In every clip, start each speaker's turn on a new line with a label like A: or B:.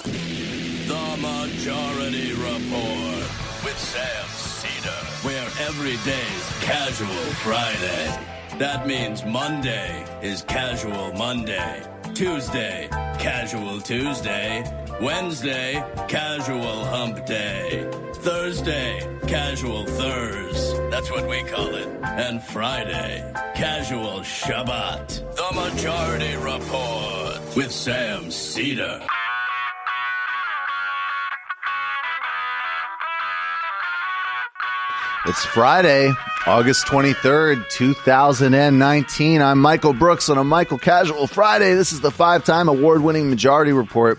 A: The Majority Report with Sam Cedar, where every day's Casual Friday. That means Monday is Casual Monday, Tuesday, Casual Tuesday, Wednesday, Casual Hump Day, Thursday, Casual Thurs, that's what we call it, and Friday, Casual Shabbat. The Majority Report with Sam Cedar.
B: It's Friday, August 23rd, 2019. I'm Michael Brooks on a Michael Casual Friday. This is the 5-time award-winning Majority Report.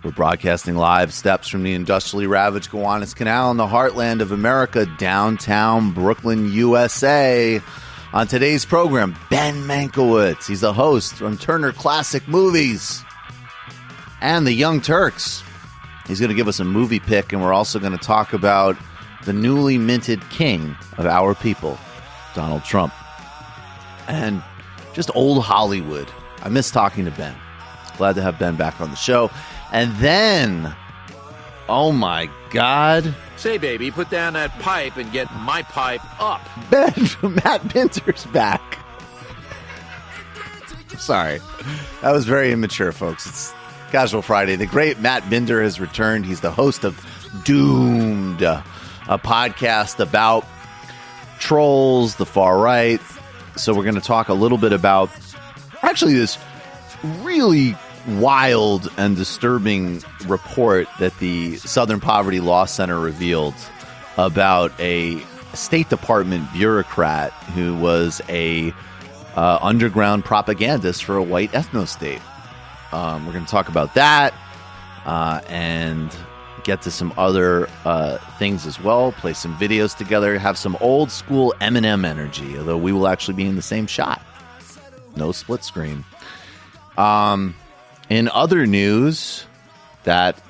B: We're broadcasting live steps from the industrially ravaged Gowanus Canal in the heartland of America, downtown Brooklyn, USA. On today's program, Ben Mankiewicz. He's the host from Turner Classic Movies and the Young Turks. He's going to give us a movie pick, and we're also going to talk about the newly minted king of our people, Donald Trump. And just old Hollywood. I miss talking to Ben. Glad to have Ben back on the show. And then, oh my God.
C: Say, baby, put down that pipe and get my pipe up.
B: Ben, Matt Binter's back. Sorry. That was very immature, folks. It's Casual Friday. The great Matt Binder has returned. He's the host of Doomed, a podcast about trolls, the far right. So we're going to talk a little bit about actually this really wild and disturbing report that the Southern Poverty Law Center revealed about a State Department bureaucrat who was a underground propagandist for a white ethno-state. We're going to talk about that and get to some other things as well, play some videos together, have some old school Eminem energy, although we will actually be in the same shot. No split screen. In other news that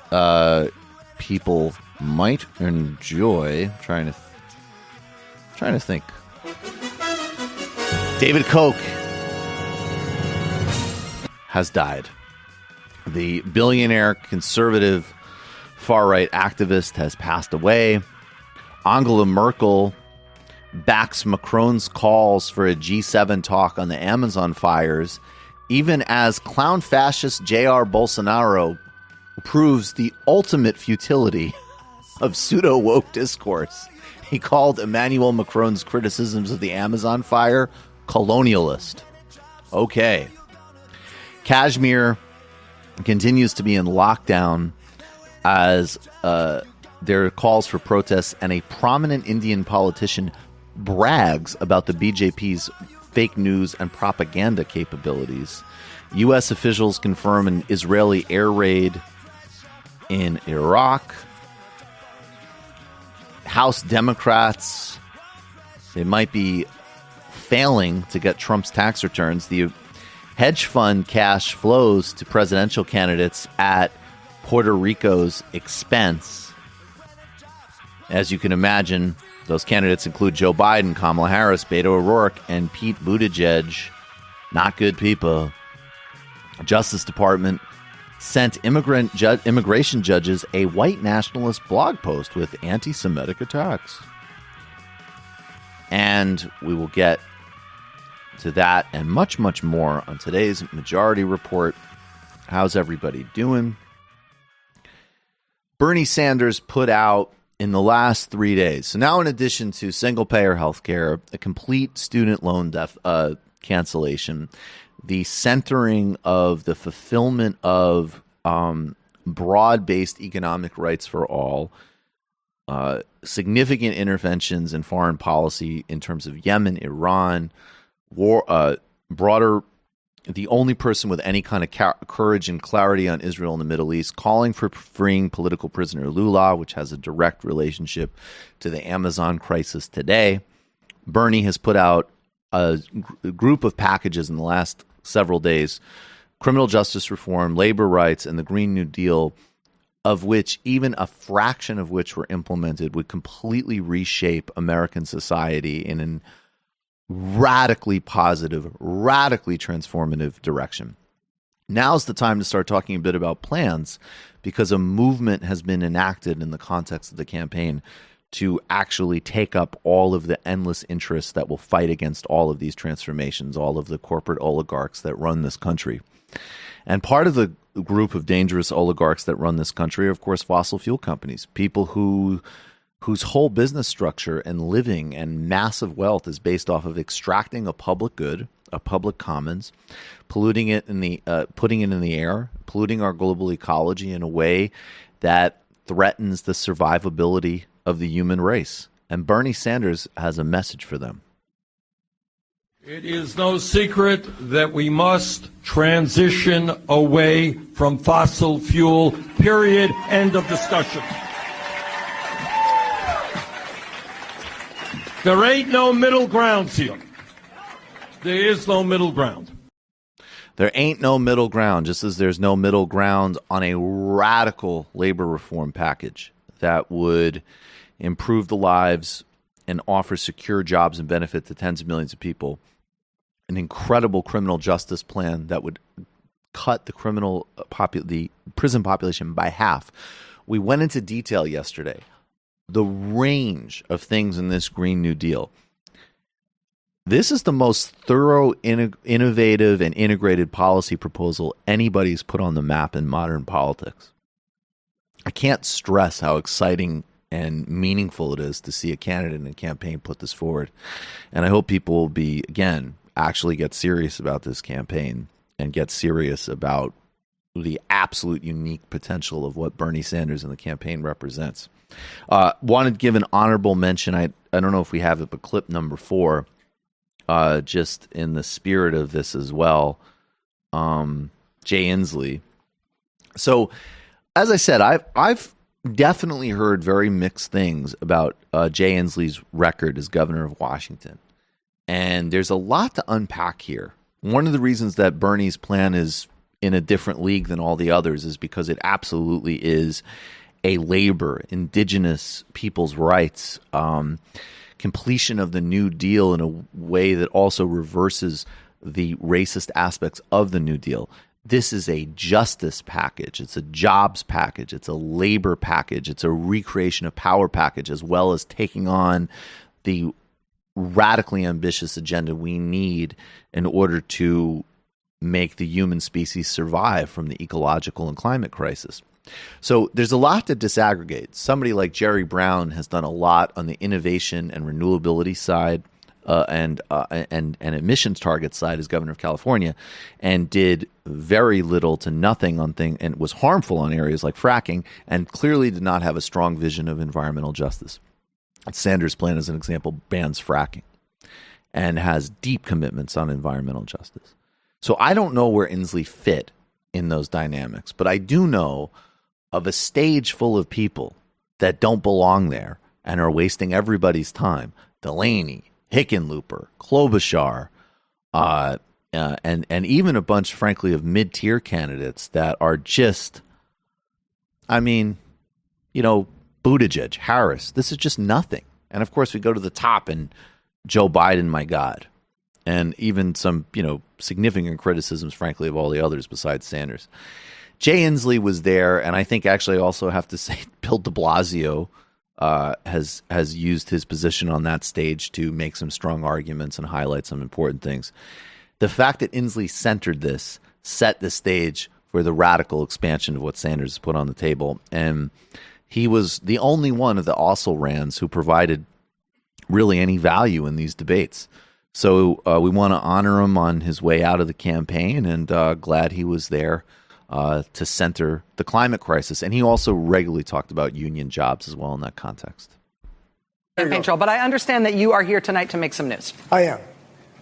B: people might enjoy, trying to think. David Koch has died. The billionaire conservative far-right activist has passed away. Angela Merkel backs Macron's calls for a G7 talk on the Amazon fires, even as clown fascist Jair Bolsonaro proves the ultimate futility of pseudo-woke discourse. He called Emmanuel Macron's criticisms of the Amazon fire colonialist. Okay. Kashmir continues to be in lockdown as there are calls for protests, and a prominent Indian politician brags about the BJP's fake news and propaganda capabilities. U.S. officials confirm an Israeli air raid in Iraq. House Democrats, they might be failing to get Trump's tax returns. The hedge fund cash flows to presidential candidates at Puerto Rico's expense. As you can imagine, those candidates include Joe Biden, Kamala Harris, Beto O'Rourke, and Pete Buttigieg. Not good people. Justice Department sent immigration judges a white nationalist blog post with anti-Semitic attacks. And we will get to that and much, much more on today's Majority Report. How's everybody doing? Bernie Sanders put out in the last 3 days. So now, in addition to single-payer health care, a complete student loan cancellation, the centering of the fulfillment of broad-based economic rights for all, significant interventions in foreign policy in terms of Yemen, Iran, war, broader, the only person with any kind of courage and clarity on Israel and the Middle East, calling for freeing political prisoner Lula, which has a direct relationship to the Amazon crisis today. Bernie has put out a group of packages in the last several days: criminal justice reform, labor rights, and the Green New Deal, of which even a fraction of which were implemented would completely reshape American society in an radically positive, radically transformative direction. Now's the time to start talking a bit about plans, because a movement has been enacted in the context of the campaign to actually take up all of the endless interests that will fight against all of these transformations, all of the corporate oligarchs that run this country. And part of the group of dangerous oligarchs that run this country are, of course, fossil fuel companies, people whose whole business structure and living and massive wealth is based off of extracting a public good, a public commons, polluting it putting it in the air, polluting our global ecology in a way that threatens the survivability of the human race. And Bernie Sanders has a message for them.
D: It is no secret that we must transition away from fossil fuel, period, end of discussion. There ain't no middle ground here. There is no middle ground.
B: There ain't no middle ground, just as there's no middle ground on a radical labor reform package that would improve the lives and offer secure jobs and benefit to tens of millions of people. An incredible criminal justice plan that would cut the the prison population by half. We went into detail yesterday. The range of things in this Green New Deal. This is the most thorough, innovative, and integrated policy proposal anybody's put on the map in modern politics. I can't stress how exciting and meaningful it is to see a candidate and a campaign put this forward. And I hope people will be, again, actually get serious about this campaign and get serious about the absolute unique potential of what Bernie Sanders and the campaign represents. Wanted to give an honorable mention. I don't know if we have it, but clip number 4, just in the spirit of this as well, Jay Inslee. So, as I said, I've definitely heard very mixed things about Jay Inslee's record as governor of Washington. And there's a lot to unpack here. One of the reasons that Bernie's plan is in a different league than all the others is because it absolutely is a labor, indigenous people's rights, completion of the New Deal in a way that also reverses the racist aspects of the New Deal. This is a justice package. It's a jobs package. It's a labor package. It's a recreation of power package, as well as taking on the radically ambitious agenda we need in order to make the human species survive from the ecological and climate crisis. So there's a lot to disaggregate. Somebody like Jerry Brown has done a lot on the innovation and renewability side and emissions target side as governor of California, and did very little to nothing on things, and was harmful on areas like fracking, and clearly did not have a strong vision of environmental justice. Sanders' plan, as an example, bans fracking and has deep commitments on environmental justice. So I don't know where Inslee fit in those dynamics, but I do know of a stage full of people that don't belong there and are wasting everybody's time. Delaney, Hickenlooper, Klobuchar, and even a bunch, frankly, of mid-tier candidates that are just, Buttigieg, Harris. This is just nothing. And of course, we go to the top and Joe Biden, my God. And even some, significant criticisms, frankly, of all the others besides Sanders. Jay Inslee was there, and I think actually I also have to say Bill de Blasio has used his position on that stage to make some strong arguments and highlight some important things. The fact that Inslee centered this set the stage for the radical expansion of what Sanders put on the table. And he was the only one of the also-rans who provided really any value in these debates. So we want to honor him on his way out of the campaign, and glad he was there to center the climate crisis. And he also regularly talked about union jobs as well in that context.
E: Campaign trail, but I understand that you are here tonight to make some news.
F: I am.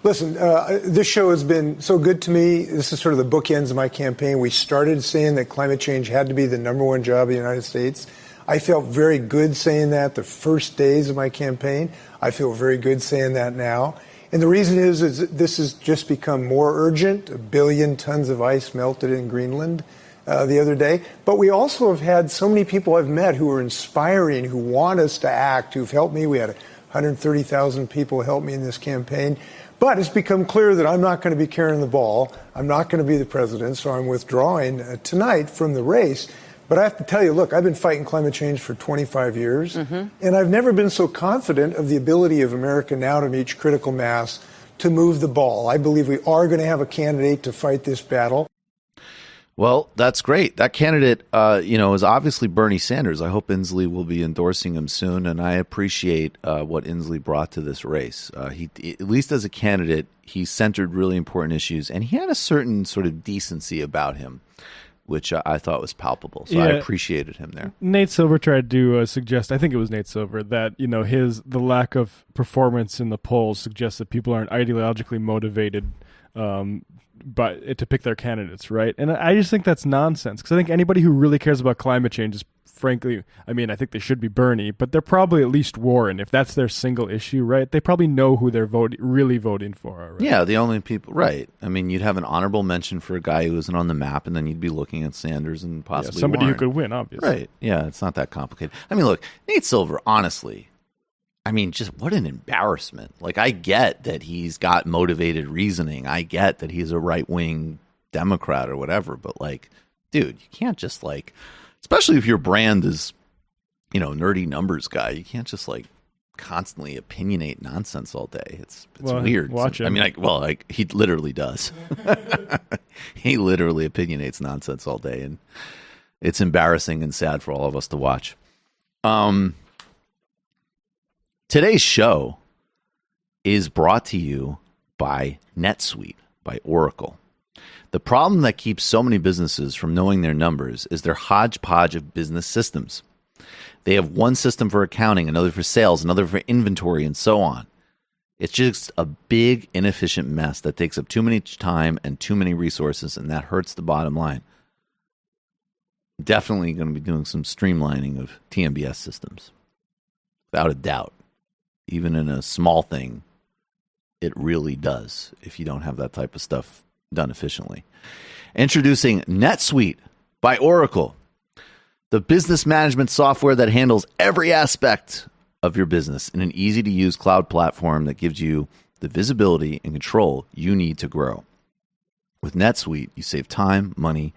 F: Listen, this show has been so good to me. This is sort of the bookends of my campaign. We started saying that climate change had to be the #1 job of the United States. I felt very good saying that the first days of my campaign. I feel very good saying that now. And the reason is this has just become more urgent. 1 billion tons of ice melted in Greenland the other day. But we also have had so many people I've met who are inspiring, who want us to act, who've helped me. We had 130,000 people help me in this campaign. But it's become clear that I'm not going to be carrying the ball. I'm not going to be the president, so I'm withdrawing tonight from the race. But I have to tell you, look, I've been fighting climate change for 25 years, and I've never been so confident of the ability of America now to reach critical mass to move the ball. I believe we are going to have a candidate to fight this battle.
B: Well, that's great. That candidate, is obviously Bernie Sanders. I hope Inslee will be endorsing him soon, and I appreciate what Inslee brought to this race. He, at least as a candidate, he centered really important issues, and he had a certain sort of decency about him, which I thought was palpable. So I appreciated him there.
G: Nate Silver tried to suggest, I think it was Nate Silver, that the lack of performance in the polls suggests that people aren't ideologically motivated but to pick their candidates, right? And I just think that's nonsense, because I think anybody who really cares about climate change is, frankly, I think they should be Bernie, but they're probably at least Warren. If that's their single issue, right? They probably know who they're really voting for already.
B: Yeah, the only people, right. You'd have an honorable mention for a guy who isn't on the map, and then you'd be looking at Sanders and possibly
G: somebody
B: Warren.
G: who could win, obviously.
B: Right, yeah, it's not that complicated. Look, Nate Silver, honestly, just what an embarrassment. I get that he's got motivated reasoning. I get that he's a right-wing Democrat or whatever, but dude, you can't just especially if your brand is, nerdy numbers guy, you can't just constantly opinionate nonsense all day. It's weird.
G: Watch him.
B: He literally does. He literally opinionates nonsense all day, and it's embarrassing and sad for all of us to watch. Today's show is brought to you by NetSuite, by Oracle. The problem that keeps so many businesses from knowing their numbers is their hodgepodge of business systems. They have one system for accounting, another for sales, another for inventory, and so on. It's just a big, inefficient mess that takes up too much time and too many resources, and that hurts the bottom line. Definitely going to be doing some streamlining of TMBS systems, without a doubt. Even in a small thing, it really does if you don't have that type of stuff done efficiently. Introducing NetSuite by Oracle, the business management software that handles every aspect of your business in an easy-to-use cloud platform that gives you the visibility and control you need to grow. With NetSuite, you save time, money,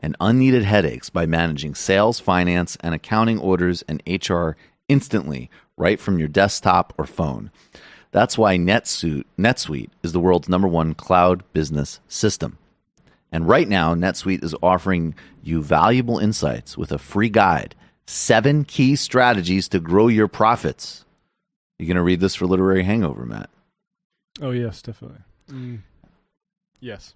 B: and unneeded headaches by managing sales, finance, and accounting orders and HR instantly, right from your desktop or phone. That's why NetSuite is the world's #1 cloud business system. And right now, NetSuite is offering you valuable insights with a free guide, 7 key strategies to grow your profits. You going to read this for Literary Hangover, Matt?
G: Oh, yes, definitely. Yes.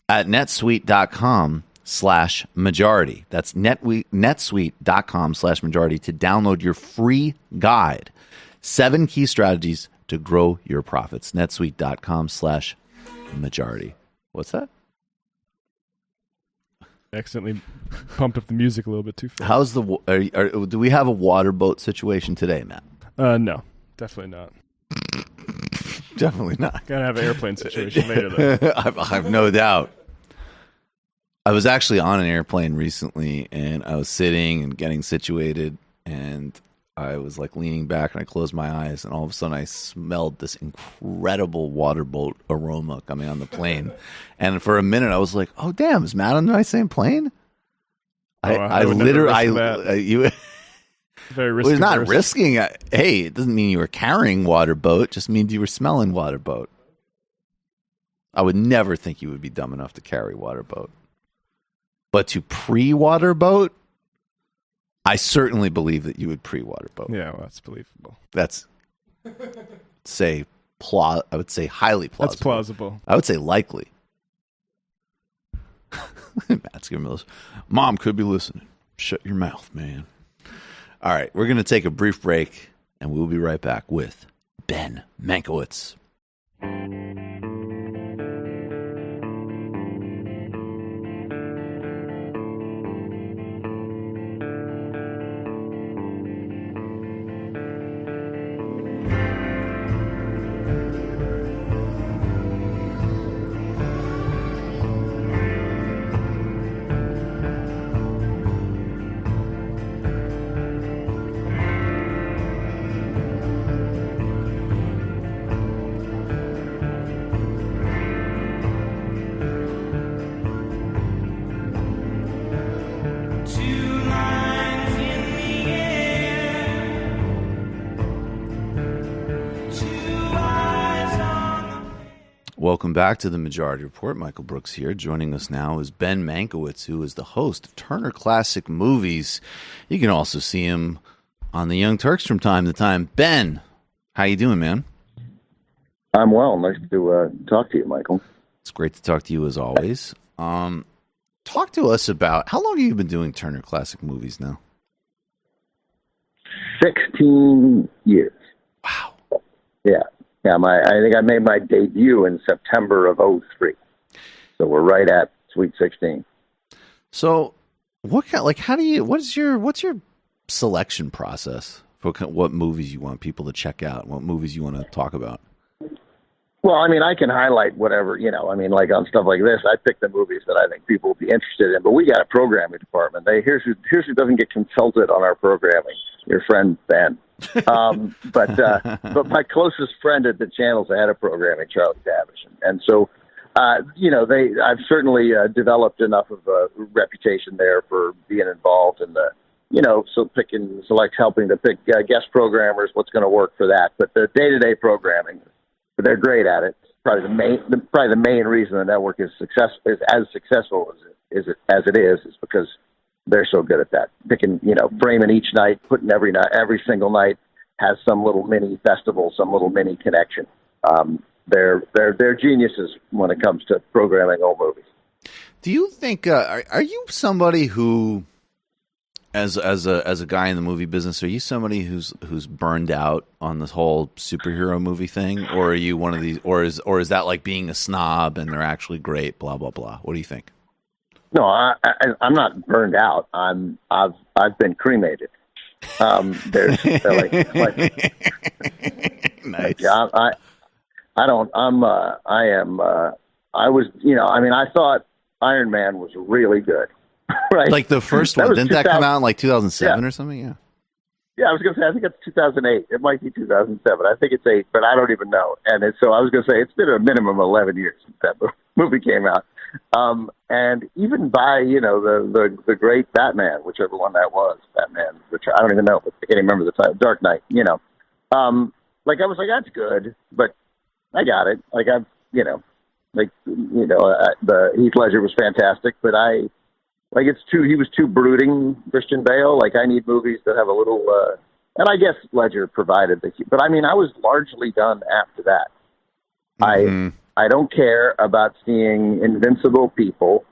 B: At netsuite.com/majority. That's netsuite.com/majority to download your free guide. 7 key strategies to grow your profits. netsuite.com/majority. What's that?
G: Accidentally pumped up the music a little bit too fast.
B: How's the do we have a water boat situation today, Matt?
G: No, definitely not.
B: Definitely not.
G: Gotta have an airplane situation later, though.
B: I've no doubt. I was actually on an airplane recently, and I was sitting and getting situated, and I was leaning back, and I closed my eyes, and all of a sudden I smelled this incredible water boat aroma coming on the plane. And for a minute I was like, "Oh damn, is Matt on my same plane?" I literally, you
G: very risky.
B: Was not risking. Hey, it doesn't mean you were carrying water boat; it just means you were smelling water boat. I would never think you would be dumb enough to carry water boat, but to pre-water boat, I certainly believe that you would pre-water boat.
G: Yeah, well, that's believable.
B: That's I would say highly plausible.
G: That's plausible.
B: I would say likely. Matt's giving me this. Mom could be listening. Shut your mouth, man. All right, we're going to take a brief break, and we'll be right back with Ben Mankiewicz. welcome back to the Majority Report. Michael Brooks here. Joining us now is Ben Mankiewicz, who is the host of Turner Classic Movies. You can also see him on the Young Turks from time to time. Ben, how you doing, man?
H: I'm well. Nice to talk to you, Michael.
B: It's great to talk to you as always. Talk to us about, how long have you been doing Turner Classic Movies now?
H: 16 years.
B: Wow.
H: Yeah. I think I made my debut in September of 2003. So we're right at Sweet 16.
B: So what's your selection process for what movies you want people to check out, what movies you want to talk about?
H: Well, I mean, I can highlight whatever, like on stuff like this, I pick the movies that I think people will be interested in, but we got a programming department. Here's who doesn't get consulted on our programming. Your friend, Ben. But my closest friend at the channel's the head of programming, Charlie Davish. And so, I've certainly developed enough of a reputation there for being involved in the, helping to pick guest programmers, what's going to work for that. But the day-to-day programming, they're great at it. Probably the main reason the network is as successful as it is because they're so good at that. Picking, framing each night, putting every single night has some little mini festival, some little mini connection. They're geniuses when it comes to programming old movies.
B: Do you think are you somebody who, as a guy in the movie business, are you somebody who's burned out on this whole superhero movie thing, or are you one of these, or is that like being a snob and they're actually great, blah blah blah? What do you think?
H: No, I'm not burned out. I've been cremated. There's
B: nice.
H: I thought Iron Man was really good. Right.
B: Like the first one. Didn't that come out in like 2007 or something? Yeah.
H: Yeah, I was going to say, I think it's 2008. It might be 2007. I think it's 8, but I don't even know. And so I was going to say, it's been a minimum of 11 years since that movie came out. And even by, the great Batman, whichever one that was, Batman, which I don't even know, but I can't even remember the title, Dark Knight, I was like, that's good, but I got it. The Heath Ledger was fantastic, but he was too brooding, Christian Bale. Like, I need movies that have a little, and I guess Ledger provided but I was largely done after that. Mm-hmm. I don't care about seeing invincible people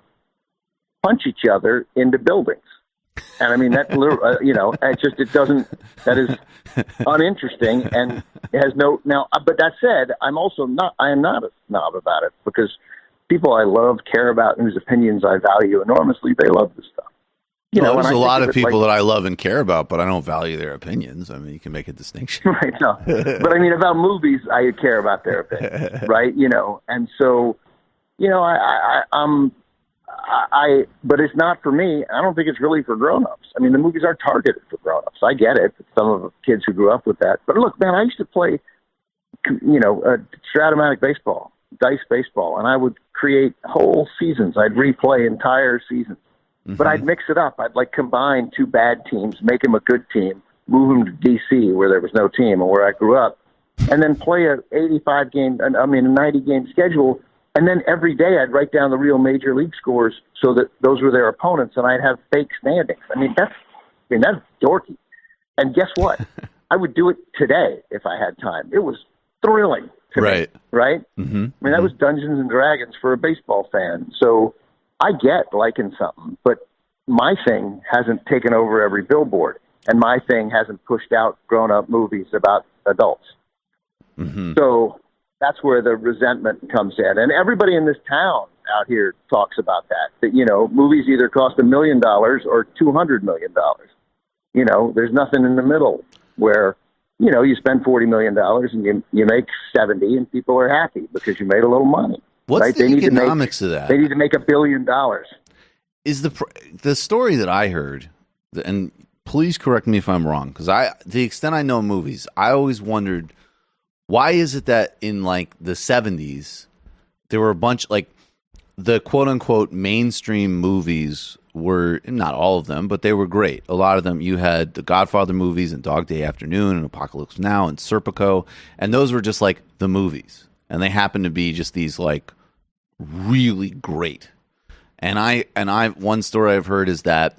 H: punch each other into buildings. And that, that is uninteresting and it has but that said, I am not a snob about it because people I love, care about, whose opinions I value enormously, they love this stuff.
B: There's a lot of people that I love and care about, but I don't value their opinions. You can make a distinction.
H: Right, no. But about movies, I care about their opinions, right? And so, but it's not for me. I don't think it's really for grown-ups. The movies are targeted for grown-ups. I get it. Some of the kids who grew up with that. But look, man, I used to play, Stratomatic baseball, dice baseball, and I would create whole seasons. I'd replay entire seasons. Mm-hmm. But I'd mix it up. I'd combine two bad teams, make them a good team, move them to D.C. where there was no team and where I grew up, and then play a 90-game schedule. And then every day I'd write down the real major league scores so that those were their opponents, and I'd have fake standings. That's dorky. And guess what? I would do it today if I had time. It was thrilling to me, right? Mm-hmm. That was Dungeons and Dragons for a baseball fan. So I get liking something, but my thing hasn't taken over every billboard, and my thing hasn't pushed out grown-up movies about adults. Mm-hmm. So that's where the resentment comes in. And everybody in this town out here talks about that movies either cost $1 million or $200 million. There's nothing in the middle where, you spend $40 million and you make 70 and people are happy because you made a little money.
B: What's the economics of that?
H: They need to make $1 billion.
B: Is the story that I heard, and please correct me if I'm wrong, because to the extent I know movies, I always wondered, why is it that in the 70s there were a bunch the quote unquote mainstream movies were, not all of them, but they were great. A lot of them, you had the Godfather movies and Dog Day Afternoon and Apocalypse Now and Serpico, and those were just the movies. and they happen to be just these like really great. And I one story I've heard is that,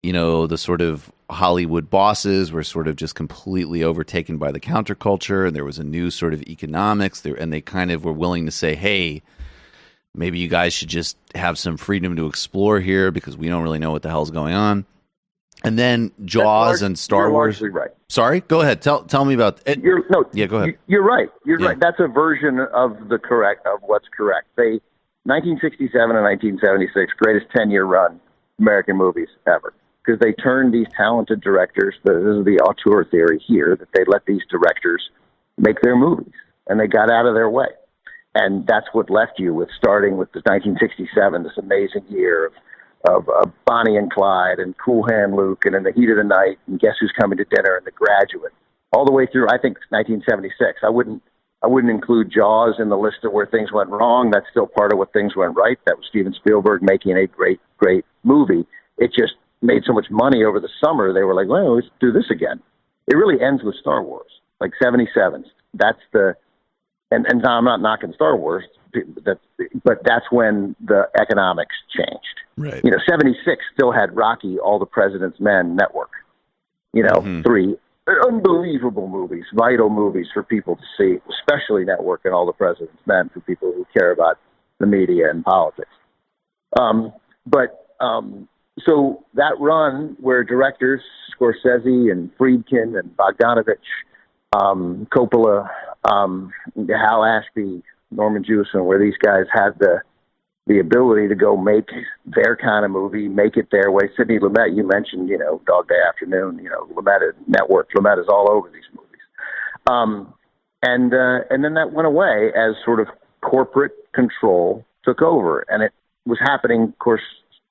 B: you know, the sort of Hollywood bosses were sort of just completely overtaken by the counterculture, and there was a new sort of economics there, and they kind of were willing to say, hey, maybe you guys should just have some freedom to explore here because we don't really know what the hell's going on. And then Jaws and Star Wars.
H: You're largely right.
B: Sorry, go ahead. Tell me about it. Yeah, go ahead.
H: You're right. You're right. That's a version of what's correct. 1967 and 1976, greatest 10-year run American movies ever, because they turned these talented directors. This is the auteur theory here, that they let these directors make their movies, and they got out of their way. And that's what left you with, starting with the 1967, this amazing year of Bonnie and Clyde and Cool Hand Luke and In the Heat of the Night and Guess Who's Coming to Dinner and The Graduate, all the way through, I think, 1976. I wouldn't include Jaws in the list of where things went wrong. That's still part of what things went right. That was Steven Spielberg making a great, great movie. It just made so much money over the summer. They were like, well, let's do this again. It really ends with Star Wars, like 77. That's the, and now I'm not knocking Star Wars, but that's when the economics changed.
B: Right.
H: You know, 76 still had Rocky, All the President's Men Network. You know, three unbelievable movies, vital movies for people to see, especially Network and All the President's Men for people who care about the media and politics. So that run where directors, Scorsese and Friedkin and Bogdanovich, Coppola, Hal Ashby, Norman Jewison, where these guys had the ability to go make their kind of movie, make it their way. Sidney Lumet, you mentioned, you know, Dog Day Afternoon, you know, Lumet Network. Lumet is all over these movies. And then that went away as sort of corporate control took over. And it was happening, of course,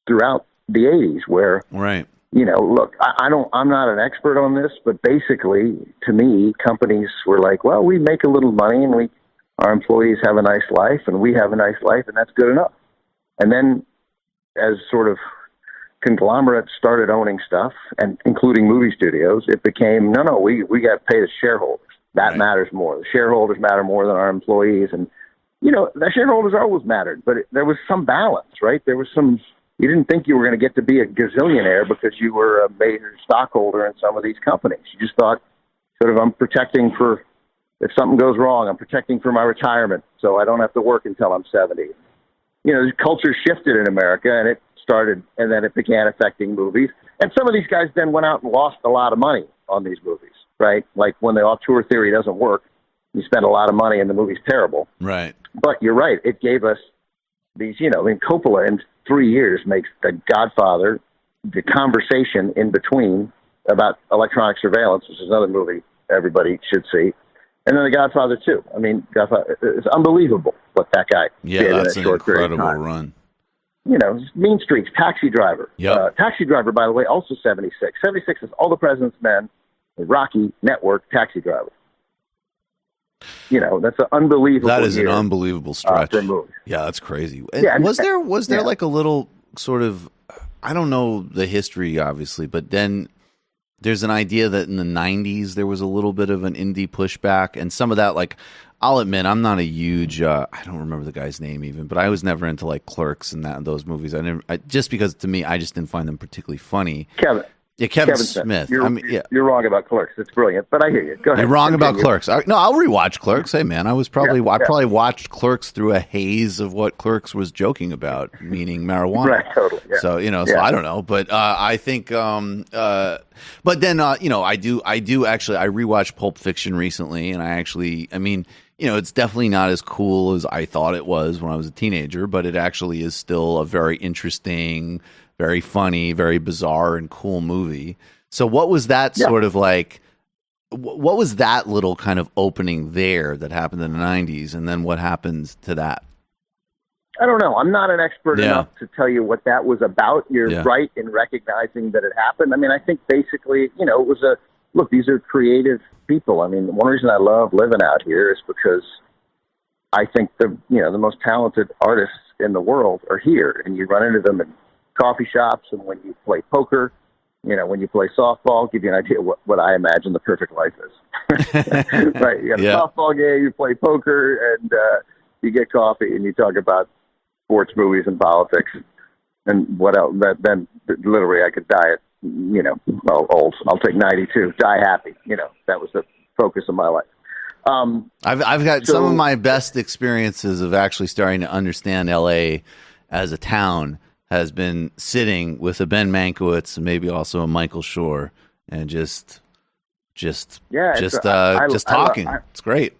H: throughout the 80s, where,
B: right.
H: You know, look, I'm not an expert on this, but basically, to me, companies were like, well, we make a little money and our employees have a nice life and we have a nice life, and that's good enough. And then as sort of conglomerates started owning stuff, and including movie studios, it became, no, we got to pay the shareholders. That matters more. The shareholders matter more than our employees. And, you know, the shareholders always mattered, but there was some balance, right? There was some, you didn't think you were going to get to be a gazillionaire because you were a major stockholder in some of these companies. You just thought, sort of, I'm protecting for, if something goes wrong, I'm protecting for my retirement so I don't have to work until I'm 70. You know, the culture shifted in America, and it started, and then it began affecting movies. And some of these guys then went out and lost a lot of money on these movies, right? Like when the auteur theory doesn't work, you spend a lot of money and the movie's terrible.
B: Right.
H: But you're right. It gave us these, you know, I mean, Coppola in 3 years makes The Godfather, The Conversation in between about electronic surveillance, which is another movie everybody should see. And then The Godfather 2. I mean, Godfather, it's unbelievable what that guy did in a short period of time.
B: Run.
H: You know, Mean Streets, Taxi Driver.
B: Yep.
H: Taxi Driver, by the way, also 76. 76 is All the President's Men, Rocky, Network, Taxi Driver. You know, that's an unbelievable.
B: That is an unbelievable stretch. Yeah, that's crazy.
H: Yeah,
B: was there like a little sort of, I don't know the history, obviously, but then there's an idea that in the 90s there was a little bit of an indie pushback, and some of that, like, I'll admit, I'm not a huge, I don't remember the guy's name even, but I was never into like Clerks and those movies. Just because to me, I just didn't find them particularly funny. Kevin Smith.
H: You're wrong about Clerks. It's brilliant, but I hear you. Go ahead.
B: You're wrong about Clerks. No, I'll rewatch Clerks. Hey, man, I probably watched Clerks through a haze of what Clerks was joking about, meaning marijuana.
H: Right, totally. Yeah.
B: So, you know, so I don't know, but I think, but then, you know, I do actually, I rewatched Pulp Fiction recently, and I mean, you know, it's definitely not as cool as I thought it was when I was a teenager, but it actually is still a very interesting, very funny, very bizarre and cool movie. So what was that sort of like, what was that little kind of opening there that happened in the 90s? And then what happens to that?
H: I don't know. I'm not an expert enough to tell you what that was about. You're right in recognizing that it happened. I mean, I think basically, you know, it was look, these are creative people. I mean, one reason I love living out here is because I think the most talented artists in the world are here, and you run into them in coffee shops and when you play poker, when you play softball, give you an idea what I imagine the perfect life is. Right? You got a softball game, you play poker, and you get coffee, and you talk about sports, movies, and politics, and what else. Then literally, I could die at old. I'll take 92, die happy. That was the focus of my life.
B: I've got some of my best experiences of actually starting to understand LA as a town has been sitting with a Ben Mankiewicz and maybe also a Michael Schur and just talking. It's great.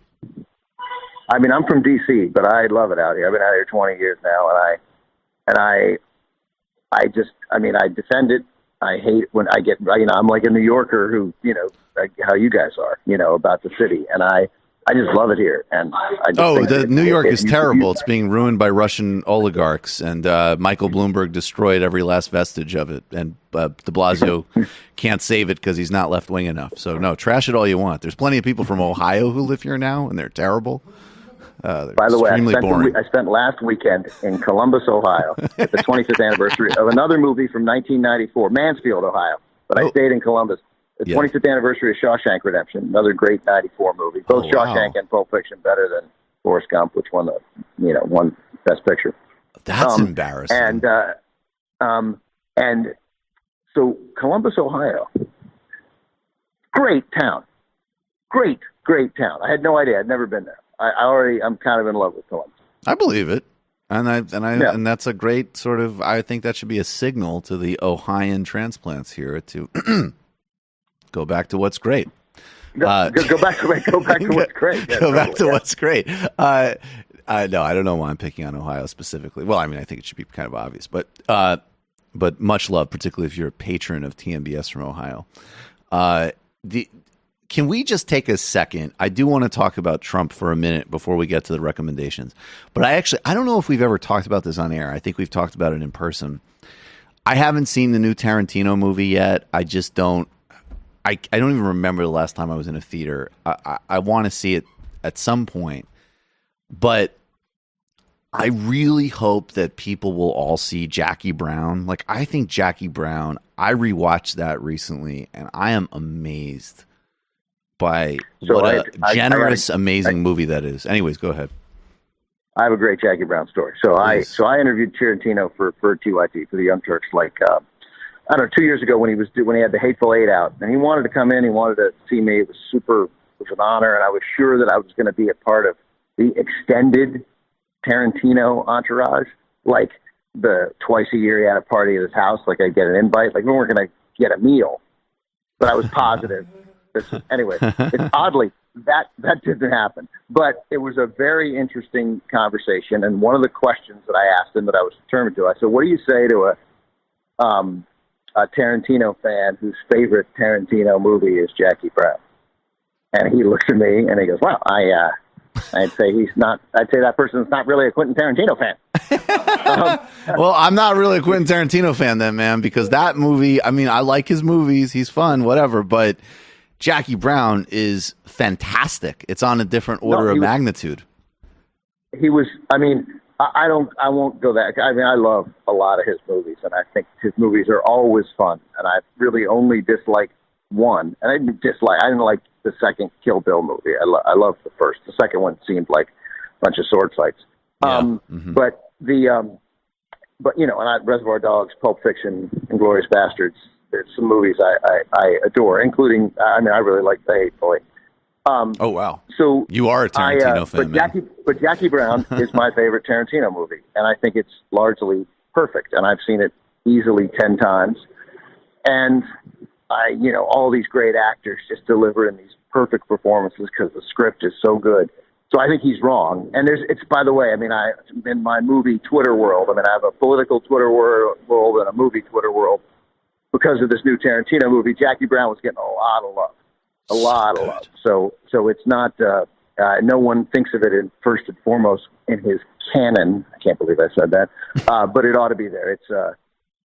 H: I mean, I'm from DC, but I love it out here. I've been out here 20 years now, and I defend it. I hate when I get, I'm like a New Yorker who, like how you guys are, about the city, and I just love it here. And I just
B: New York is terrible. It's being ruined by Russian oligarchs, and Michael Bloomberg destroyed every last vestige of it. And de Blasio can't save it because he's not left wing enough. So no, trash it all you want. There's plenty of people from Ohio who live here now, and they're terrible.
H: By the way, I spent last weekend in Columbus, Ohio, at the 25th anniversary of another movie from 1994, Mansfield, Ohio. But I stayed in Columbus. The 25th anniversary of Shawshank Redemption, another great 94 movie. Both Shawshank and Pulp Fiction better than Forrest Gump, which won won Best Picture.
B: That's embarrassing.
H: And so Columbus, Ohio, great town, great town. I had no idea. I'd never been there. I'm kind of in love with Columbus.
B: I believe it. And that's a great sort of, I think that should be a signal to the Ohioan transplants here to go back to what's great.
H: Go back to what's great. Yeah,
B: go back to what's great. No, I don't know why I'm picking on Ohio specifically. Well, I mean, I think it should be kind of obvious, but much love, particularly if you're a patron of TMBS from Ohio. Can we just take a second? I do want to talk about Trump for a minute before we get to the recommendations. But I don't know if we've ever talked about this on air. I think we've talked about it in person. I haven't seen the new Tarantino movie yet. I just don't. I don't even remember the last time I was in a theater. I want to see it at some point. But I really hope that people will all see Jackie Brown. Like, I think Jackie Brown, I rewatched that recently, and I am amazed by what a generous, amazing movie that is. Anyways, go ahead.
H: I have a great Jackie Brown story. So I interviewed Tarantino for TYT, for the Young Turks, like, 2 years ago when he had the Hateful Eight out, and he wanted to come in, he wanted to see me. It was an honor, and I was sure that I was going to be a part of the extended Tarantino entourage, like the twice a year he had a party at his house, like I'd get an invite, like we weren't going to get a meal, but I was positive. Anyway, it's oddly that didn't happen, but it was a very interesting conversation. And one of the questions that I asked him that I was determined to, I said, "What do you say to a Tarantino fan whose favorite Tarantino movie is Jackie Brown?" And he looks at me and he goes, "Well, I'd say that person's not really a Quentin Tarantino fan."
B: Well, I'm not really a Quentin Tarantino fan then, man, because that movie, I mean, I like his movies. He's fun, whatever, but Jackie Brown is fantastic. It's on a different order of magnitude.
H: He was, I mean, I won't go that. I mean, I love a lot of his movies, and I think his movies are always fun. And I really only disliked one, and I didn't like the second Kill Bill movie. I loved the first. The second one seemed like a bunch of sword fights. But and Reservoir Dogs, Pulp Fiction, Inglourious Bastards. There's some movies I adore, including, I really like The Hateful Eight.
B: Oh, wow.
H: So
B: you are a Tarantino fan,
H: but Jackie Brown is my favorite Tarantino movie, and I think it's largely perfect, and I've seen it easily 10 times. And all these great actors just deliver in these perfect performances because the script is so good. So I think he's wrong. And by the way, I mean, in my movie Twitter world, I have a political Twitter world and a movie Twitter world. Because of this new Tarantino movie, Jackie Brown was getting a lot of love. So it's not, no one thinks of it first and foremost in his canon. I can't believe I said that. But it ought to be there.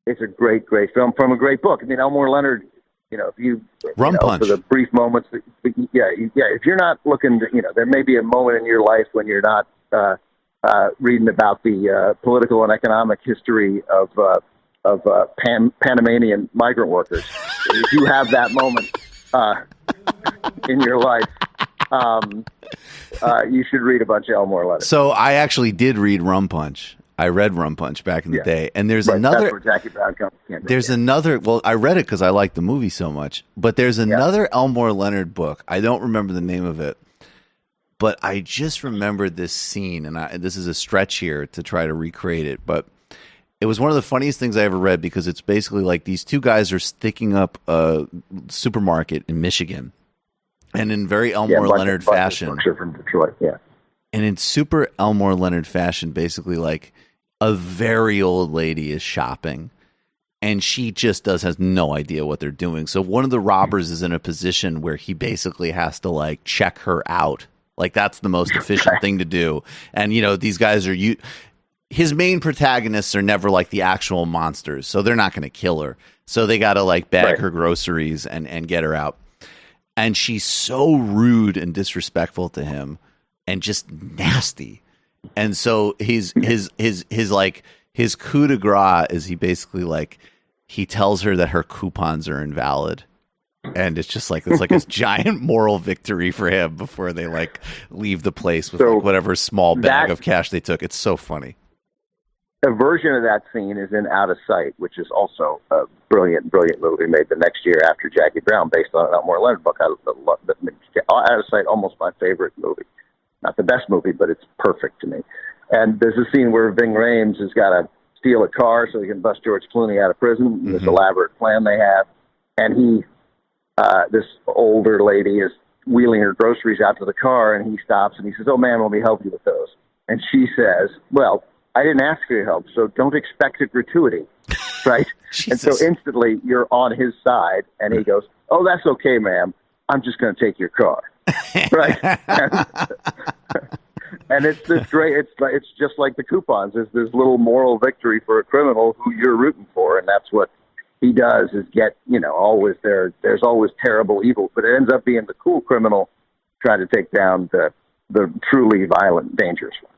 H: It's a great, great film from a great book. I mean, Elmore Leonard, if you,
B: Punch.
H: For the brief moments, if you're not looking to, there may be a moment in your life when you're not reading about the political and economic history of Panamanian migrant workers. if you have that moment in your life, you should read a bunch of Elmore Leonard.
B: So I actually did read Rum Punch. I read Rum Punch back in the day, and there's another.
H: That's where Jackie Brown comes.
B: There's another. Well, I read it because I liked the movie so much. But there's another Elmore Leonard book. I don't remember the name of it, but I just remembered this scene, and this is a stretch here to try to recreate it. But it was one of the funniest things I ever read because it's basically like these two guys are sticking up a supermarket in Michigan, and in very Elmore Leonard fashion.
H: From Detroit, yeah.
B: And in super Elmore Leonard fashion, basically like a very old lady is shopping and she just has no idea what they're doing. So one of the robbers is in a position where he basically has to like check her out. Like that's the most efficient thing to do. And, you know, these guys are his main protagonists are never like the actual monsters. So they're not going to kill her. So they got to like bag her groceries and get her out. And she's so rude and disrespectful to him. And just nasty, and so his like his coup de grace is he basically like he tells her that her coupons are invalid, and it's just like it's like this giant moral victory for him before they like leave the place with like whatever small bag of cash they took. It's so funny.
H: A version of that scene is in Out of Sight, which is also a brilliant movie made the next year after Jackie Brown, based on an Elmore Leonard book. Out of Sight, almost my favorite movie. Not the best movie, but it's perfect to me. And there's a scene where Ving Rhames has got to steal a car so he can bust George Clooney out of prison. This elaborate plan they have. And this older lady is wheeling her groceries out to the car, and he stops and he says, "Oh, ma'am, let me help you with those." And she says, "Well, I didn't ask for your help, so don't expect a gratuity." Right? And so instantly you're on his side, and he goes, "Oh, that's okay, ma'am. I'm just going to take your car." Right. And it's this great, it's just like the coupons. It's this little moral victory for a criminal who you're rooting for. And that's what he does is get, you know, always there's always terrible evil, but it ends up being the cool criminal trying to take down the truly violent, dangerous one.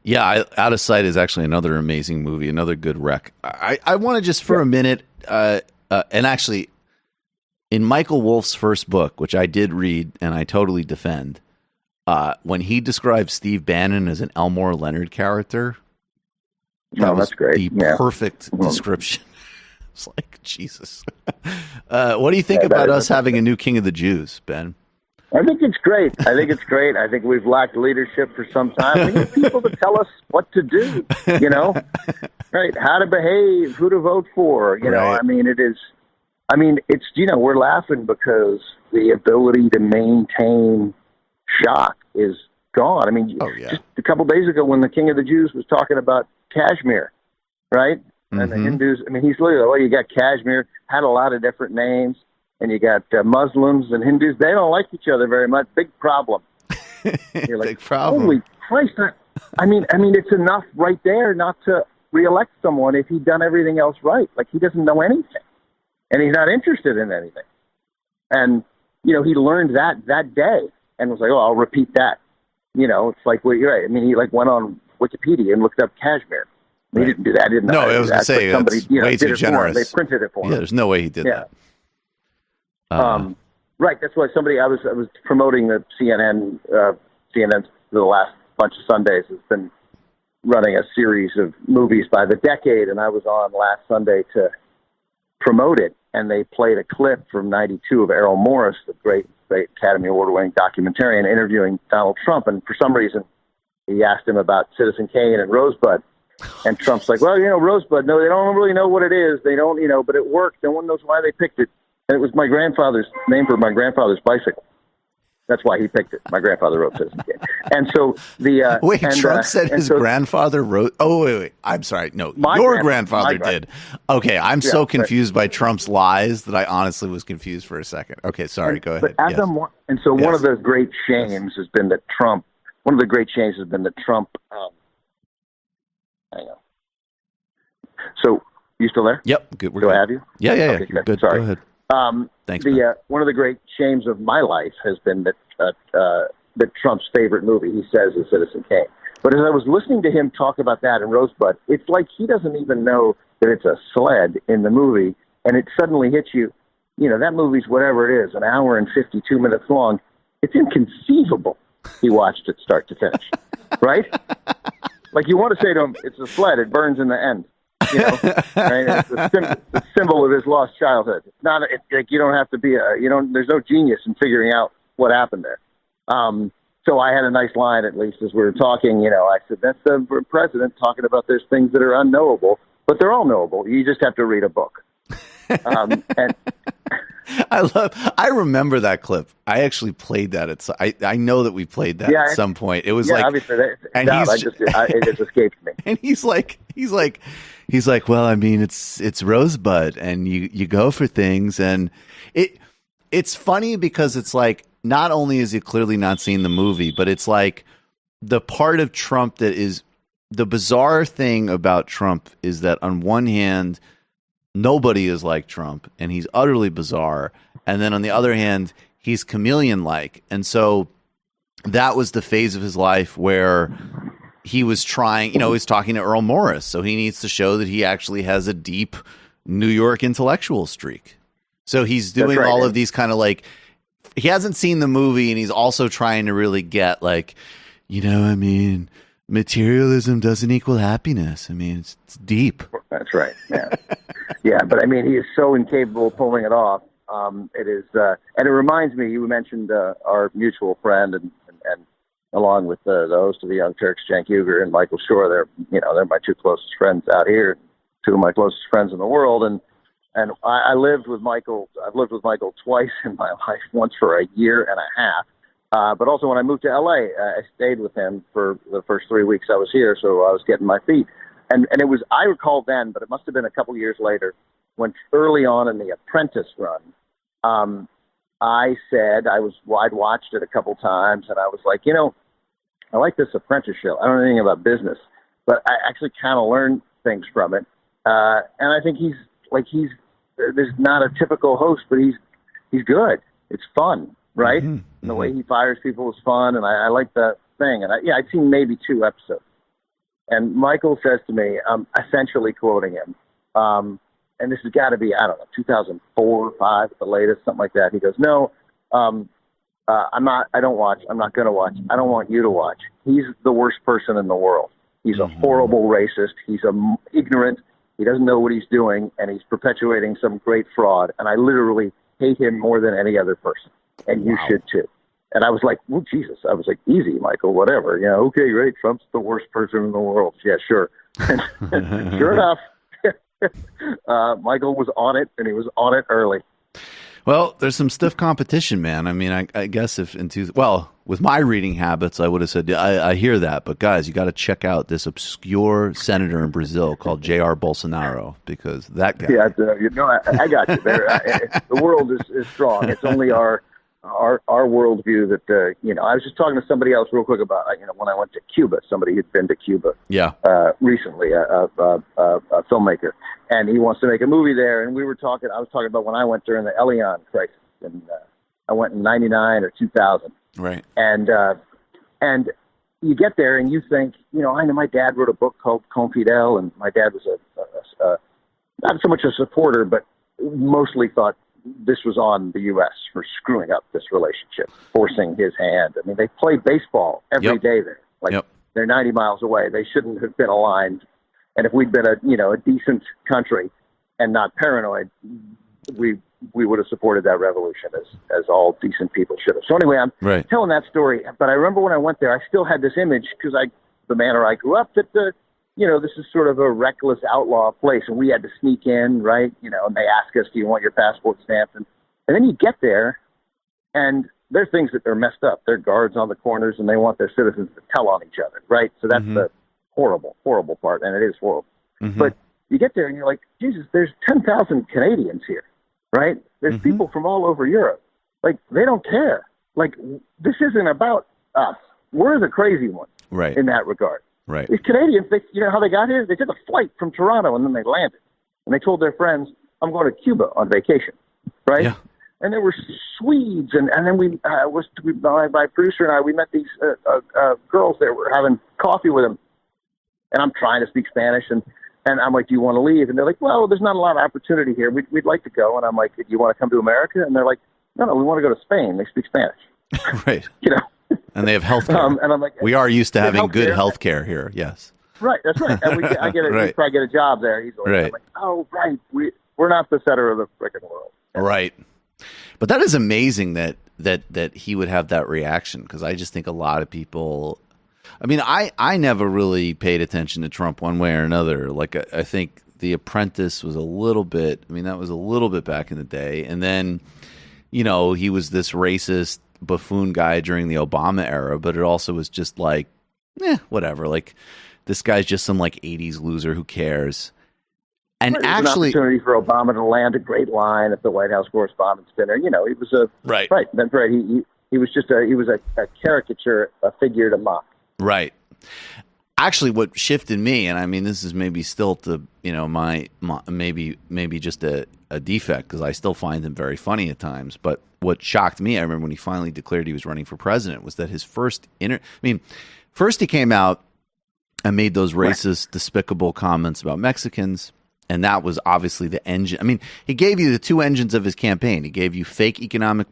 B: Yeah. Out of Sight is actually another amazing movie, another good rec. I want to just for a minute, and actually, in Michael Wolff's first book, which I did read and I totally defend, when he describes Steve Bannon as an Elmore Leonard character,
H: that's great.
B: The perfect description. It's like, Jesus. What do you think about us having a new King of the Jews, Ben?
H: I think it's great. I think we've lacked leadership for some time. We need people to tell us what to do, you know, right? How to behave, who to vote for, you know, it's, you know, we're laughing because the ability to maintain shock is gone. I mean, just a couple days ago when the King of the Jews was talking about Kashmir, right? And the Hindus, I mean, he's literally, well, you got Kashmir, had a lot of different names, and you got Muslims and Hindus. They don't like each other very much. Big problem. You're like,
B: big problem.
H: Holy Christ. I mean, it's enough right there not to reelect someone if he'd done everything else right. Like, he doesn't know anything. And he's not interested in anything. And, you know, he learned that day and was like, oh, I'll repeat that. You know, it's like, well, you're right. I mean, he like went on Wikipedia and looked up Kashmir. He didn't do that. I didn't know.
B: No, I was going to say, somebody,
H: you know,
B: way too generous.
H: They printed it for him.
B: Yeah, there's no way he did that.
H: Right. That's why I was promoting the CNN for the last bunch of Sundays has been running a series of movies by the decade. And I was on last Sunday to promote it. And they played a clip from 92 of Errol Morris, the great Academy Award-winning documentarian, interviewing Donald Trump. And for some reason, he asked him about Citizen Kane and Rosebud. And Trump's like, well, you know, Rosebud, no, they don't really know what it is. They don't, you know, but it worked. No one knows why they picked it. And it was my grandfather's name for my grandfather's bicycle. That's why he picked it. My grandfather wrote Citizen Kane. And so
B: Trump said his grandfather wrote. Oh, wait. I'm sorry. No, your grandfather did. Okay, I'm so confused by Trump's lies that I honestly was confused for a second. Okay, sorry. Go ahead.
H: One of the great shames has been that Trump. One of the great shames has been that Trump. Hang on. So, you still there?
B: Yep. Good.
H: Do I have you?
B: Yeah.
H: Okay,
B: good.
H: Sorry.
B: Go ahead. Thanks.
H: One of the great shames of my life has been that Trump's favorite movie, he says, is Citizen Kane. But as I was listening to him talk about that in Rosebud, it's like he doesn't even know that it's a sled in the movie, and it suddenly hits you. that movie's whatever it is, an hour and 52 minutes long. It's inconceivable he watched it start to finish, right? Like, you want to say to him, it's a sled, it burns in the end, right? It's the symbol of his lost childhood. It's not, like, you don't have to be there's no genius in figuring out what happened there. So I had a nice line, at least, as we were talking, I said, that's the president talking about there's things that are unknowable, but they're all knowable. You just have to read a book. And
B: I remember that clip. I actually played that. I know that we played that at some point. It was
H: obviously it just escaped me.
B: And he's like, well, I mean, it's Rosebud, and you go for things, and it's funny because it's like, not only is he clearly not seen the movie, but it's like the part of Trump that is the bizarre thing about Trump is that on one hand, nobody is like Trump, and he's utterly bizarre. And then on the other hand, he's chameleon-like. And so that was the phase of his life where he was trying, he's talking to Earl Morris. So he needs to show that he actually has a deep New York intellectual streak. So he's doing all of these kind of like, he hasn't seen the movie, and he's also trying to really get like, I mean, materialism doesn't equal happiness. I mean, it's deep.
H: That's right. Yeah. Yeah. But I mean, he is so incapable of pulling it off. It is, and it reminds me, you mentioned our mutual friend and along with the host of the Young Turks, Cenk Uygur and Michael Shore. They're my two closest friends out here, two of my closest friends in the world. And I lived with Michael. I've lived with Michael twice in my life, once for a year and a half. But also when I moved to LA, I stayed with him for the first 3 weeks I was here. So I was getting my feet. And it was, I recall then, but it must have been a couple years later, when early on in the Apprentice run, I said, I'd watched it a couple times, and I was like, I like this Apprentice show. I don't know anything about business, but I actually kind of learned things from it. And I think there's not a typical host, but he's good. It's fun, right? Mm-hmm. And the way he fires people is fun, and I like that thing. And I'd seen maybe 2 episodes. And Michael says to me, I'm essentially quoting him, and this has got to be, I don't know, 2004 or 5 at the latest, something like that. He goes, no, I'm not going to watch. I don't want you to watch. He's the worst person in the world. He's a horrible racist. He's ignorant. He doesn't know what he's doing, and he's perpetuating some great fraud. And I literally hate him more than any other person. And you should too. And I was like, well, Jesus. I was like, easy, Michael, whatever. Okay, great. Trump's the worst person in the world. Yeah, sure. And sure enough, Michael was on it, and he was on it early.
B: Well, there's some stiff competition, man. I mean, I guess with my reading habits, I would have said, I hear that. But guys, you got to check out this obscure senator in Brazil called J.R. Bolsonaro, because that guy. Yeah,
H: I got you there. The world is strong. It's only our worldview that, I was just talking to somebody else real quick about, when I went to Cuba, somebody who'd been to Cuba recently, a filmmaker, and he wants to make a movie there. And I was talking about when I went during the Elian crisis, and I went in 99 or 2000.
B: Right.
H: And you get there and you think, I know my dad wrote a book called Confidel, and my dad was not so much a supporter, but mostly thought this was on the U.S. for screwing up this relationship, forcing his hand. I mean, they play baseball every day there. They're 90 miles away. They shouldn't have been aligned. And if we'd been a decent country and not paranoid, we would have supported that revolution as all decent people should have. So anyway, I'm telling that story. But I remember when I went there, I still had this image, because the manner I grew up, that this is sort of a reckless outlaw place, and we had to sneak in, right? And they ask us, do you want your passport stamped? And then you get there, and there are things that are messed up. There are guards on the corners, and they want their citizens to tell on each other, right? So that's the horrible, horrible part, and it is horrible. Mm-hmm. But you get there, and you're like, Jesus, there's 10,000 Canadians here, right? There's people from all over Europe. Like, they don't care. Like, this isn't about us. We're the crazy ones in that regard.
B: Right.
H: These Canadians, you know how they got here? They took a flight from Toronto, and then they landed. And they told their friends, I'm going to Cuba on vacation, right? Yeah. And there were Swedes, and then my producer and I, we met these girls there. We're having coffee with them, and I'm trying to speak Spanish, and And I'm like, do you want to leave? And they're like, well, there's not a lot of opportunity here. We'd like to go. And I'm like, do you want to come to America? And they're like, no, we want to go to Spain. They speak Spanish.
B: Right.
H: You know?
B: And they have health care.
H: And I'm like,
B: we are used to having good
H: healthcare.
B: health care here. Yes.
H: Right. That's right. And we
B: Right.
H: probably get a job there easily.
B: Right.
H: I'm like, oh, right. We're not the center of the frickin' world.
B: Right. But that is amazing that he would have that reaction, because I just think a lot of people, I mean, I never really paid attention to Trump one way or another. Like, I think The Apprentice was a little bit, I mean, that was a little bit back in the day. And then, you know, he was this racist buffoon guy during the Obama era, but it also was just like, whatever. Like, this guy's just some like 80s loser. Who cares? And actually,
H: an opportunity for Obama to land a great line at the White House Correspondents' Dinner. You know, he was
B: right.
H: That's right. He was just a caricature, a figure to mock.
B: Right. Actually, what shifted me, and I mean, this is maybe still to, you know, my maybe just a defect, because I still find him very funny at times. But what shocked me, I remember when he finally declared he was running for president, was that his first first he came out and made those racist, despicable comments about Mexicans. And that was obviously the engine. I mean, he gave you the two engines of his campaign. He gave you fake economic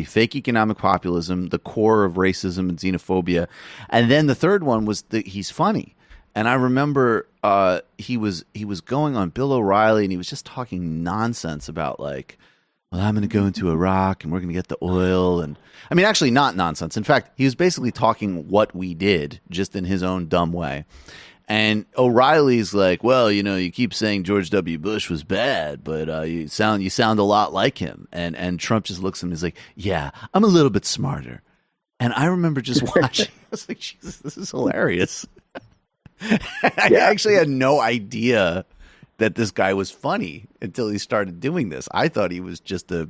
B: fake economic populism, the core of racism and xenophobia. And then the third one was that he's funny. And I remember he was going on Bill O'Reilly, and he was just talking nonsense about, like, well, I'm going to go into Iraq and we're going to get the oil. And I mean, actually not nonsense. In fact, he was basically talking what we did, just in his own dumb way. And O'Reilly's like, well, you know, you keep saying George W. Bush was bad, but you sound a lot like him. And Trump just looks at him and is like, yeah, I'm a little bit smarter. And I remember just watching. I was like, Jesus, this is hilarious. I actually had no idea that this guy was funny until he started doing this. I thought he was just a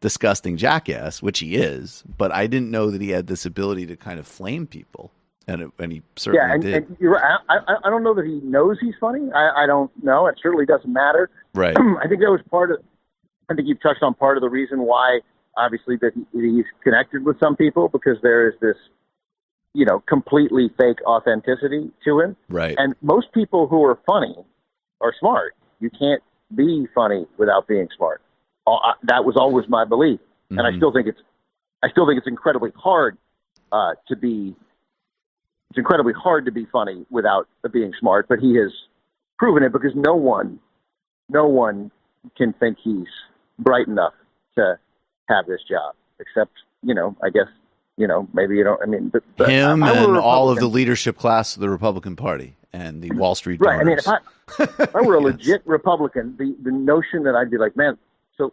B: disgusting jackass, which he is, but I didn't know that he had this ability to kind of flame people. And he certainly did.
H: And you're right. I don't know that he knows he's funny. I don't know. It certainly doesn't matter.
B: Right.
H: I think that was I think you've touched on part of the reason why, obviously, that he's connected with some people, because there is this, you know, completely fake authenticity to him.
B: Right.
H: And most people who are funny are smart. You can't be funny without being smart. That was always my belief. Mm-hmm. And I still think it's incredibly hard to be. It's incredibly hard to be funny without being smart, but he has proven it, because no one can think he's bright enough to have this job, except, you know, I guess, you know, maybe you don't, I mean, but
B: him and all of the leadership class of the Republican Party and the Wall Street donors.
H: Right. I mean, if I were a legit Republican, the notion that I'd be like, man, so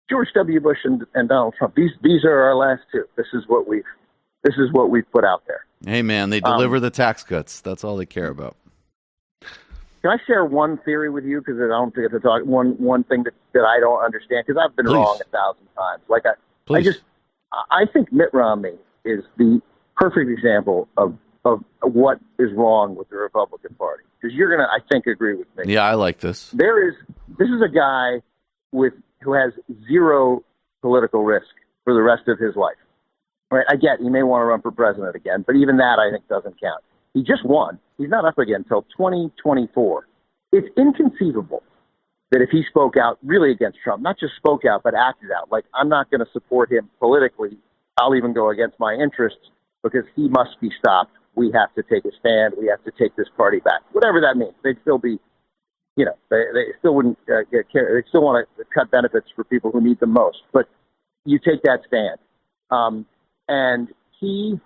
H: George W. Bush and Donald Trump, these are our last two. This is what we've put out there.
B: Hey, man, they deliver the tax cuts. That's all they care about.
H: Can I share one theory with you? Because I don't get to talk one thing that I don't understand, because I've been wrong 1,000 times. Like I think Mitt Romney is the perfect example of what is wrong with the Republican Party. Because you're gonna, I think, agree with me.
B: Yeah, I like this.
H: This is a guy who has zero political risk for the rest of his life. Right, I get he may want to run for president again, but even that, I think, doesn't count. He just won. He's not up again until 2024. It's inconceivable that if he spoke out really against Trump, not just spoke out, but acted out, like, I'm not going to support him politically, I'll even go against my interests because he must be stopped. We have to take a stand. We have to take this party back. Whatever that means. They'd still be, you know, they still wouldn't care. They still want to cut benefits for people who need them most. But you take that stand. And he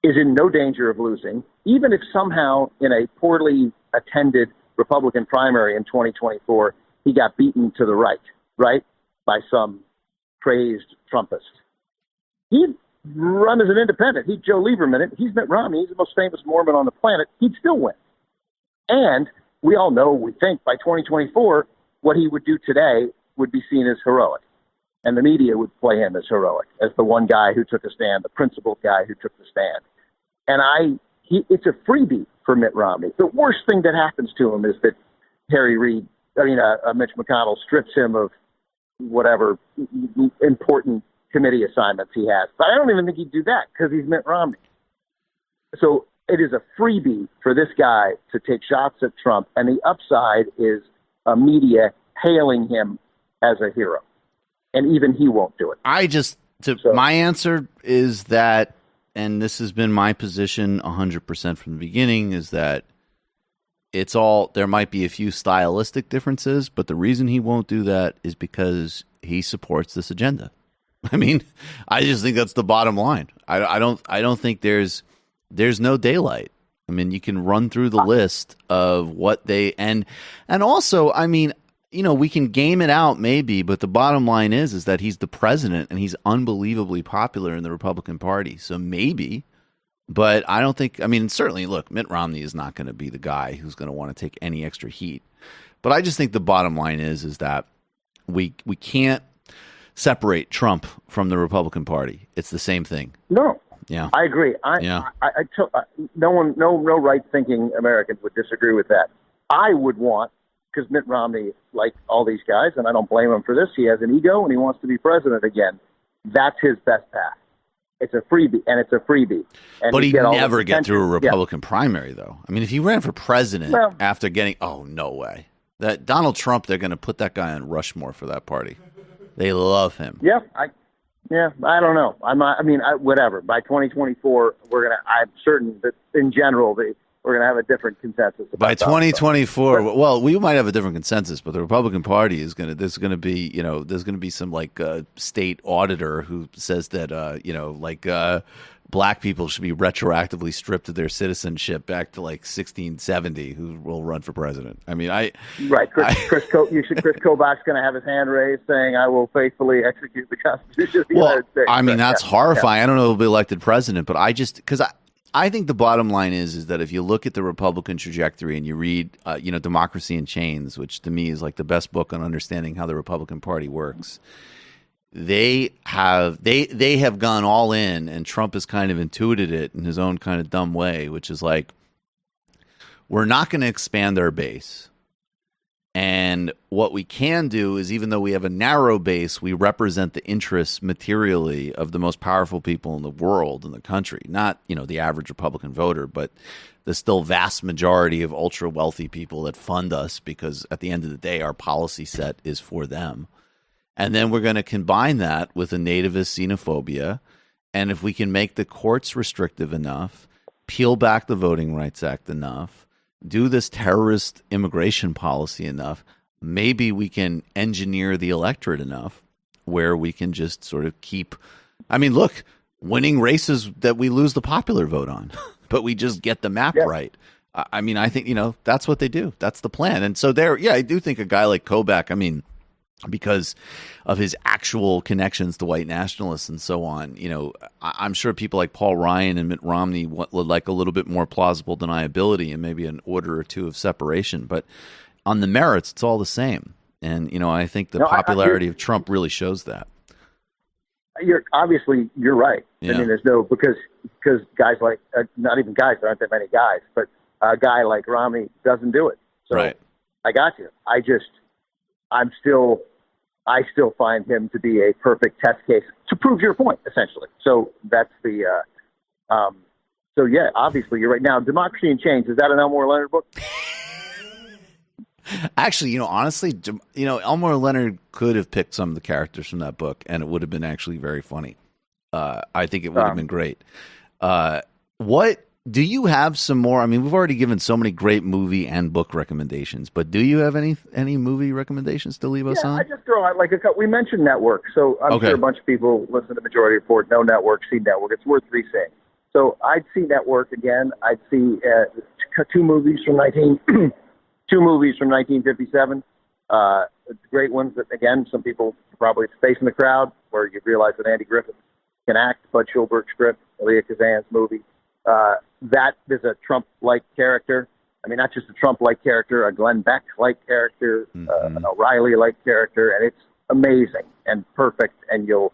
H: is in no danger of losing, even if somehow in a poorly attended Republican primary in 2024, he got beaten to the right, by some praised Trumpist. He'd run as an independent. He's Joe Lieberman. He's Mitt Romney. He's the most famous Mormon on the planet. He'd still win. And we all know, we think, by 2024, what he would do today would be seen as heroic. And the media would play him as heroic, as the one guy who took a stand, the principled guy who took the stand. And it's a freebie for Mitt Romney. The worst thing that happens to him is that Mitch McConnell strips him of whatever important committee assignments he has. But I don't even think he'd do that, because he's Mitt Romney. So it is a freebie for this guy to take shots at Trump, and the upside is media hailing him as a hero, and even he won't do it.
B: My answer is that, and this has been my position 100% from the beginning, is that there might be a few stylistic differences, but the reason he won't do that is because he supports this agenda. I mean, I just think that's the bottom line. I don't think there's no daylight. I mean, you can run through the list of what they and also, I mean, we can game it out maybe, but the bottom line is that he's the president and he's unbelievably popular in the Republican Party. So maybe, but I don't think. I mean, certainly, look, Mitt Romney is not going to be the guy who's going to want to take any extra heat. But I just think the bottom line is that we can't separate Trump from the Republican Party. It's the same thing.
H: No.
B: Yeah,
H: I agree. No right-thinking Americans would disagree with that. I would want, because Mitt Romney, like all these guys, and I don't blame him for this, he has an ego and he wants to be president again. That's his best path. It's a freebie, and
B: but he'd never get through a Republican primary, though. I mean, if he ran for president after getting, no way. That Donald Trump, they're going to put that guy on Rushmore for that party. They love him.
H: Yeah, I don't know. Whatever. By 2024, I'm certain that in general, we're going to have a different consensus.
B: By 2024, well, we might have a different consensus, but the Republican Party is going to. There's going to be some state auditor who says that black people should be retroactively stripped of their citizenship back to 1670. Who will run for president? I mean,
H: Chris Kobach's going to have his hand raised, saying, "I will faithfully execute the Constitution of the United States." I
B: mean, that's horrifying. Yeah. I don't know who will be elected president, but I think the bottom line is that if you look at the Republican trajectory and you read, Democracy in Chains, which to me is the best book on understanding how the Republican Party works. They have gone all in, and Trump has kind of intuited it in his own kind of dumb way, which is we're not going to expand our base. And what we can do is, even though we have a narrow base, we represent the interests materially of the most powerful people in the world, in the country. Not, the average Republican voter, but the still vast majority of ultra wealthy people that fund us, because at the end of the day, our policy set is for them. And then we're going to combine that with a nativist xenophobia. And if we can make the courts restrictive enough, peel back the Voting Rights Act enough, do this terrorist immigration policy enough, maybe we can engineer the electorate enough where we can just sort of keep, look, winning races that we lose the popular vote on, but we just get the map right. I think, that's what they do. That's the plan. And so I do think a guy like Kobach, because of his actual connections to white nationalists and so on, I'm sure people like Paul Ryan and Mitt Romney would like a little bit more plausible deniability and maybe an order or two of separation. But on the merits, it's all the same. And, I think the popularity of Trump really shows that.
H: You're right.
B: Yeah.
H: I mean, because guys like, not even guys, there aren't that many guys, but a guy like Romney doesn't do it. So
B: right.
H: I got you. I still find him to be a perfect test case to prove your point, essentially. So that's obviously you're right. Now, Democracy in Chains, is that an Elmore Leonard book?
B: Actually, honestly, Elmore Leonard could have picked some of the characters from that book, and it would have been actually very funny. I think it would have been great. What do you have some more? We've already given so many great movie and book recommendations, but do you have any movie recommendations to leave us on?
H: I just throw out we mentioned Network, so I'm sure a bunch of people listen to Majority Report, know Network, see Network. It's worth re-saying. So I'd see Network again. I'd see two movies from 1957. Great ones that, again, some people probably Space in the Crowd, where you realize that Andy Griffith can act. Bud Schulberg script, Elia Kazan's movie. That is a Trump-like character. Not just a Trump-like character, a Glenn Beck-like character, an O'Reilly-like character, and it's amazing and perfect, and you'll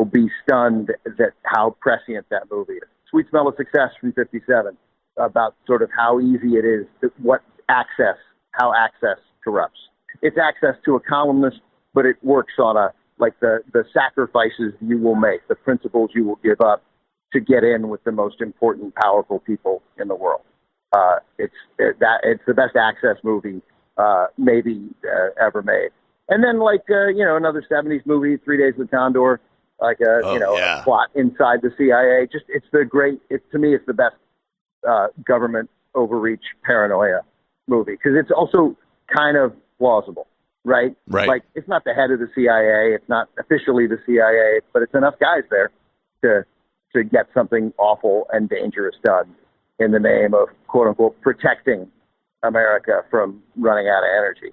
H: be stunned at how prescient that movie is. Sweet Smell of Success from 57, about sort of how easy it is, how access corrupts. It's access to a columnist, but it works on the sacrifices you will make, the principles you will give up to get in with the most important, powerful people in the world. It's the best access movie maybe ever made. And then another 70s movie, 3 Days with Condor, a plot inside the CIA. To me, it's the best government overreach paranoia movie, because it's also kind of plausible, right?
B: Right.
H: Like, it's not the head of the CIA, it's not officially the CIA, but it's enough guys there to get something awful and dangerous done in the name of, quote unquote, protecting America from running out of energy.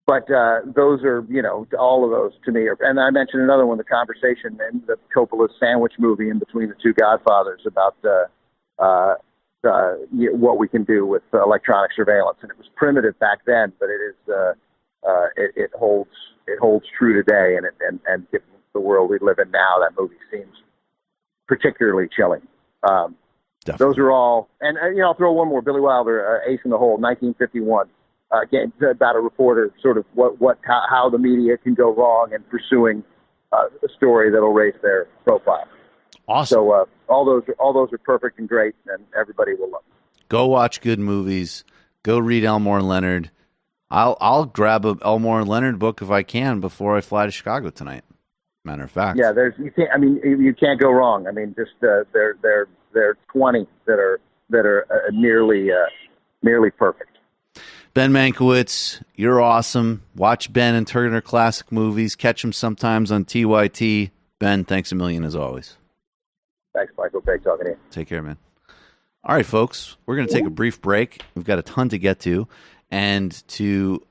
H: But those are, all of those to me are, and I mentioned another one, The Conversation, and the Coppola's sandwich movie in between the two Godfathers about what we can do with electronic surveillance. And it was primitive back then, but it holds true today. And given the world we live in now, that movie seems particularly chilling. Those are all, and I'll throw one more. Billy Wilder, Ace in the Hole, 1951. Again, about a reporter, sort of how the media can go wrong in pursuing a story that'll raise their profile.
B: Awesome.
H: So all those are perfect and great, and everybody will love them.
B: Go watch good movies. Go read Elmore and Leonard. I'll grab a Elmore and Leonard book if I can before I fly to Chicago tonight. Matter of fact.
H: Yeah, you can't go wrong. I mean, just there are 20 that are nearly perfect.
B: Ben Mankiewicz, you're awesome. Watch Ben and Turner classic movies. Catch him sometimes on TYT. Ben, thanks a million as always.
H: Thanks, Michael. Great talking to you.
B: Take care, man. All right, folks, we're going to take a brief break. We've got a ton to get to. And to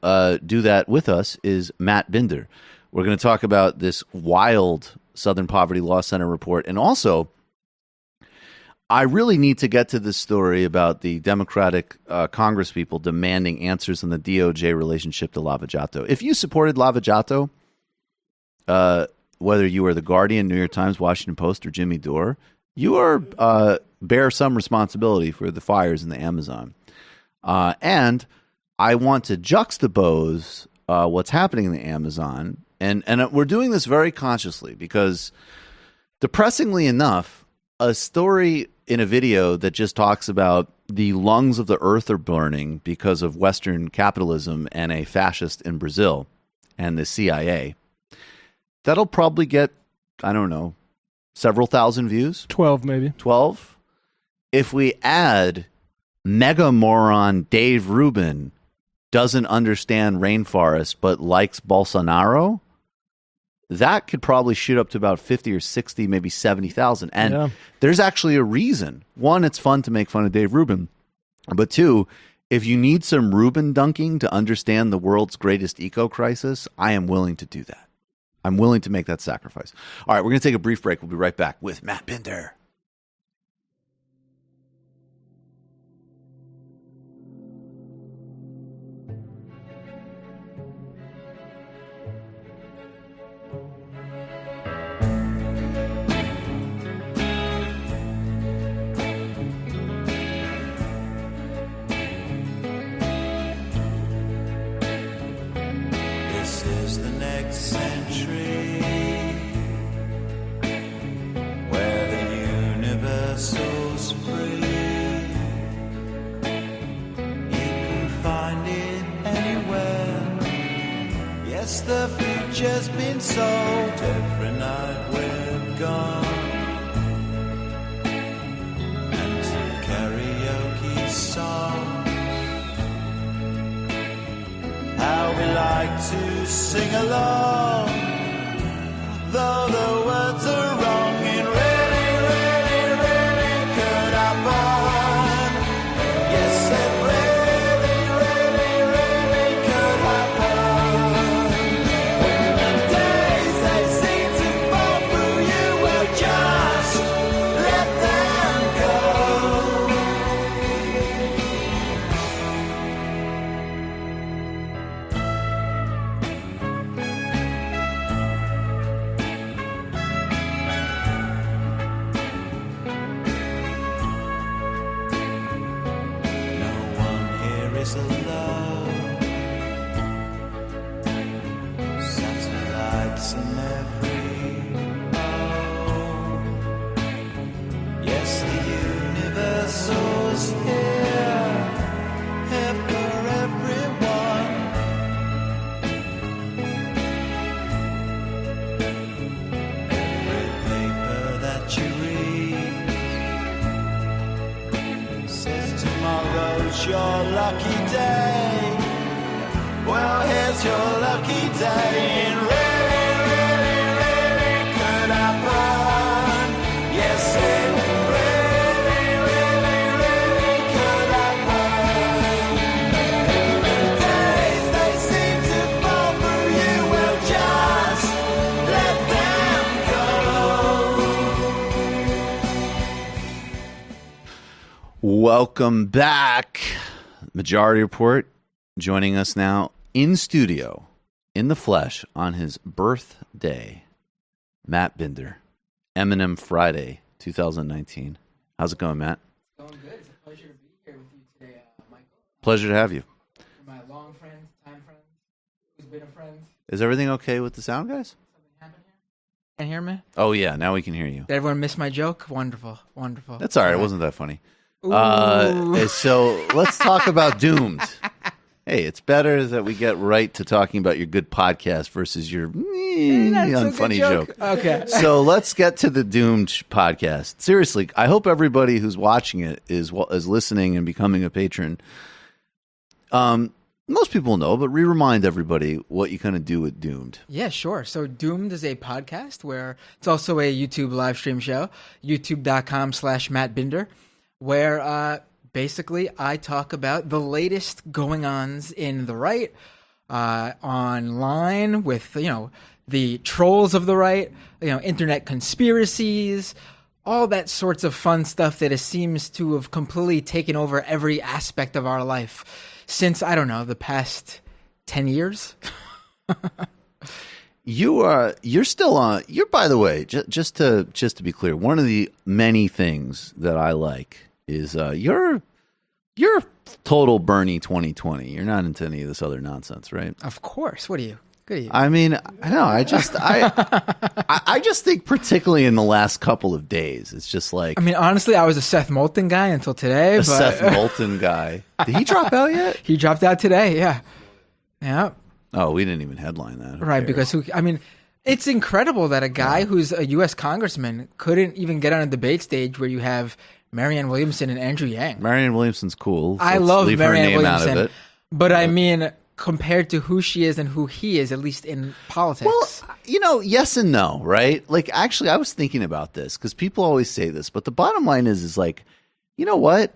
B: do that with us is Matt Binder. We're going to talk about this wild Southern Poverty Law Center report. And also, I really need to get to this story about the Democratic Congress people demanding answers on the DOJ relationship to Lava Jato. If you supported Lava Jato, whether you are The Guardian, New York Times, Washington Post, or Jimmy Dore, you are bear some responsibility for the fires in the Amazon. And I want to juxtapose what's happening in the Amazon. And we're doing this very consciously because, depressingly enough, a story in a video that just talks about the lungs of the earth are burning because of Western capitalism and a fascist in Brazil and the CIA, that'll probably get, I don't know, several thousand views.
G: 12 maybe.
B: 12. If we add mega moron Dave Rubin doesn't understand rainforest but likes Bolsonaro, that could probably shoot up to about 50 or 60, maybe 70,000. And there's actually a reason. One, it's fun to make fun of Dave Rubin. But two, if you need some Rubin dunking to understand the world's greatest eco-crisis, I am willing to do that. I'm willing to make that sacrifice. All right, we're going to take a brief break. We'll be right back with Matt Binder.
I: The future's been sold every night we're gone, and to karaoke songs, how we like to sing along, though the words are wrong. It really, really, really could happen. Yes, it really, really, really could happen. Satellites in every home. it's your lucky day. Well, here's your lucky day. It really, really, really could happen. Yes, it really, really, really could happen. The days they seem to fall for you, well, just let them go.
B: Welcome back. Majority Report joining us now in studio, in the flesh, on his birthday, Matt Binder. Eminem Friday 2019. How's it going, Matt?
J: It's going good. It's a pleasure to be here with you today, Michael.
B: Pleasure to have you.
J: My long friend, time friend, who's been a friend.
B: Is everything okay with the sound, guys?
J: Something happened here? Can't hear me?
B: Oh, yeah. Now we can hear you.
J: Did everyone miss my joke? Wonderful. Wonderful.
B: That's all right. It wasn't that funny.
J: Ooh.
B: So let's talk about Doomed. Hey, it's better that we get right to talking about your good podcast versus your unfunny joke.
J: Okay.
B: So let's get to the Doomed podcast. Seriously, I hope everybody who's watching it is listening and becoming a patron. Most people know, but remind everybody what you kind of do with Doomed.
J: Yeah, sure. So Doomed is a podcast where it's also a YouTube live stream show, youtube.com/Matt Binder, where basically I talk about the latest going-ons in the right, online with, the trolls of the right, internet conspiracies, all that sorts of fun stuff that seems to have completely taken over every aspect of our life since, I don't know, the past 10 years.
B: You're still on. You're, by the way, just to be clear, one of the many things that I like is you're total Bernie 2020. You're not into any of this other nonsense, right?
J: Of course. What are you? Good are you?
B: I mean, I know. I just think, particularly in the last couple of days, it's just like.
J: I mean, honestly, I was a Seth Moulton guy until today. But
B: Seth Moulton guy. Did he drop out yet?
J: He dropped out today. Yeah. Yeah.
B: Oh, we didn't even headline that.
J: Right, because it's incredible that a guy who's a U.S. congressman couldn't even get on a debate stage where you have Marianne Williamson and Andrew Yang.
B: Marianne Williamson's cool.
J: I love Marianne Williamson,
B: out of it.
J: But I mean, compared to who she is and who he is, at least in politics.
B: Well, yes and no, right? Like, actually, I was thinking about this because people always say this, but the bottom line is like, you know what?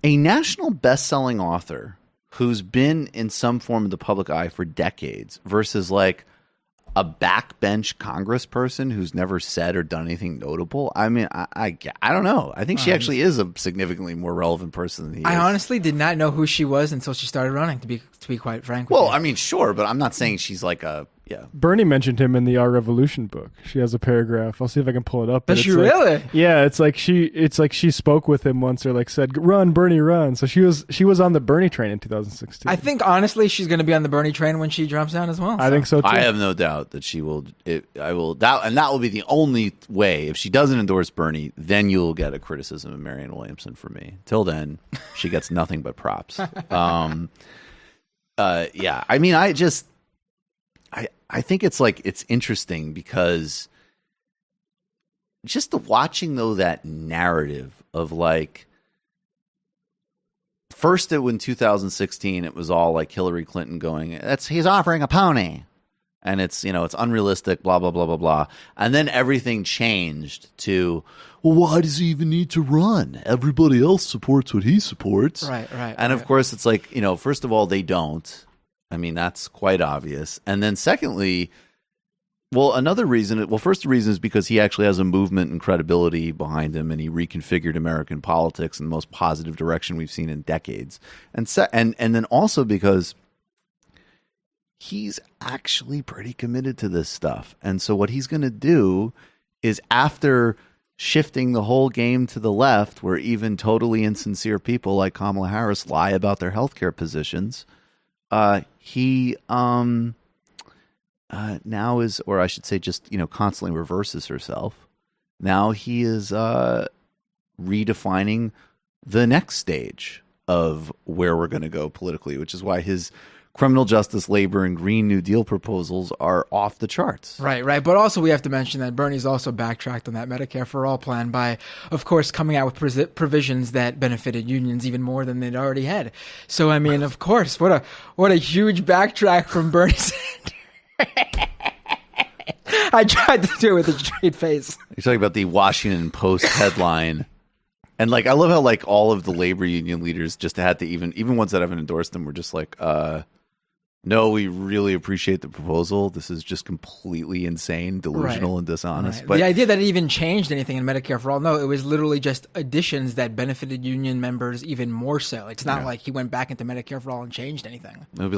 B: A national best-selling author who's been in some form of the public eye for decades versus like a backbench congressperson who's never said or done anything notable. I mean, I don't know. I think she actually is a significantly more relevant person than he is.
J: I honestly did not know who she was until she started running, to be quite frank with
B: Well,
J: you.
B: I mean, sure, but I'm not saying she's like a
G: Bernie mentioned him in the Our Revolution book. She has a paragraph. I'll see if I can pull it up.
J: Does she really?
G: Yeah, it's like she spoke with him once, or like said, "Run, Bernie, run." So she was on the Bernie train in 2016.
J: I think honestly she's going to be on the Bernie train when she drops out as well.
G: I think so too.
B: I have no doubt that she will. That will be the only way. If she doesn't endorse Bernie, then you'll get a criticism of Marianne Williamson from me. Till then, she gets nothing but props. Yeah, I mean, I think it's interesting because just watching though that narrative of like first in 2016 it was all like Hillary Clinton going, he's offering a pony, and it's unrealistic, blah blah blah blah blah, and then everything changed to, well, why does he even need to run? Everybody else supports what he supports,
J: right,
B: and of course it's like, first of all, they don't. I mean, that's quite obvious. And then secondly, first the reason is because he actually has a movement and credibility behind him, and he reconfigured American politics in the most positive direction we've seen in decades. And then also because he's actually pretty committed to this stuff. And so what he's going to do is, after shifting the whole game to the left, where even totally insincere people like Kamala Harris lie about their healthcare positions, he now is, or I should say, just constantly reverses herself. Now he is redefining the next stage of where we're going to go politically, which is why his criminal justice, labor, and Green New Deal proposals are off the charts.
J: Right. But also we have to mention that Bernie's also backtracked on that Medicare for All plan by, of course, coming out with provisions that benefited unions even more than they'd already had. So, I mean, of course, what a huge backtrack from Bernie Sanders. I tried to do it with a straight face.
B: You're talking about the Washington Post headline. And like, I love how like all of the labor union leaders just had to even ones that haven't endorsed them were just like, no, we really appreciate the proposal. This is just completely insane, delusional, and dishonest.
J: Right.
B: But
J: the idea that it even changed anything in Medicare for All, no, it was literally just additions that benefited union members even more so. It's not like he went back into Medicare for All and changed anything.
B: It'll be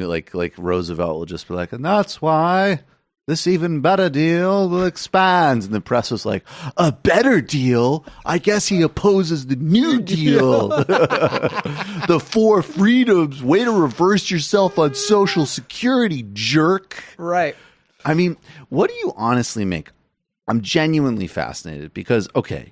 B: like, like Roosevelt will just be like, and that's why this even better deal will expand. And the press was like, a better deal? I guess he opposes the New Deal. The 4 freedoms. Way to reverse yourself on Social Security, jerk.
J: Right.
B: I mean, what do you honestly make? I'm genuinely fascinated because, okay,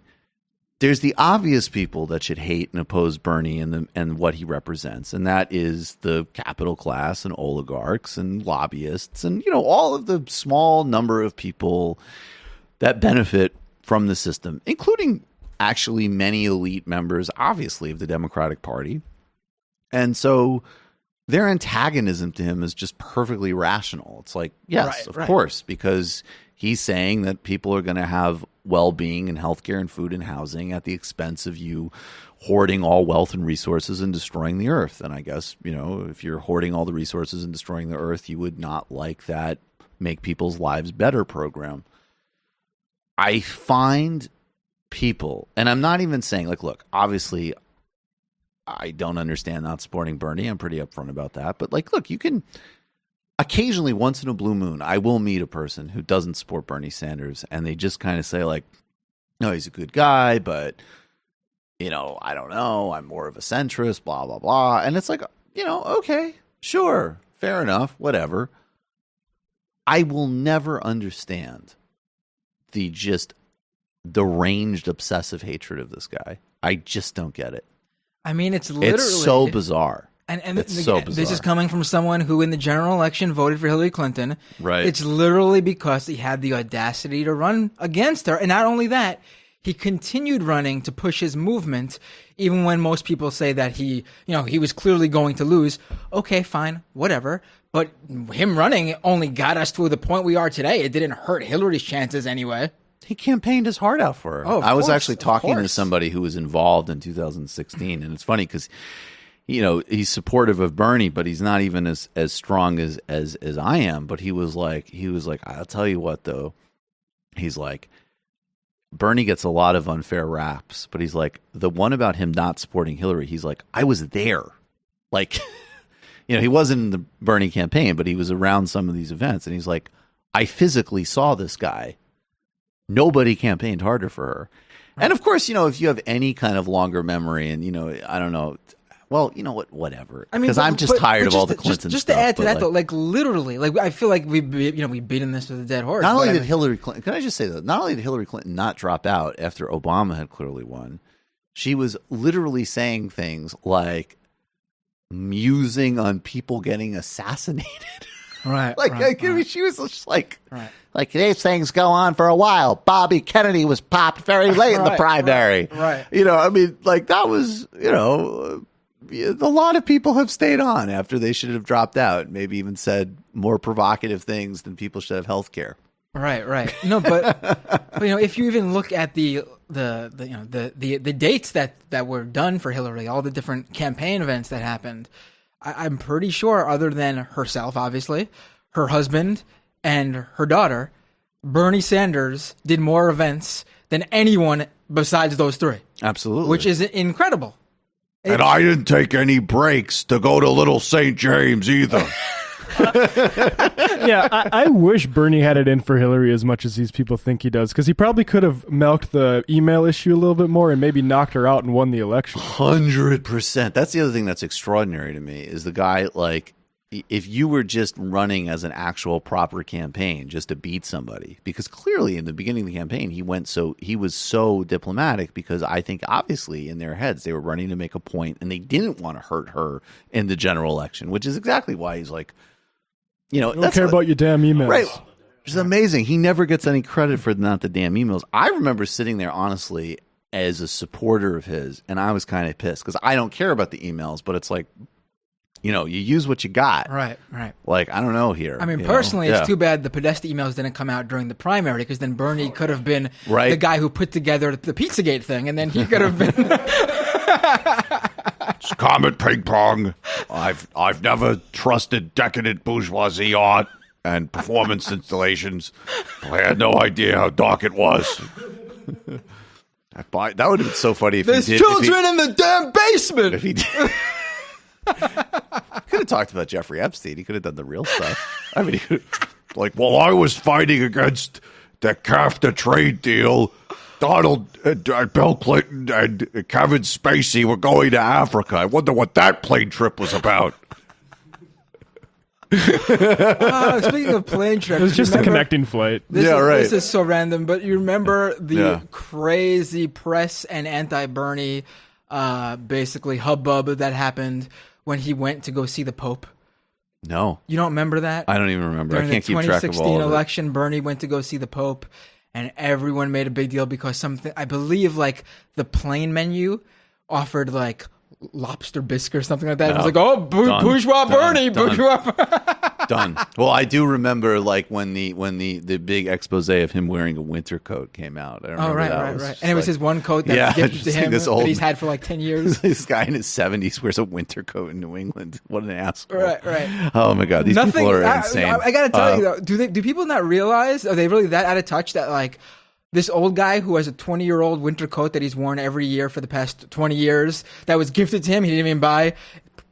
B: there's the obvious people that should hate and oppose Bernie and what he represents, and that is the capital class and oligarchs and lobbyists and, all of the small number of people that benefit from the system, including actually many elite members, obviously, of the Democratic Party. And so their antagonism to him is just perfectly rational. It's like, yes, of course, because he's saying that people are going to have well-being and healthcare and food and housing at the expense of you hoarding all wealth and resources and destroying the earth. And I guess, if you're hoarding all the resources and destroying the earth, you would not like that make people's lives better program. I find people, and I'm not even saying, like, look, obviously I don't understand not supporting Bernie. I'm pretty upfront about that. But, like, look, you can occasionally, once in a blue moon, I will meet a person who doesn't support Bernie Sanders, and they just kind of say, like, no, he's a good guy, but, I don't know. I'm more of a centrist, blah, blah, blah. And it's like, okay, sure, fair enough, whatever. I will never understand the deranged, obsessive hatred of this guy. I just don't get it.
J: I mean, it's
B: so bizarre.
J: And
B: it's so bizarre.
J: This is coming from someone who in the general election voted for Hillary Clinton.
B: Right.
J: It's literally because he had the audacity to run against her. And not only that, he continued running to push his movement, even when most people say that he was clearly going to lose. Okay, fine, whatever. But him running only got us to the point we are today. It didn't hurt Hillary's chances anyway.
B: He campaigned his heart out for her.
J: Oh,
B: I was actually talking to somebody who was involved in 2016, and it's funny because he's supportive of Bernie, but he's not even as strong as I am. But he was like, I'll tell you what, though. He's like, Bernie gets a lot of unfair raps, but he's like, the one about him not supporting Hillary, he's like, I was there. Like, he wasn't in the Bernie campaign, but he was around some of these events. And he's like, I physically saw this guy. Nobody campaigned harder for her. And of course, if you have any kind of longer memory and, I don't know, well, you know what, whatever. I mean, because I'm just tired of all the Clinton
J: just
B: stuff.
J: To add to that, though, like literally, like I feel like we've beaten this with a dead horse.
B: Not only did Hillary Clinton, can I just say that? Not only did Hillary Clinton not drop out after Obama had clearly won, she was literally saying things like musing on people getting assassinated.
J: Right.
B: I mean, she was just like, like these things go on for a while. Bobby Kennedy was popped very late in the primary.
J: Right.
B: I mean, like that was, a lot of people have stayed on after they should have dropped out. Maybe even said more provocative things than people should have health care.
J: Right. No, but if you even look at the dates that were done for Hillary, all the different campaign events that happened, I'm pretty sure, other than herself, obviously, her husband and her daughter, Bernie Sanders did more events than anyone besides those three.
B: Absolutely.
J: Which is incredible.
B: And I didn't take any breaks to go to Little St. James either.
G: Yeah, I wish Bernie had it in for Hillary as much as these people think he does, because he probably could have milked the email issue a little bit more and maybe knocked her out and won the election.
B: 100%. That's the other thing that's extraordinary to me is the guy, like, if you were just running as an actual proper campaign just to beat somebody, because clearly in the beginning of the campaign he was so diplomatic, because I think obviously in their heads they were running to make a point and they didn't want to hurt her in the general election, which is exactly why he's like,
G: I don't care about your damn emails.
B: Right. Which is amazing. He never gets any credit for not the damn emails. I remember sitting there honestly as a supporter of his, and I was kind of pissed because I don't care about the emails, but it's like, you use what you got.
J: Right.
B: Like, I don't know here.
J: I mean, personally, it's too bad the Podesta emails didn't come out during the primary, because then Bernie could have been the guy who put together the Pizzagate thing, and then he could have been...
K: It's comet ping pong. I've never trusted decadent bourgeoisie art and performance installations. I had no idea how dark it was.
B: That would have been so funny if
J: There's
B: he did.
J: children in the damn basement!
B: If he did. Could have talked about Jeffrey Epstein. He could have done the real stuff. I mean,
K: while I was fighting against the CAFTA trade deal, Donald, Bill Clinton, and Kevin Spacey were going to Africa. I wonder what that plane trip was about.
J: Speaking of plane trips,
G: it was just a connecting flight.
J: This is so random, but you remember the crazy press and anti-Bernie basically hubbub that happened when he went to go see the Pope?
B: No.
J: You don't remember that?
B: I don't even remember.
J: During
B: I can't keep track of all of it.
J: The 2016 election, Bernie went to go see the Pope, and everyone made a big deal because something, I believe, like the plane menu offered like lobster bisque or something like that. It was like, bourgeois Bernie, bourgeois.
B: Done. Well, I do remember like when the big expose of him wearing a winter coat came out. I remember
J: right. And it was his one coat that was gifted to him that he's had for like 10 years.
B: This guy in his 70s wears a winter coat in New England. What an asshole.
J: Right.
B: Oh my God, these people are insane.
J: I gotta tell you though, do people not realize, are they really that out of touch that like this old guy who has a 20-year-old winter coat that he's worn every year for the past 20 years that was gifted to him, he didn't even buy,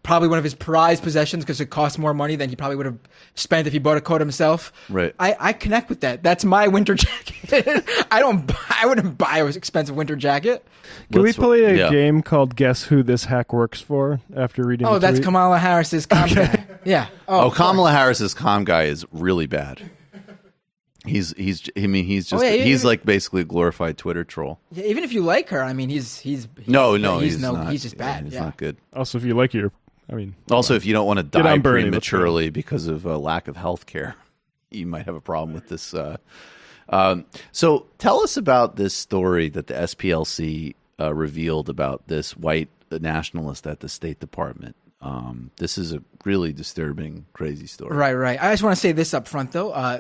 J: probably one of his prized possessions because it costs more money than he probably would have spent if he bought a coat himself.
B: Right.
J: I connect with that. That's my winter jacket. I wouldn't buy an expensive winter jacket.
G: Can we play a game called Guess Who This Hack Works For after reading the
J: that's
G: tweet?
J: Kamala Harris's com guy. Yeah.
B: Kamala Harris's com guy is really bad. He's like basically a glorified Twitter troll.
J: Yeah, even if you like her, I mean, he's
B: not.
J: He's just bad.
B: He's not good.
G: Also, if you like if
B: you don't want to die prematurely because of a lack of health care, you might have a problem with this. So tell us about this story that the SPLC revealed about this white nationalist at the State Department. This is a really disturbing, crazy story.
J: Right. I just want to say this up front, though.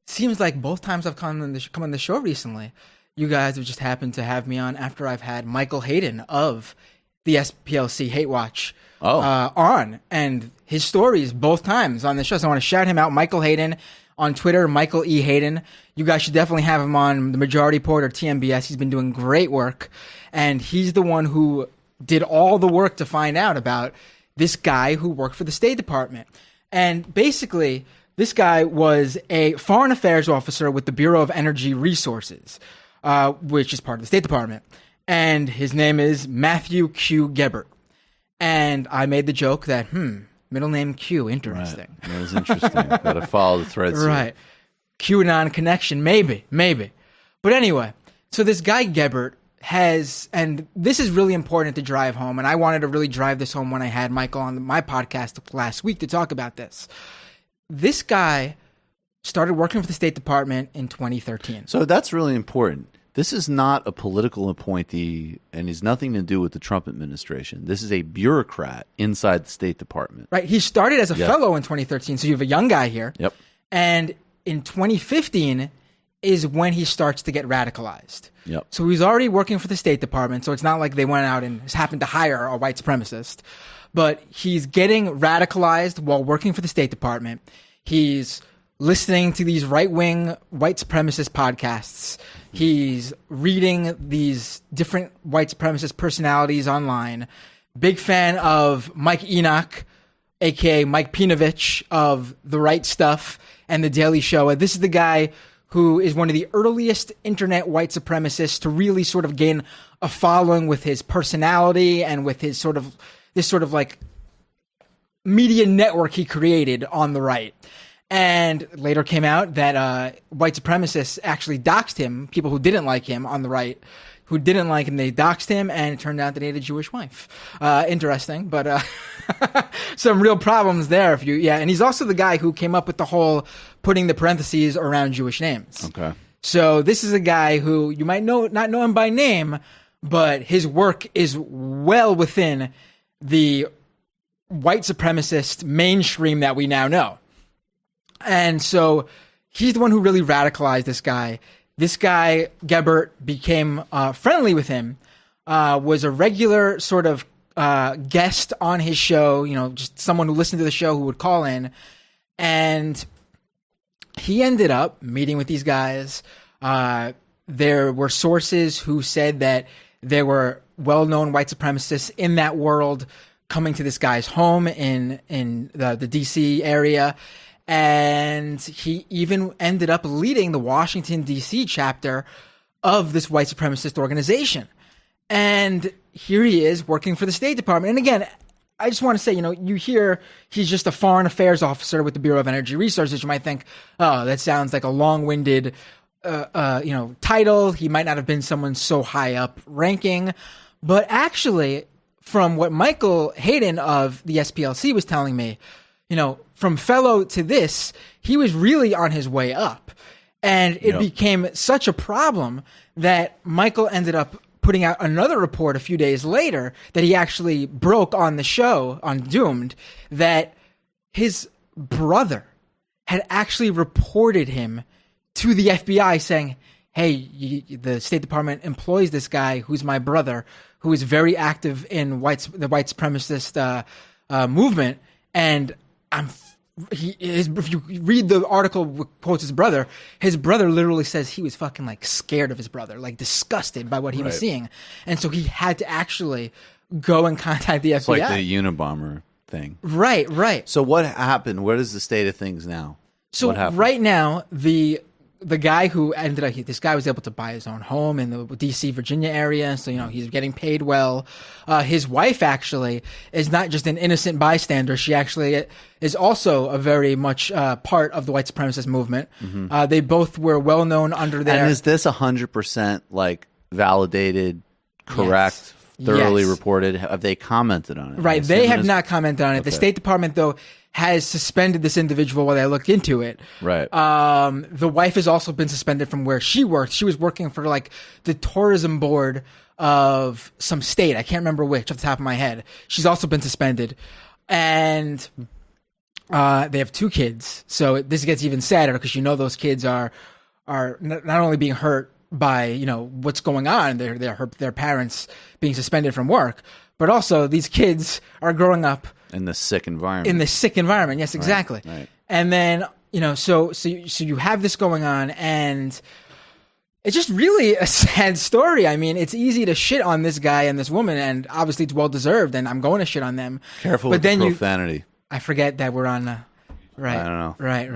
J: Seems like both times I've come on the show recently, you guys have just happened to have me on after I've had Michael Hayden of the SPLC Hate Watch on, and his stories both times on the show. So I want to shout him out, Michael Hayden on Twitter, Michael E. Hayden. You guys should definitely have him on the Majority Report or TMBS. He's been doing great work, and he's the one who did all the work to find out about this guy who worked for the State Department. And basically, this guy was a foreign affairs officer with the Bureau of Energy Resources, which is part of the State Department. And his name is Matthew Q. Gebert. And I made the joke that, middle name Q, interesting.
B: Right. That was interesting. Got to follow the threads.
J: Right. QAnon connection, maybe. But anyway, so this guy Gebert has, and this is really important to drive home, and I wanted to really drive this home when I had Michael on my podcast last week to talk about this. This guy started working for the State Department in 2013.
B: So that's really important. This is not a political appointee and has nothing to do with the Trump administration. This is a bureaucrat inside the State Department.
J: Right. He started as a fellow in 2013, so you have a young guy here.
B: Yep.
J: And in 2015 is when he starts to get radicalized.
B: Yep.
J: So he's already working for the State Department, so it's not like they went out and just happened to hire a white supremacist. But he's getting radicalized while working for the State Department. He's listening to these right-wing white supremacist podcasts. He's reading these different white supremacist personalities online. Big fan of Mike Enoch, a.k.a. Mike Pinovich of The Right Stuff and The Daily Show. This is the guy who is one of the earliest internet white supremacists to really sort of gain a following with his personality and with his this sort of like media network he created on the right. And later came out that white supremacists actually doxed him, people who didn't like him on the right, who didn't like him, they doxed him, and it turned out that he had a Jewish wife. Interesting, but some real problems there. And he's also the guy who came up with the whole putting the parentheses around Jewish names.
B: Okay.
J: So this is a guy who you might not know him by name, but his work is well within the white supremacist mainstream that we now know. And so he's the one who really radicalized this guy. This guy, Gebert, became friendly with him, was a regular sort of guest on his show, just someone who listened to the show who would call in. And he ended up meeting with these guys. There were sources who said that there were well-known white supremacists in that world coming to this guy's home in the D.C. area. And he even ended up leading the Washington, D.C. chapter of this white supremacist organization. And here he is working for the State Department. And again, I just want to say, you hear he's just a foreign affairs officer with the Bureau of Energy Resources. You might think, oh, that sounds like a long-winded, title. He might not have been someone so high up ranking. But actually, from what Michael Hayden of the SPLC was telling me, from fellow to this, he was really on his way up. And it became such a problem that Michael ended up putting out another report a few days later that he actually broke on the show on Doomed, that his brother had actually reported him to the FBI saying, hey, the State Department employs this guy who's my brother, who is very active in the white supremacist movement, and if you read the article which quotes his brother literally says he was fucking like scared of his brother, like disgusted by what he was seeing. And so he had to actually go and contact the FBI.
B: It's like the Unabomber thing.
J: Right.
B: So what happened? What is the state of things now?
J: So right now, the guy who ended up, this guy was able to buy his own home in the D.C., Virginia area. So, he's getting paid well. His wife actually is not just an innocent bystander. She actually is also a very much part of the white supremacist movement. Mm-hmm. They both were well known under their.
B: And is this 100% like validated, correct, thoroughly reported? Have they commented on it?
J: Right. They have not commented on it. Okay. The State Department, though, has suspended this individual while they looked into it.
B: Right.
J: The wife has also been suspended from where she worked. She was working for like the tourism board of some state. I can't remember which off the top of my head. She's also been suspended. And they have 2 kids. So this gets even sadder because those kids are not only being hurt by, what's going on, their parents being suspended from work, but also these kids are growing up
B: in the sick environment.
J: Yes, exactly.
B: Right.
J: And then, so you have this going on, and it's just really a sad story. I mean, it's easy to shit on this guy and this woman, and obviously it's well deserved, and I'm going to shit on them.
B: Careful with the profanity.
J: I forget that we're on right.
B: I don't know.
J: Right.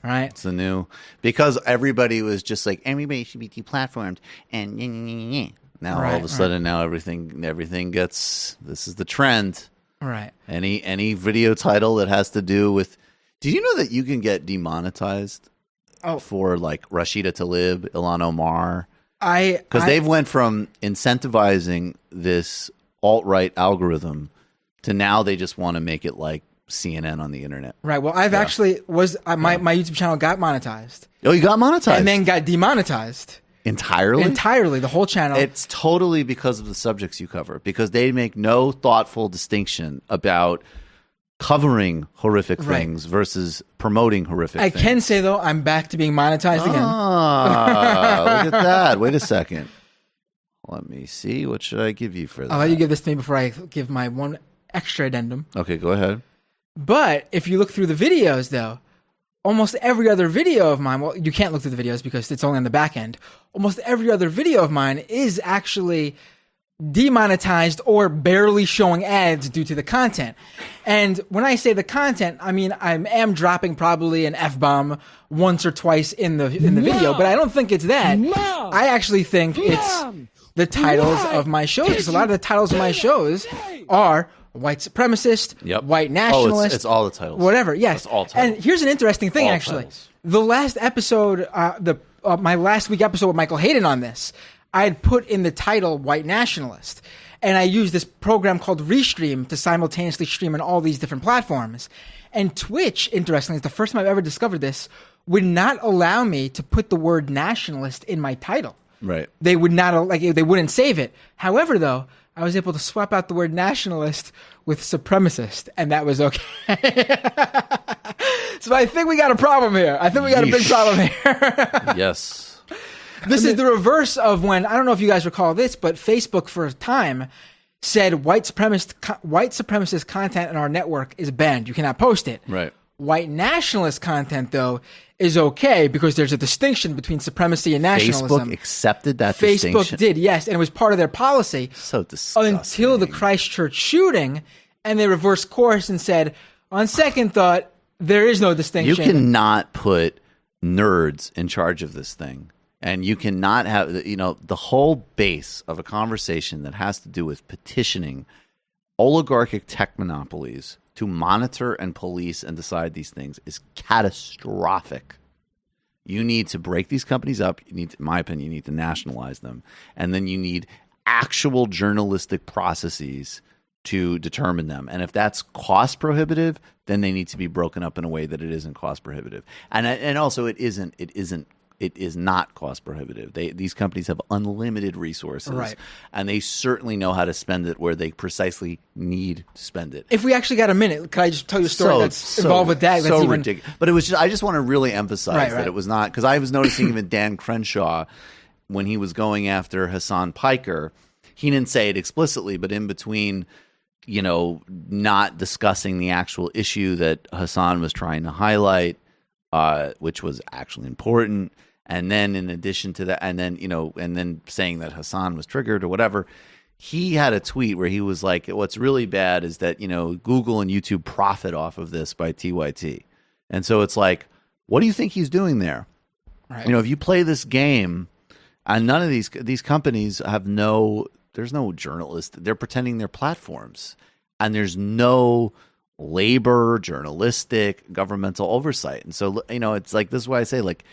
J: Right.
B: It's the new, because everybody was just like, everybody should be deplatformed, and now all of a sudden now everything gets, this is the trend.
J: Right.
B: Any video title that has to do with, did you know that you can get demonetized for like Rashida Tlaib, Ilhan Omar? Because they've went from incentivizing this alt-right algorithm to now they just want to make it like CNN on the internet.
J: Right. Well, I've actually my YouTube channel got monetized.
B: Oh, you got monetized?
J: And then got demonetized.
B: Entirely,
J: the whole channel.
B: It's totally because of the subjects you cover, because they make no thoughtful distinction about covering horrific things versus promoting horrific things.
J: I can say, though, I'm back to being monetized again.
B: Look at that. Wait a second. Let me see. What should I give you for that?
J: I'll let you give this to me before I give my one extra addendum.
B: Okay, go ahead.
J: But if you look through the videos, though, almost every other video of mine, well, you can't look through the videos because it's only on the back end. Almost every other video of mine is actually demonetized or barely showing ads due to the content. And when I say the content, I mean, I am dropping probably an F-bomb once or twice in the video, but I don't think it's that. I actually think it's the titles of my shows, because a lot of the titles of my shows are white supremacist,
B: Yep.
J: white nationalist.
B: It's all the titles.
J: Whatever, yes.
B: It's all titles.
J: And here's an interesting thing,
B: All
J: actually.
B: titles.
J: The last episode, my last week episode with Michael Hayden on this, I had put in the title white nationalist. And I used this program called Restream to simultaneously stream on all these different platforms. And Twitch, interestingly, is the first time I've ever discovered this, would not allow me to put the word nationalist in my title.
B: Right.
J: They would not, they wouldn't save it. However, though, I was able to swap out the word nationalist with supremacist, and that was okay. So I think we got a problem here. I think we got a big problem here.
B: Yes.
J: This is the reverse of when, I don't know if you guys recall this, but Facebook for a time said white supremacist content in our network is banned. You cannot post it.
B: Right.
J: White nationalist content, though, is okay because there's a distinction between supremacy and nationalism.
B: Facebook accepted that
J: distinction. Facebook did, yes, and it was part of their policy.
B: So disgusting.
J: Until the Christchurch shooting, and they reversed course and said, on second thought, there is no distinction.
B: You cannot put nerds in charge of this thing. And you cannot have, the whole base of a conversation that has to do with petitioning oligarchic tech monopolies to monitor and police and decide these things is catastrophic. You need to break these companies up. You need, in my opinion, you need to nationalize them. And then you need actual journalistic processes to determine them. And if that's cost prohibitive, then they need to be broken up in a way that it isn't cost prohibitive. And also it is not cost prohibitive. These companies have unlimited resources,
J: right,
B: and they certainly know how to spend it where they precisely need to spend it.
J: If we actually got a minute, could I just tell you a story that's involved with that?
B: So ridiculous. But it was I just want to really emphasize that
J: right.
B: it was not, because I was noticing even Dan Crenshaw, when he was going after Hassan Piker, he didn't say it explicitly, but in between, not discussing the actual issue that Hassan was trying to highlight, which was actually important. And then in addition to that, and then saying that Hassan was triggered or whatever, he had a tweet where he was like, what's really bad is that, Google and YouTube profit off of this by TYT. And so it's like, what do you think he's doing there?
J: Right.
B: If you play this game, and none of these companies there's no journalist. They're pretending they're platforms. And there's no labor, journalistic, governmental oversight. And so, it's like, this is why I say, like,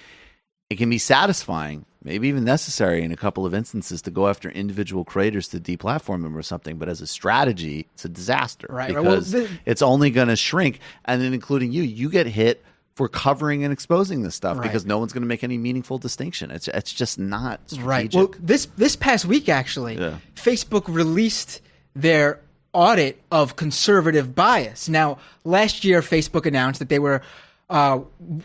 B: it can be satisfying, maybe even necessary in a couple of instances to go after individual creators to deplatform them or something. But as a strategy, it's a disaster,
J: right?
B: Because it's only going to shrink. And then including you get hit for covering and exposing this stuff, because no one's going to make any meaningful distinction. It's just not strategic.
J: Right. Well, this past week, actually, Facebook released their audit of conservative bias. Now, last year, Facebook announced that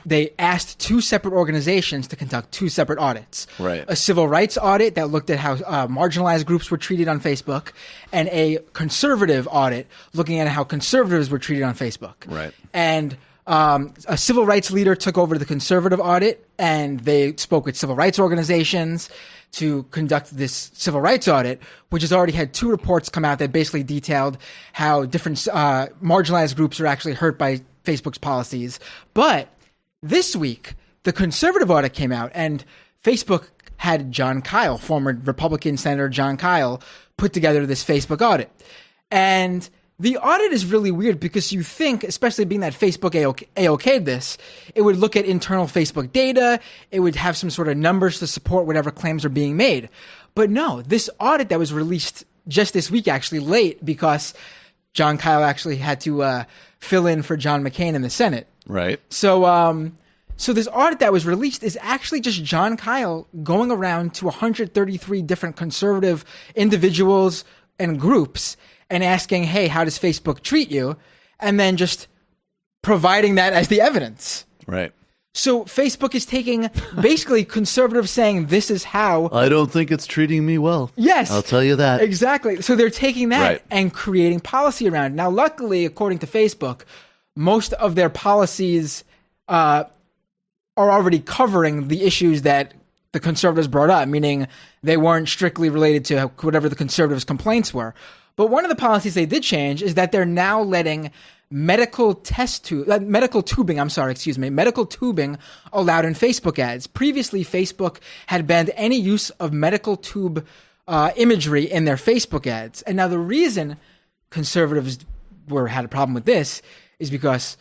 J: they asked two separate organizations to conduct two separate audits.
B: Right.
J: A civil rights audit that looked at how marginalized groups were treated on Facebook, and a conservative audit looking at how conservatives were treated on Facebook.
B: Right.
J: And a civil rights leader took over the conservative audit, and they spoke with civil rights organizations to conduct this civil rights audit, which has already had two reports come out that basically detailed how different marginalized groups are actually hurt by Facebook's policies. But this week, the conservative audit came out, and Facebook had John Kyle, former Republican Senator John Kyle, put together this Facebook audit. And the audit is really weird because you think, especially being that Facebook AOK'd this, it would look at internal Facebook data, it would have some sort of numbers to support whatever claims are being made. But no, this audit that was released just this week, actually late, because John Kyle actually had to fill in for John McCain in the Senate.
B: Right.
J: So this audit that was released is actually just John Kyle going around to 133 different conservative individuals and groups and asking, hey, how does Facebook treat you? And then just providing that as the evidence.
B: Right.
J: So Facebook is taking basically conservatives saying this is how.
B: I don't think it's treating me well.
J: Yes.
B: I'll tell you that.
J: Exactly. So they're taking that
B: Right.
J: and creating policy around it. Now, luckily, according to Facebook, most of their policies are already covering the issues that the conservatives brought up, meaning they weren't strictly related to whatever the conservatives' complaints were. But one of the policies they did change is that they're now letting medical tubing allowed in Facebook ads. Previously, Facebook had banned any use of medical tube imagery in their Facebook ads. And now the reason conservatives had a problem with this is because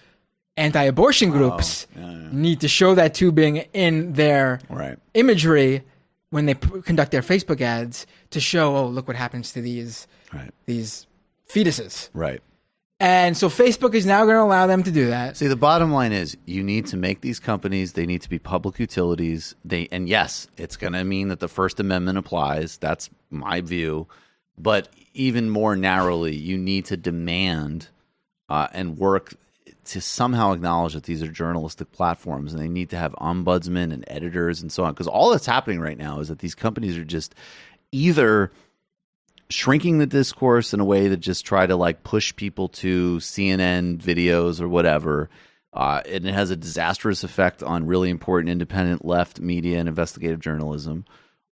J: anti-abortion groups need to show that tubing in their imagery when they conduct their Facebook ads to show, oh, look what happens to these fetuses.
B: Right.
J: And so Facebook is now going to allow them to do that.
B: See, the bottom line is you need to make these companies, they need to be public utilities. And yes, it's going to mean that the First Amendment applies. That's my view. But even more narrowly, you need to demand and work to somehow acknowledge that these are journalistic platforms, and they need to have ombudsmen and editors and so on. Because all that's happening right now is that these companies are just either shrinking the discourse in a way that just try to like push people to CNN videos or whatever. And it has a disastrous effect on really important independent left media and investigative journalism.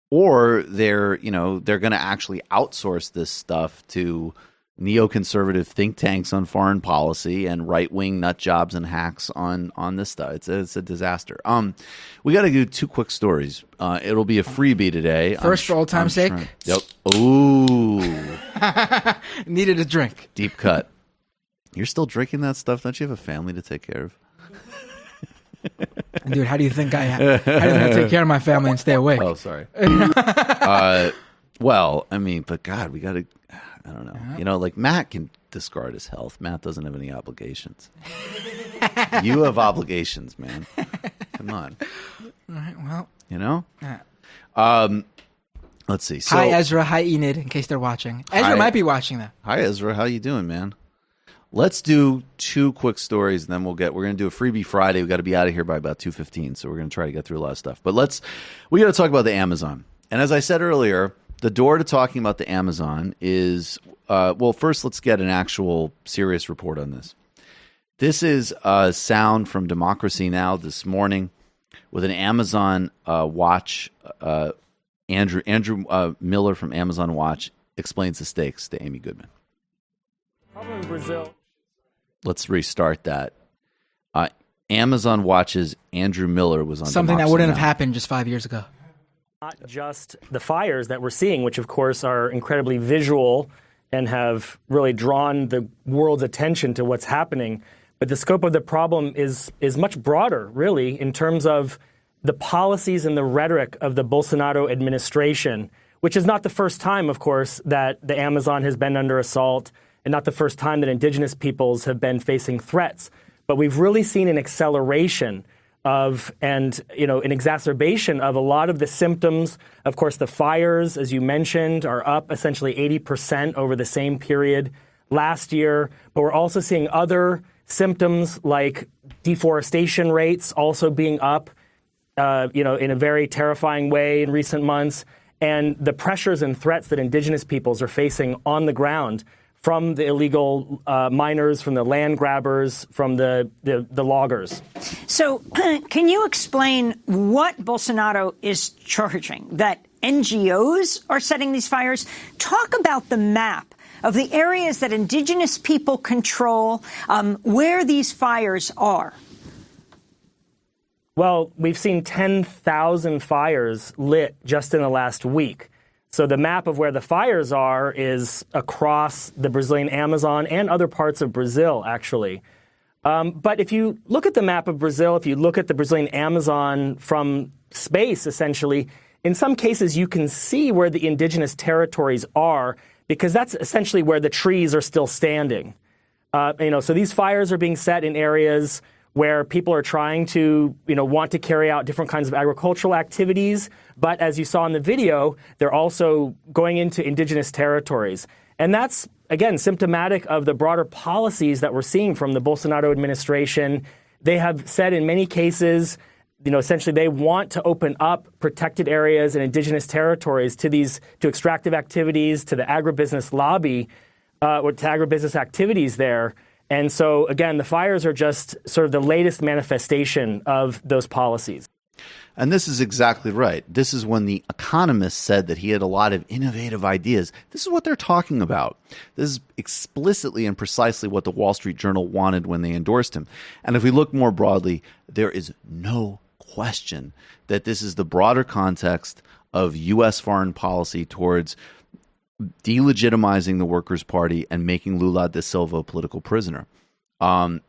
B: Or they're going to actually outsource this stuff to neoconservative think tanks on foreign policy and right-wing nut jobs and hacks on this stuff. It's a disaster. We got to do 2 quick stories. It'll be a freebie today.
J: First, for old time's sake.
B: Yep. Ooh.
J: Needed a drink.
B: Deep cut. You're still drinking that stuff? Don't you have a family to take care of?
J: Dude, how do you think I take care of my family and stay awake?
B: Oh, sorry. Well, I mean, but God, we got to. I don't know. Like Matt can discard his health. Matt doesn't have any obligations. You have obligations, man. Come on.
J: All right, well.
B: Let's see. So,
J: hi, Ezra. Hi, Enid, in case they're watching. Ezra might be watching that.
B: Hi, Ezra. How you doing, man? Let's do 2 quick stories, and then we're going to do a freebie Friday. We got to be out of here by about 2:15, so we're going to try to get through a lot of stuff. But we got to talk about the Amazon. And as I said earlier, the door to talking about the Amazon is, well, first let's get an actual serious report on this. This is a sound from Democracy Now! This morning with an Amazon watch. Andrew Miller from Amazon Watch explains the stakes to Amy Goodman.
L: Problem in Brazil.
B: Let's restart that. Amazon Watch's Andrew Miller was on
J: something
B: Democracy
J: that wouldn't
B: Now!
J: have happened just 5 years ago.
L: Not just the fires that we're seeing, which of course are incredibly visual and have really drawn the world's attention to what's happening. But the scope of the problem is much broader, really, in terms of the policies and the rhetoric of the Bolsonaro administration, which is not the first time, of course, that the Amazon has been under assault and not the first time that indigenous peoples have been facing threats. But we've really seen an acceleration an exacerbation of a lot of the symptoms. Of course, the fires, as you mentioned, are up essentially 80% over the same period last year. But we're also seeing other symptoms like deforestation rates also being up, in a very terrifying way in recent months. And the pressures and threats that indigenous peoples are facing on the ground from the illegal miners, from the land grabbers, from the loggers.
M: So can you explain what Bolsonaro is charging? That NGOs are setting these fires? Talk about the map of the areas that indigenous people control, where these fires are.
L: Well, we've seen 10,000 fires lit just in the last week. So the map of where the fires are is across the Brazilian Amazon and other parts of Brazil, actually. But if you look at the map of Brazil, if you look at the Brazilian Amazon from space, essentially, in some cases you can see where the indigenous territories are because that's essentially where the trees are still standing. So these fires are being set in areas where people are trying to, want to carry out different kinds of agricultural activities. But as you saw in the video, they're also going into indigenous territories. And that's, again, symptomatic of the broader policies that we're seeing from the Bolsonaro administration. They have said in many cases, essentially they want to open up protected areas and indigenous territories to extractive activities, to the agribusiness lobby, or to agribusiness activities there. And so, again, the fires are just sort of the latest manifestation of those policies.
B: And this is exactly right. This is when The Economist said that he had a lot of innovative ideas. This is what they're talking about. This is explicitly and precisely what the Wall Street Journal wanted when they endorsed him. And if we look more broadly, there is no question that this is the broader context of U.S. foreign policy towards delegitimizing the Workers' Party and making Lula da Silva a political prisoner.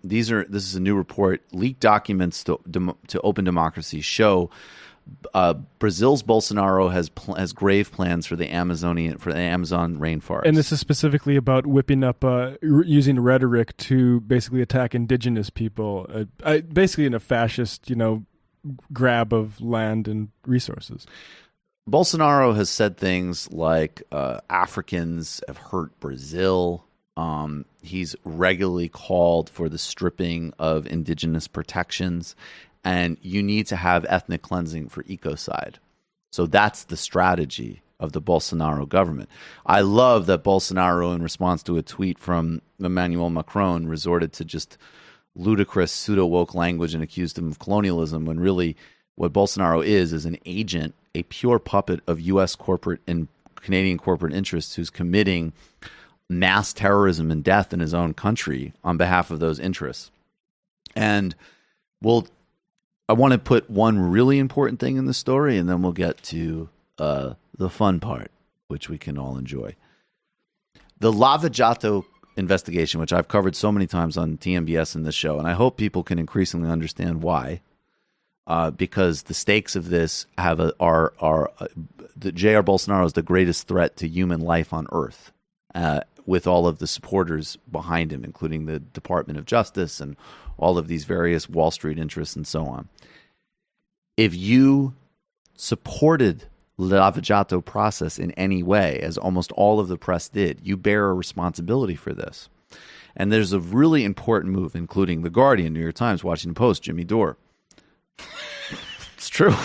B: This is a new report. Leaked documents to Open Democracy show Brazil's Bolsonaro has grave plans for the Amazon rainforest.
G: And this is specifically about whipping up, using rhetoric to basically attack indigenous people, basically in a fascist, grab of land and resources.
B: Bolsonaro has said things like Africans have hurt Brazil. He's regularly called for the stripping of indigenous protections, and you need to have ethnic cleansing for ecocide. So that's the strategy of the Bolsonaro government. I love that Bolsonaro, in response to a tweet from Emmanuel Macron, resorted to just ludicrous pseudo-woke language and accused him of colonialism, when really what Bolsonaro is an agent, a pure puppet of U.S. corporate and Canadian corporate interests who's committing mass terrorism and death in his own country on behalf of those interests. And I want to put one really important thing in the story, and then we'll get to the fun part, which we can all enjoy. The Lava Jato investigation, which I've covered so many times on TMBS in this show, and I hope people can increasingly understand why, because the stakes of this are Jair Bolsonaro is the greatest threat to human life on Earth, with all of the supporters behind him, including the Department of Justice and all of these various Wall Street interests and so on. If you supported the Lava Jato process in any way, as almost all of the press did, you bear a responsibility for this. And there's a really important move, including The Guardian, New York Times, Washington Post, Jimmy Dore. It's true.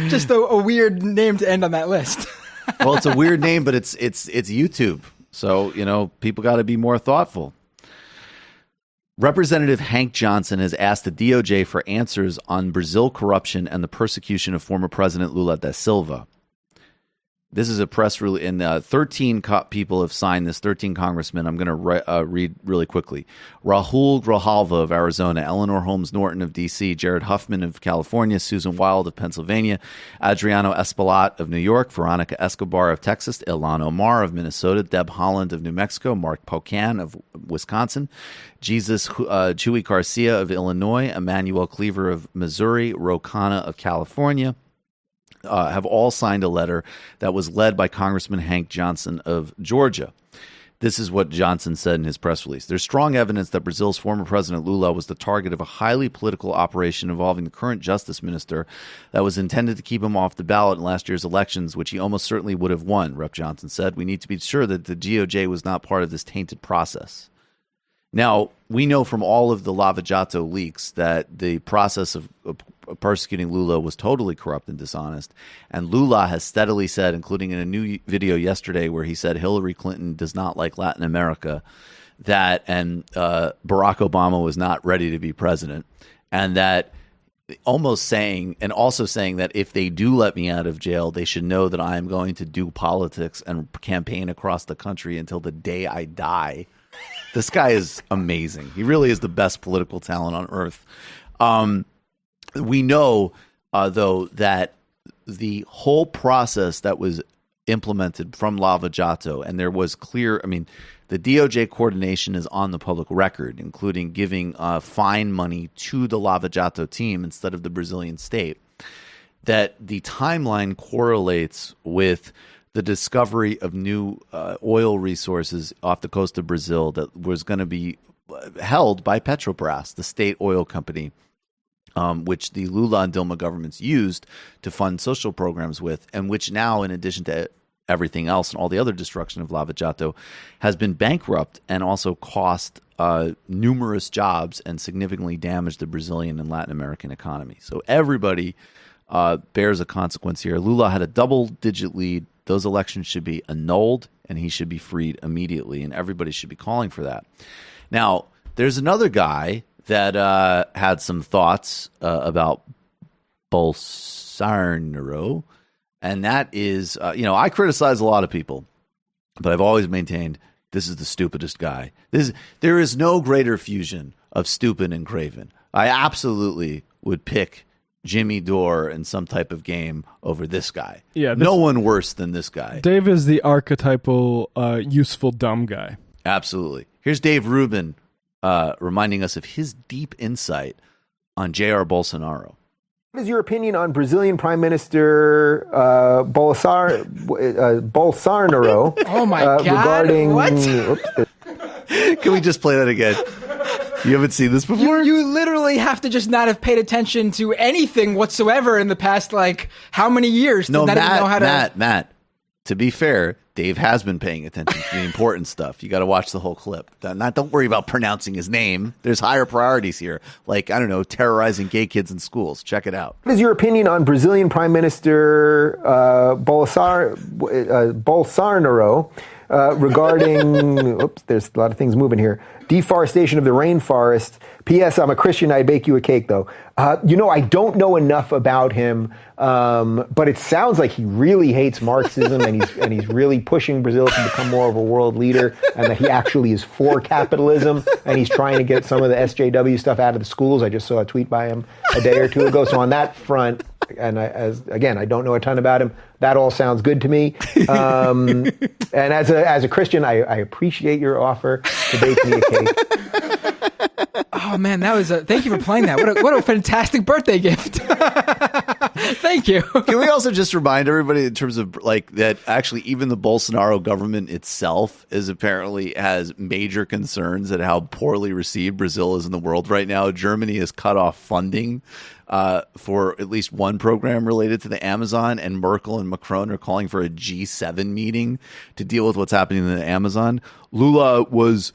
J: Just a weird name to end on that list.
B: Well, it's a weird name, but it's YouTube. So, people got to be more thoughtful. Representative Hank Johnson has asked the DOJ for answers on Brazil corruption and the persecution of former President Lula da Silva. This is a press release, and 13 people have signed this, 13 congressmen. I'm going to read really quickly. Rahul Grijalva of Arizona, Eleanor Holmes Norton of D.C., Jared Huffman of California, Susan Wild of Pennsylvania, Adriano Espaillat of New York, Veronica Escobar of Texas, Ilhan Omar of Minnesota, Deb Haaland of New Mexico, Mark Pocan of Wisconsin, Jesus Chuy Garcia of Illinois, Emmanuel Cleaver of Missouri, Ro Khanna of California, have all signed a letter that was led by Congressman Hank Johnson of Georgia. This is what Johnson said in his press release. There's strong evidence that Brazil's former president Lula was the target of a highly political operation involving the current justice minister that was intended to keep him off the ballot in last year's elections, which he almost certainly would have won, Rep. Johnson said. We need to be sure that the DOJ was not part of this tainted process. Now, we know from all of the Lava Jato leaks that the process of persecuting Lula was totally corrupt and dishonest. And Lula has steadily said, including in a new video yesterday where he said Hillary Clinton does not like Latin America, and Barack Obama was not ready to be president, and that also saying that if they do let me out of jail, they should know that I am going to do politics and campaign across the country until the day I die. This guy is amazing. He really is the best political talent on earth. We know, though, that the whole process that was implemented from Lava Jato, and there was clear, the DOJ coordination is on the public record, including giving fine money to the Lava Jato team instead of the Brazilian state, that the timeline correlates with the discovery of new oil resources off the coast of Brazil that was going to be held by Petrobras, the state oil company, which the Lula and Dilma governments used to fund social programs with, and which now, in addition to everything else and all the other destruction of Lava Jato, has been bankrupt and also cost numerous jobs and significantly damaged the Brazilian and Latin American economy. So everybody bears a consequence here. Lula had a double-digit lead. Those elections should be annulled, and he should be freed immediately, and everybody should be calling for that. Now, there's another guy that had some thoughts about Bolsonaro, and that is, I criticize a lot of people, but I've always maintained this is the stupidest guy. There is no greater fusion of stupid and craven. I absolutely would pick Jimmy Dore in some type of game over this guy.
G: Yeah,
B: no one worse than this guy.
G: Dave is the archetypal useful dumb guy.
B: Absolutely. Here's Dave Rubin reminding us of his deep insight on Jair Bolsonaro.
N: What is your opinion on Brazilian Prime Minister Bolsonaro?
J: Oh my God!
N: Regarding
J: what?
B: Can we just play that again? You haven't seen this before?
J: You literally have to just not have paid attention to anything whatsoever in the past, like, how many years?
B: No,
J: not even know how to...
B: Matt. To be fair, Dave has been paying attention to the important stuff. You got to watch the whole clip. Don't worry about pronouncing his name. There's higher priorities here, like, I don't know, terrorizing gay kids in schools. Check it out.
N: What is your opinion on Brazilian Prime Minister Bolsonaro regarding, oops, there's a lot of things moving here, deforestation of the rainforest? P.S. I'm a Christian. I'd bake you a cake, though. I don't know enough about him, but it sounds like he really hates Marxism and he's really pushing Brazil to become more of a world leader, and that he actually is for capitalism, and he's trying to get some of the SJW stuff out of the schools. I just saw a tweet by him a day or two ago. So on that front, and I don't know a ton about him, that all sounds good to me. And as a Christian, I appreciate your offer to bake me a cake.
J: Oh man, thank you for playing that. What a fantastic birthday gift. Thank you.
B: Can we also just remind everybody in terms of like that actually even the Bolsonaro government itself apparently has major concerns at how poorly received Brazil is in the world right now. Germany has cut off funding for at least one program related to the Amazon, and Merkel and Macron are calling for a G7 meeting to deal with what's happening in the Amazon. Lula was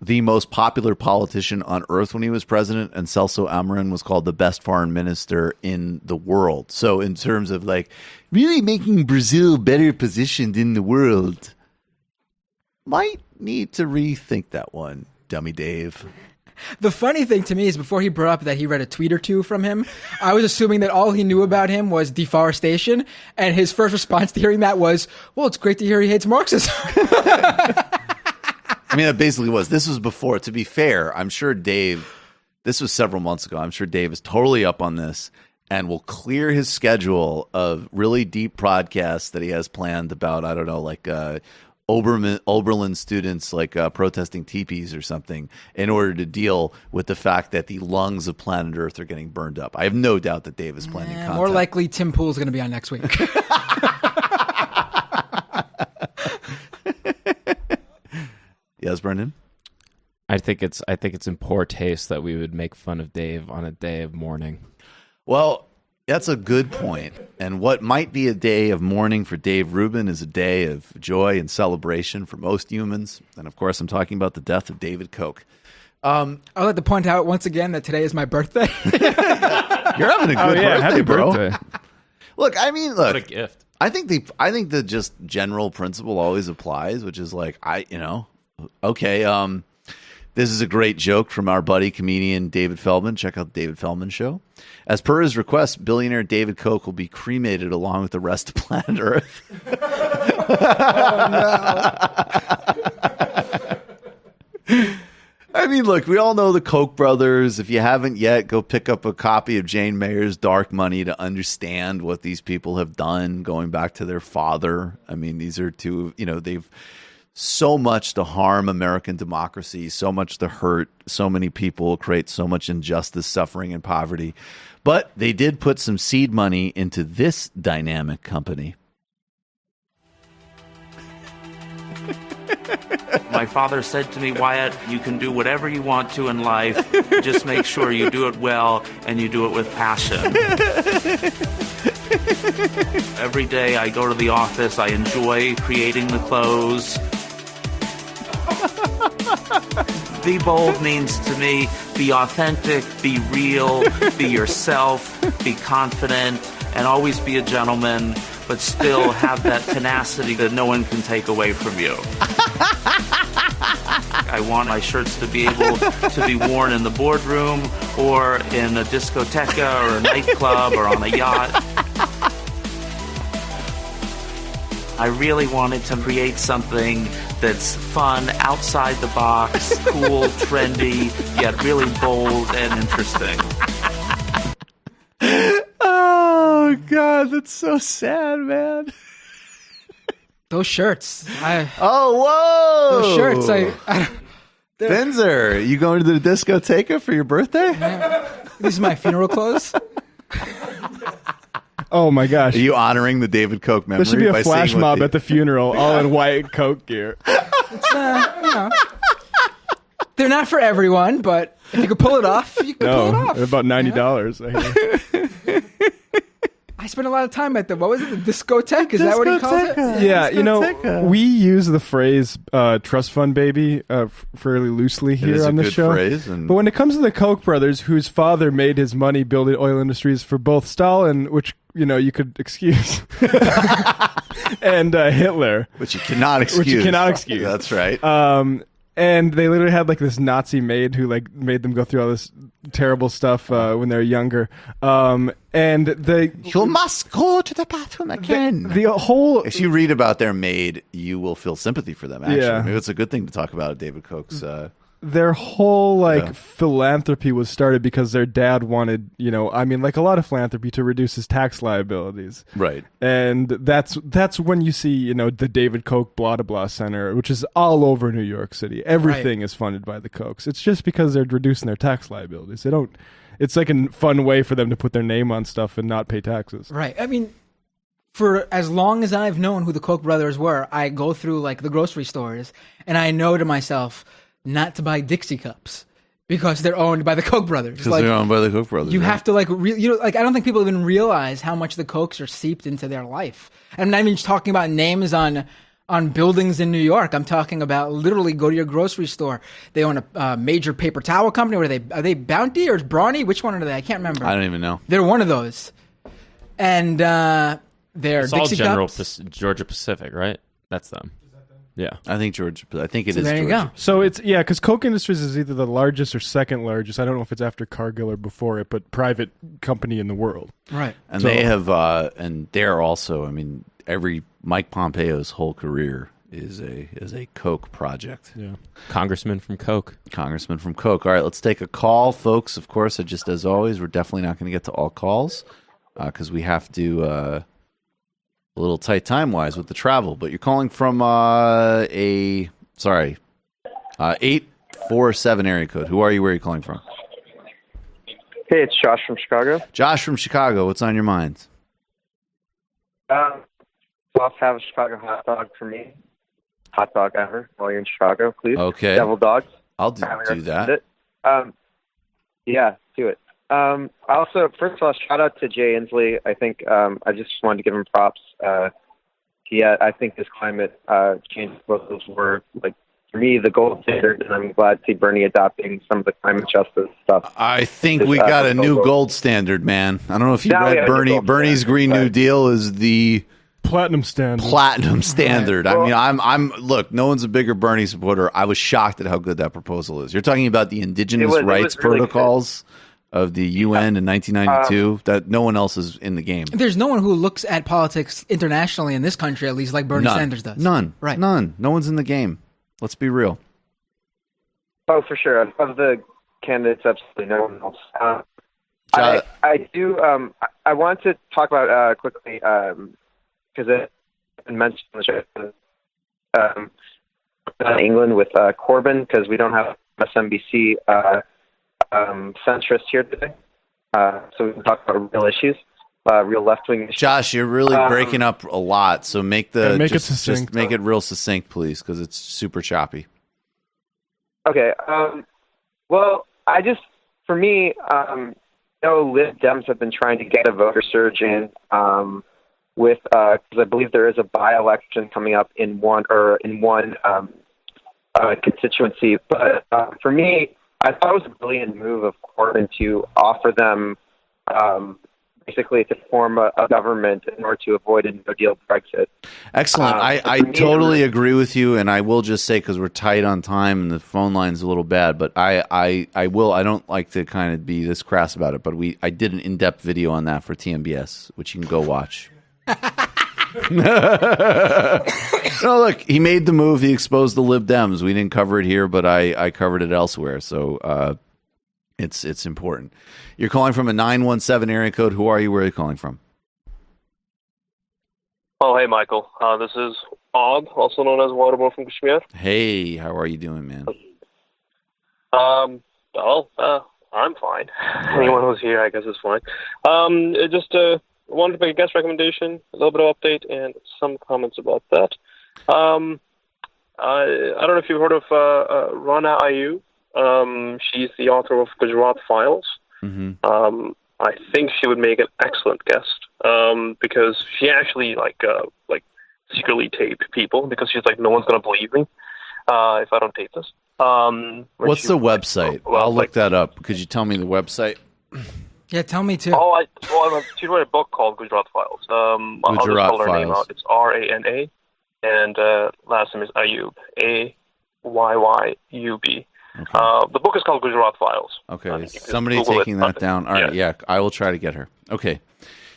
B: the most popular politician on earth when he was president, and Celso Amorim was called the best foreign minister in the world. So in terms of like really making Brazil better positioned in the world, might need to rethink that one, dummy Dave.
J: The funny thing to me is before he brought up that he read a tweet or two from him, I was assuming that all he knew about him was deforestation, and his first response to hearing that was, well, it's great to hear he hates Marxism.
B: I mean, it basically was. This was before. To be fair, I'm sure Dave, this was several months ago. I'm sure Dave is totally up on this and will clear his schedule of really deep podcasts that he has planned about, I don't know, like Oberlin students like protesting teepees or something in order to deal with the fact that the lungs of planet Earth are getting burned up. I have no doubt that Dave is planning content.
J: More likely Tim Pool's going to be on next week.
B: Yes, Brendan?
O: I think it's in poor taste that we would make fun of Dave on a day of mourning.
B: Well, that's a good point. And what might be a day of mourning for Dave Rubin is a day of joy and celebration for most humans. And of course, I'm talking about the death of David Koch.
J: I'd like to point out once again that today is my birthday.
B: You're having a good birthday,
O: happy
B: bro.
O: Birthday.
B: Look, I mean,
O: What a gift.
B: I think the just general principle always applies, which is like, okay, this is a great joke from our buddy comedian David Feldman. Check out the David Feldman Show. As per his request, billionaire David Koch will be cremated along with the rest of planet Earth. I mean, look, we all know the Koch brothers. If you haven't yet, go pick up a copy of Jane Mayer's Dark Money to understand what these people have done going back to their father. I mean, these are two, they've so much to harm American democracy, so much to hurt so many people, create so much injustice, suffering, and poverty. But they did put some seed money into this dynamic company.
P: My father said to me, Wyatt, you can do whatever you want to in life. Just make sure you do it well and you do it with passion. Every day I go to the office, I enjoy creating the clothes. Be bold means to me, be authentic, be real, be yourself, be confident, and always be a gentleman, but still have that tenacity that no one can take away from you. I want my shirts to be able to be worn in the boardroom or in a discoteca or a nightclub or on a yacht. I really wanted to create something that's fun, outside the box, cool, trendy, yet really bold and interesting.
B: God, that's so sad, man.
J: Those shirts.
B: Whoa!
J: Those shirts.
B: Benzer, you going to the discoteca for your birthday?
J: These are my funeral clothes.
G: Oh my gosh!
B: Are you honoring the David Koch memory?
G: There should be a flash mob at the funeral, all in white Coke gear.
J: It's, they're not for everyone, but if you could pull it off, you can pull it off.
G: They're about $90.
J: I spent a lot of time at what was it? The discotheque? Is that what he calls it?
G: Yeah, we use the phrase "trust fund baby" fairly loosely here on the show. But when it comes to the Koch brothers, whose father made his money building oil industries for both Stalin, which you could excuse, and Hitler,
B: which you cannot excuse. That's right.
G: And they literally had this Nazi maid who made them go through all this terrible stuff when they were younger. And
B: you must go to the bathroom again.
G: If
B: you read about their maid, you will feel sympathy for them. Actually,
G: Yeah.
B: maybe it's a good thing to talk about David Koch's.
G: Their whole philanthropy was started because their dad wanted, like a lot of philanthropy, to reduce his tax liabilities.
B: Right.
G: And that's when you see, the David Koch blah blah blah center, which is all over New York City. Everything is funded by the Kochs. It's just because they're reducing their tax liabilities. It's like a fun way for them to put their name on stuff and not pay taxes.
J: Right. I mean, for as long as I've known who the Koch brothers were, I go through the grocery stores and I know to myself not to buy Dixie cups because they're owned by the Koch brothers.
B: Because they're owned by the Koch brothers.
J: You have to I don't think people even realize how much the Kochs are seeped into their life. I'm not even just talking about names on buildings in New York. I'm talking about literally go to your grocery store. They own a major paper towel company. Are they Bounty or Brawny? Which one are they? I can't remember.
B: I don't even know.
J: They're one of those. And they're
O: it's
J: Dixie
O: all
J: cups.
O: Georgia Pacific, right? That's them. Yeah,
B: I think it is.
J: There you
B: Georgia.
J: go.
G: So it's because Koch Industries is either the largest or second largest. I don't know if it's after Cargill or before it, but private company in the world.
J: Right.
B: And they have, and they're also. I mean, Mike Pompeo's whole career is a Koch project.
O: Yeah. Congressman from Koch.
B: All right, let's take a call, folks. Of course, just as always, we're definitely not going to get to all calls because we have to. A little tight time-wise with the travel, but you're calling from 847 area code. Who are you? Where are you calling from?
Q: Hey, it's Josh from Chicago.
B: Josh from Chicago. What's on your mind?
Q: I'll have a Chicago hot dog for me. Hot dog ever while you're in Chicago, please.
B: Okay.
Q: Devil dogs.
B: I'll do that.
Q: Yeah, do it. Also, first of all, shout out to Jay Inslee. I think I just wanted to give him props. I think his climate change proposals were, for me, the gold standard, and I'm glad to see Bernie adopting some of the climate justice stuff.
B: I think we got a new gold standard, man. I don't know if you read Bernie's Green New Deal is the
G: platinum standard.
B: Right. I mean, look, no one's a bigger Bernie supporter. I was shocked at how good that proposal is. You're talking about the indigenous rights protocols of the UN in 1992 that no one else is in the game.
J: There's no one who looks at politics internationally in this country, at least, like Bernie Sanders does.
B: None.
J: Right.
B: None. No one's in the game. Let's be real.
Q: Oh, for sure. Of the candidates, absolutely no one else. I do. I want to talk about quickly because it mentioned England with Corbyn because we don't have MSNBC centrist here today, so we can talk about real issues, real left-wing issues.
B: Josh, you're really breaking up a lot, so make
G: it succinct.
B: Just make it real succinct, please, because it's super choppy.
Q: Okay. Well, for me, Lib Dems have been trying to get a voter surge in with because I believe there is a by-election coming up in one constituency. But for me, I thought it was a brilliant move of Corbyn to offer them basically to form a government in order to avoid a no-deal Brexit.
B: Excellent. I totally agree with you, and I will just say, because we're tight on time and the phone line's a little bad, but I don't like to kind of be this crass about it, but I did an in-depth video on that for TMBS, which you can go watch. No, look, he made the move. He exposed the Lib Dems. We didn't cover it here, but I covered it elsewhere, so it's important. You're calling from a 917 area code. Who are you? Where are you calling from?
R: hey, Michael. This is Odd, also known as Waterboard from Kashmir.
B: Hey, how are you doing, man?
R: I'm fine. Anyone who's here, I guess, is fine. Just wanted to make a guest recommendation, a little bit of update, and some comments about that. I don't know if you've heard of Rana Ayu. She's the author of Gujarat Files.
B: Mm-hmm.
R: I think she would make an excellent guest because she actually like secretly taped people because she's like, no one's going to believe me if I don't tape this.
B: What's the website? I'll look that up. Could you tell me the website?
J: Yeah, tell me too.
R: She wrote a book called Gujarat Files. I'll just
B: Gujarat
R: spell her name
B: Files.
R: out. It's Rana, and last name is Ayub, Ayyub. The book is called Gujarat Files.
B: Okay, somebody
R: Google
B: taking that down. All right, yeah, I will try to get her. Okay,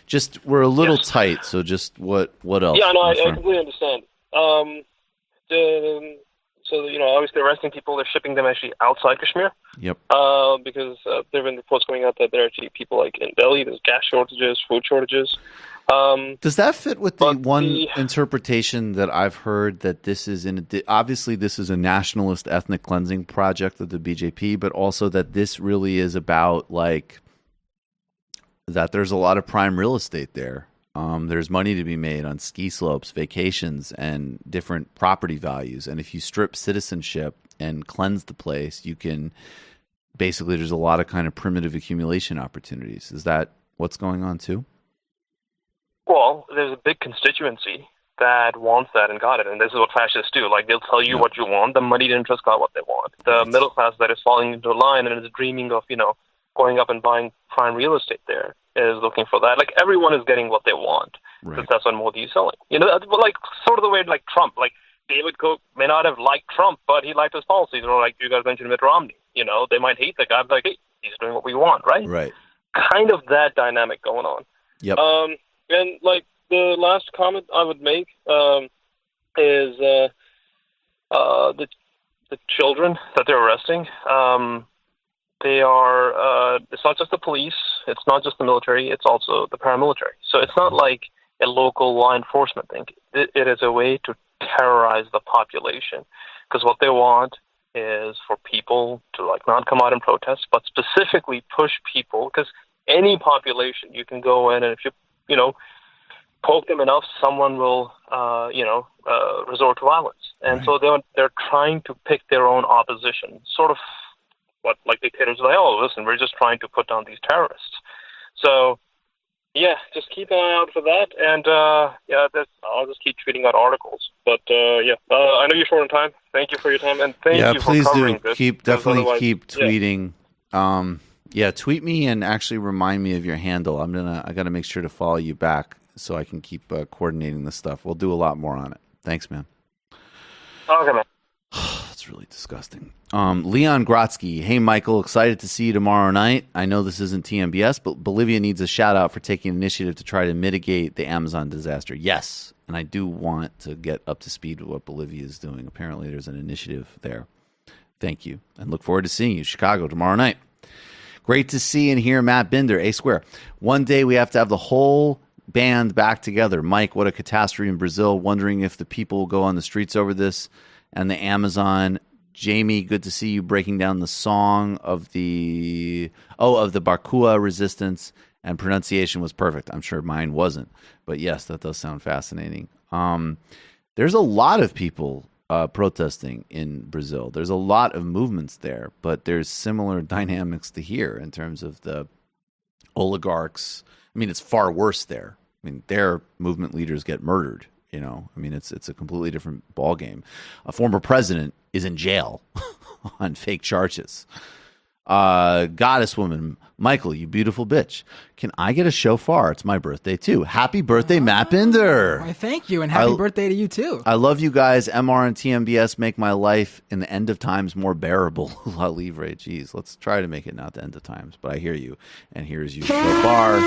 B: just we're a little tight, so just what else?
R: Yeah, no, I
B: my friend?
R: completely understand. So obviously they're arresting people. They're shipping them actually outside Kashmir.
B: Yep.
R: Because there have been reports coming out that there are actually people like in Delhi. There's gas shortages, food shortages.
B: Does that fit with the one interpretation that I've heard that this is obviously this is a nationalist ethnic cleansing project of the BJP, but also that this really is about like that there's a lot of prime real estate there. There's money to be made on ski slopes, vacations, and different property values. And if you strip citizenship and cleanse the place, you can basically there's a lot of kind of primitive accumulation opportunities. Is that what's going on too?
R: Well, there's a big constituency that wants that and got it, and this is what fascists do. Like, they'll tell you what you want. The moneyed interests got what they want. The middle class that is falling into a line and is dreaming of, going up and buying prime real estate there is looking for that. Like, everyone is getting what they want.
B: Right.
R: Because that's what Modi is selling. Like, sort of the way, like, Trump. Like, David Cook may not have liked Trump, but he liked his policies. Or, like, you guys mentioned Mitt Romney. They might hate the guy, but, like, hey, he's doing what we want, right?
B: Right.
R: Kind of that dynamic going on.
B: Yep.
R: And, like, the last comment I would make is the children that they're arresting. They are, it's not just the police, it's not just the military, it's also the paramilitary. So it's not like a local law enforcement thing. It is a way to terrorize the population. Because what they want is for people to, like, not come out and protest, but specifically push people, because any population, you can go in and if you poke them enough, someone will, resort to violence. And so they're trying to pick their own opposition, sort of what, like, dictators are like, oh, listen, we're just trying to put down these terrorists. So, yeah, just keep an eye out for that. And, I'll just keep tweeting out articles. But, I know you're short on time. Thank you for your time, and thank you for covering this.
B: Definitely keep tweeting. Tweet me and actually remind me of your handle. I got to make sure to follow you back so I can keep coordinating this stuff. We'll do a lot more on it. Thanks, man.
R: Okay, man.
B: That's really disgusting. Leon Grotsky. Hey, Michael. Excited to see you tomorrow night. I know this isn't TMBS, but Bolivia needs a shout out for taking initiative to try to mitigate the Amazon disaster. Yes, and I do want to get up to speed with what Bolivia is doing. Apparently, there's an initiative there. Thank you, and look forward to seeing you, Chicago, tomorrow night. Great to see and hear Matt Binder, A Square. One day we have to have the whole band back together. Mike, what a catastrophe in Brazil. Wondering if the people will go on the streets over this and the Amazon. Jamie, good to see you breaking down the song of the Barkua resistance, and pronunciation was perfect. I'm sure mine wasn't, but yes, that does sound fascinating. There's a lot of people protesting in Brazil. There's a lot of movements there, but there's similar dynamics to here in terms of the oligarchs. I mean, it's far worse there. I mean, their movement leaders get murdered. It's a completely different ballgame. A former president is in jail on fake charges. Goddess woman, Michael, you beautiful bitch. Can I get a shofar? It's my birthday too. Happy birthday, Matt Binder.
J: Why, thank you, and happy birthday to you too.
B: I love you guys. MR and TMBS make my life in the end of times more bearable. La Livre, geez, let's try to make it not the end of times. But I hear you, and here's you shofar.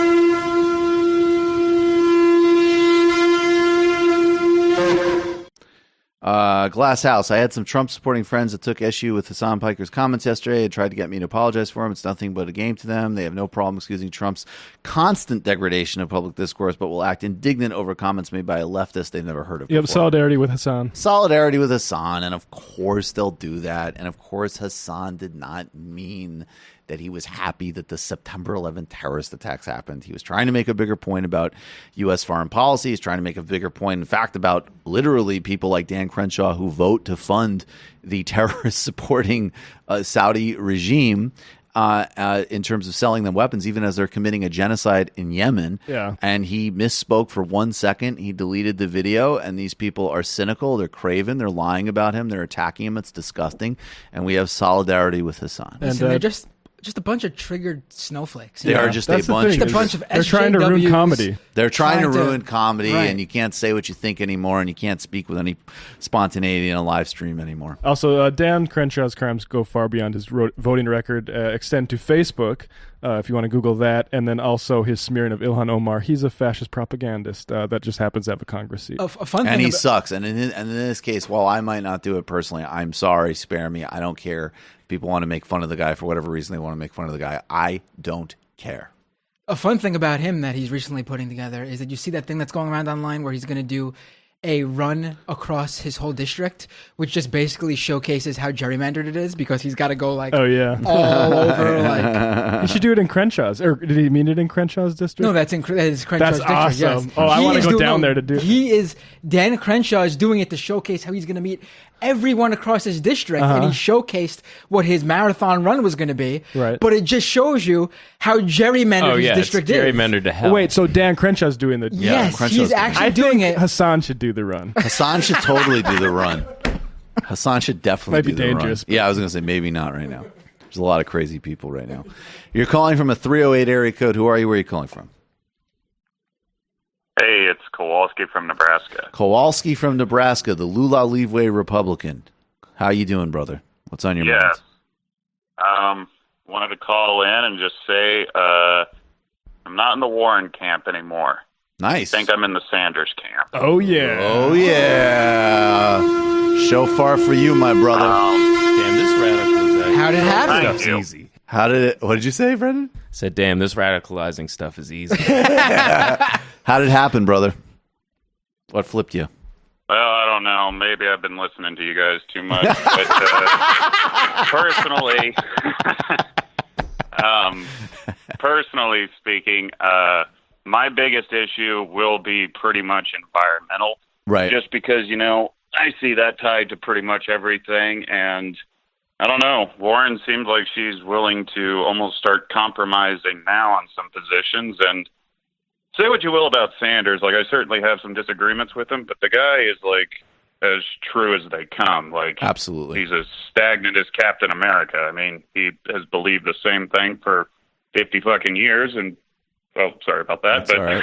B: Glass House. I had some Trump-supporting friends that took issue with Hassan Piker's comments yesterday and tried to get me to apologize for him. It's nothing but a game to them. They have no problem excusing Trump's constant degradation of public discourse, but will act indignant over comments made by a leftist they've never heard of
G: You
B: before.
G: have solidarity with Hassan.
B: Solidarity with Hassan, and of course they'll do that. And of course Hassan did not mean that he was happy that the September 11th terrorist attacks happened. He was trying to make a bigger point about U.S. foreign policy. He's trying to make a bigger point, in fact, about literally people like Dan Crenshaw who vote to fund the terrorist-supporting Saudi regime in terms of selling them weapons, even as they're committing a genocide in Yemen.
G: Yeah.
B: And he misspoke for 1 second. He deleted the video, and these people are cynical. They're craven. They're lying about him. They're attacking him. It's disgusting. And we have solidarity with Hassan.
J: And they're just a bunch of triggered snowflakes.
B: They are just a bunch
J: of
G: They're trying to ruin comedy.
B: They're trying to ruin comedy,
J: right.
B: and you can't say what you think anymore, and you can't speak with any spontaneity in a live stream anymore.
G: Also, Dan Crenshaw's crimes go far beyond his voting record, extend to Facebook, if you want to Google that, and then also his smearing of Ilhan Omar. He's a fascist propagandist that just happens to have a Congress seat.
J: A fun
B: and
J: thing
B: he sucks. And in this case, while I might not do it personally, I'm sorry, spare me. I don't care. People want to make fun of the guy for whatever reason they want to make fun of the guy. I don't care.
J: A fun thing about him that he's recently putting together is that you see that thing that's going around online where he's going to do a run across his whole district, which just basically showcases how gerrymandered it is, because he's got to go like
G: all
J: over. Like
G: he should do it in Crenshaw's, or did he mean it in Crenshaw's district?
J: No, that is Crenshaw's
G: district. That's awesome.
J: Yes.
G: Oh, I want to go down there to do it.
J: Dan Crenshaw is doing it to showcase how he's going to meet everyone across his district, and he showcased what his marathon run was going to be.
G: Right.
J: But it just shows you how gerrymandered his district
O: it's gerrymandered to hell.
G: Wait, so Dan Crenshaw's doing the
J: Yes, he's actually doing it.
G: Hassan should do the run.
B: Hassan should totally do the run. Hassan should definitely
G: Might be
B: do the
G: dangerous,
B: run. Yeah, I was going to say maybe not right now. There's a lot of crazy people right now. You're calling from a 308 area code. Who are you? Where are you calling from?
S: Hey, it's Kowalski from Nebraska.
B: Kowalski from Nebraska, the Lula Leeway Republican. How you doing, brother? What's on your mind?
S: Wanted to call in and just say I'm not in the Warren camp anymore.
B: Nice.
S: I think I'm in the Sanders camp.
G: Oh, yeah.
B: Oh, yeah. Shofar for you, my brother.
O: Damn, this radicalization.
J: How did it happen?
O: Stuff's easy.
B: What did you say, Brendan?
O: Said, damn, this radicalizing stuff is easy.
B: How did it happen, brother? What flipped you?
S: Well, I don't know. Maybe I've been listening to you guys too much. But personally speaking, my biggest issue will be pretty much environmental.
B: Right.
S: Just because, I see that tied to pretty much everything. And I don't know. Warren seems like she's willing to almost start compromising now on some positions. And say what you will about Sanders. Like, I certainly have some disagreements with him, but the guy is, like, as true as they come. Like,
B: absolutely.
S: He's as stagnant as Captain America. I mean, he has believed the same thing for 50 fucking years, and, well, sorry about that.
B: That's
S: but
B: all right.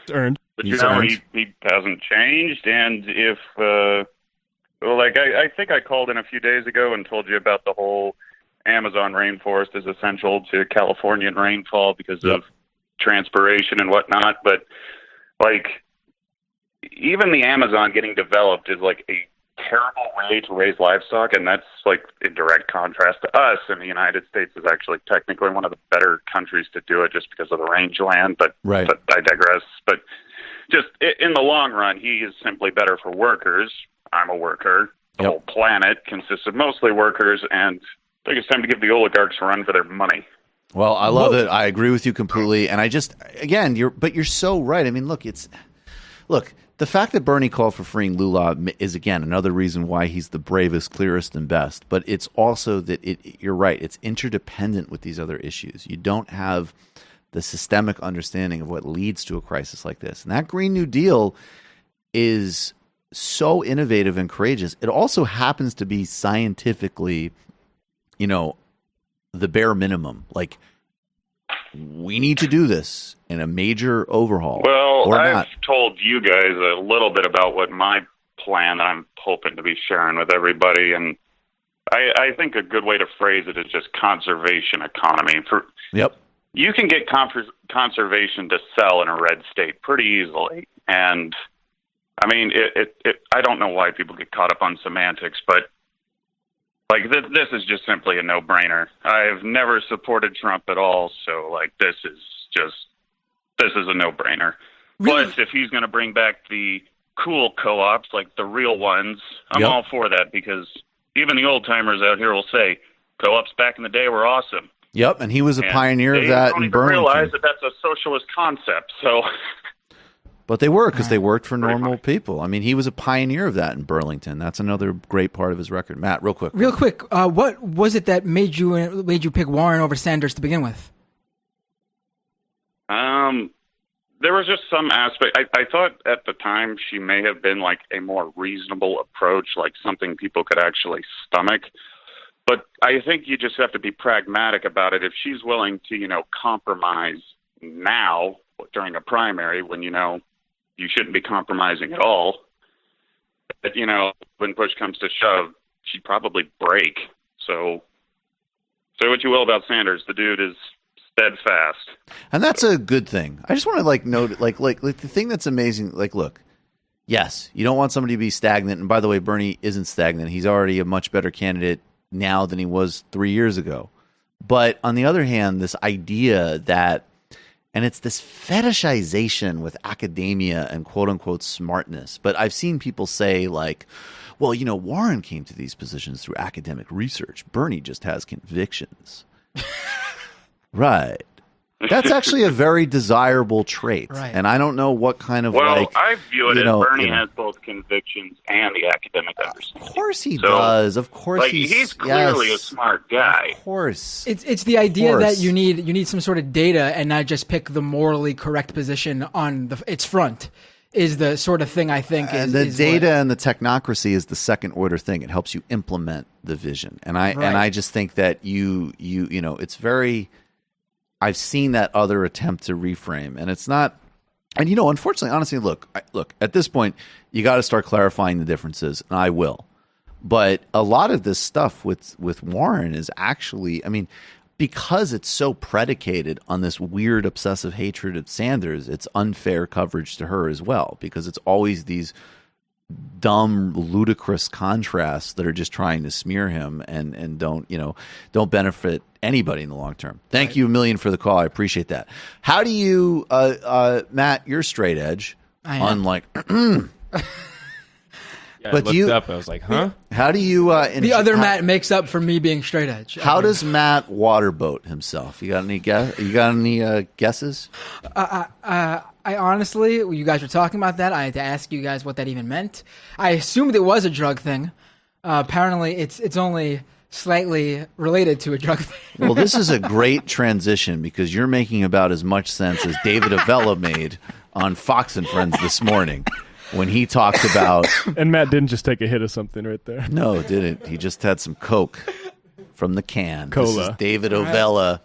G: It's earned.
S: But,
B: He's earned.
S: he hasn't changed, and if, I think I called in a few days ago and told you about the whole Amazon rainforest is essential to Californian rainfall because of transpiration and whatnot, but like even the Amazon getting developed is like a terrible way to raise livestock, and that's like in direct contrast to us. And the United States is actually technically one of the better countries to do it just because of the rangeland, but I digress. But just in the long run, he is simply better for workers. I'm a worker. The whole planet consists of mostly workers, and I think it's time to give the oligarchs a run for their money.
B: Well, I love it. I agree with you completely. And I just, again, you're so right. I mean, look, the fact that Bernie called for freeing Lula is, again, another reason why he's the bravest, clearest, and best. But it's also that you're right. It's interdependent with these other issues. You don't have the systemic understanding of what leads to a crisis like this. And that Green New Deal is so innovative and courageous. It also happens to be scientifically, the bare minimum. Like, we need to do this in a major overhaul.
S: Well, I've
B: not.
S: told you guys a little bit about what my plan that I'm hoping to be sharing with everybody, and I think a good way to phrase it is just conservation economy. You can get conservation to sell in a red state pretty easily, and I mean, I don't know why people get caught up on semantics, but like this is just simply a no-brainer. I've never supported Trump at all, so like this is a no-brainer.
J: Really?
S: Plus, if he's going to bring back the cool co-ops, like the real ones, I'm all for that, because even the old-timers out here will say co-ops back in the day were awesome.
B: Yep, and he was a
S: And
B: pioneer of
S: they
B: that
S: don't
B: in
S: even
B: Burlington.
S: realize that that's a socialist concept, so...
B: But they were, because they worked for normal people. I mean, he was a pioneer of that in Burlington. That's another great part of his record. Matt, real quick.
J: Real quick, what was it that made you pick Warren over Sanders to begin with?
S: There was just some aspect. I thought at the time she may have been like a more reasonable approach, like something people could actually stomach. But I think you just have to be pragmatic about it. If she's willing to, compromise now during a primary when, you shouldn't be compromising at all, but, when push comes to shove, she'd probably break. So say what you will about Sanders. The dude is steadfast.
B: And that's a good thing. I just want to note, the thing that's amazing, look, yes, you don't want somebody to be stagnant. And by the way, Bernie isn't stagnant. He's already a much better candidate now than he was 3 years ago. But on the other hand, this idea that, and it's this fetishization with academia and quote unquote smartness. But I've seen people say well, Warren came to these positions through academic research. Bernie just has convictions. Right. That's actually a very desirable trait.
J: Right.
B: And I don't know what kind of
S: I view it as Bernie has both convictions and the academic understanding.
B: Of course he does. Of course
S: he's clearly a smart guy.
B: Of course.
J: It's the idea that you need some sort of data and not just pick the morally correct position on its front is the sort of thing I think is
B: the
J: is
B: data
J: what,
B: and the technocracy is the second order thing. It helps you implement the vision. And I just think that you it's very, I've seen that other attempt to reframe, and it's not. And unfortunately, honestly, look. At this point, you got to start clarifying the differences, and I will. But a lot of this stuff with Warren is actually, because it's so predicated on this weird obsessive hatred of Sanders, it's unfair coverage to her as well, because it's always these dumb, ludicrous contrasts that are just trying to smear him and don't benefit anybody in the long term. Thank you a million for the call. I appreciate that. How do you, Matt, you're straight edge.
J: I am.
O: Yeah, I looked up. I was like, huh?
B: How do you?
J: The other Matt makes up for me being straight edge.
B: How does Matt waterboat himself? You got any guesses?
J: I honestly, you guys were talking about that. I had to ask you guys what that even meant. I assumed it was a drug thing. Apparently, it's only slightly related to a drug thing.
B: Well, this is a great transition because you're making about as much sense as David Avella made on Fox and Friends this morning when he talked about.
G: And Matt didn't just take a hit of something right there.
B: No, didn't. He just had some Coke from the can.
G: Cola.
B: This is David Ovella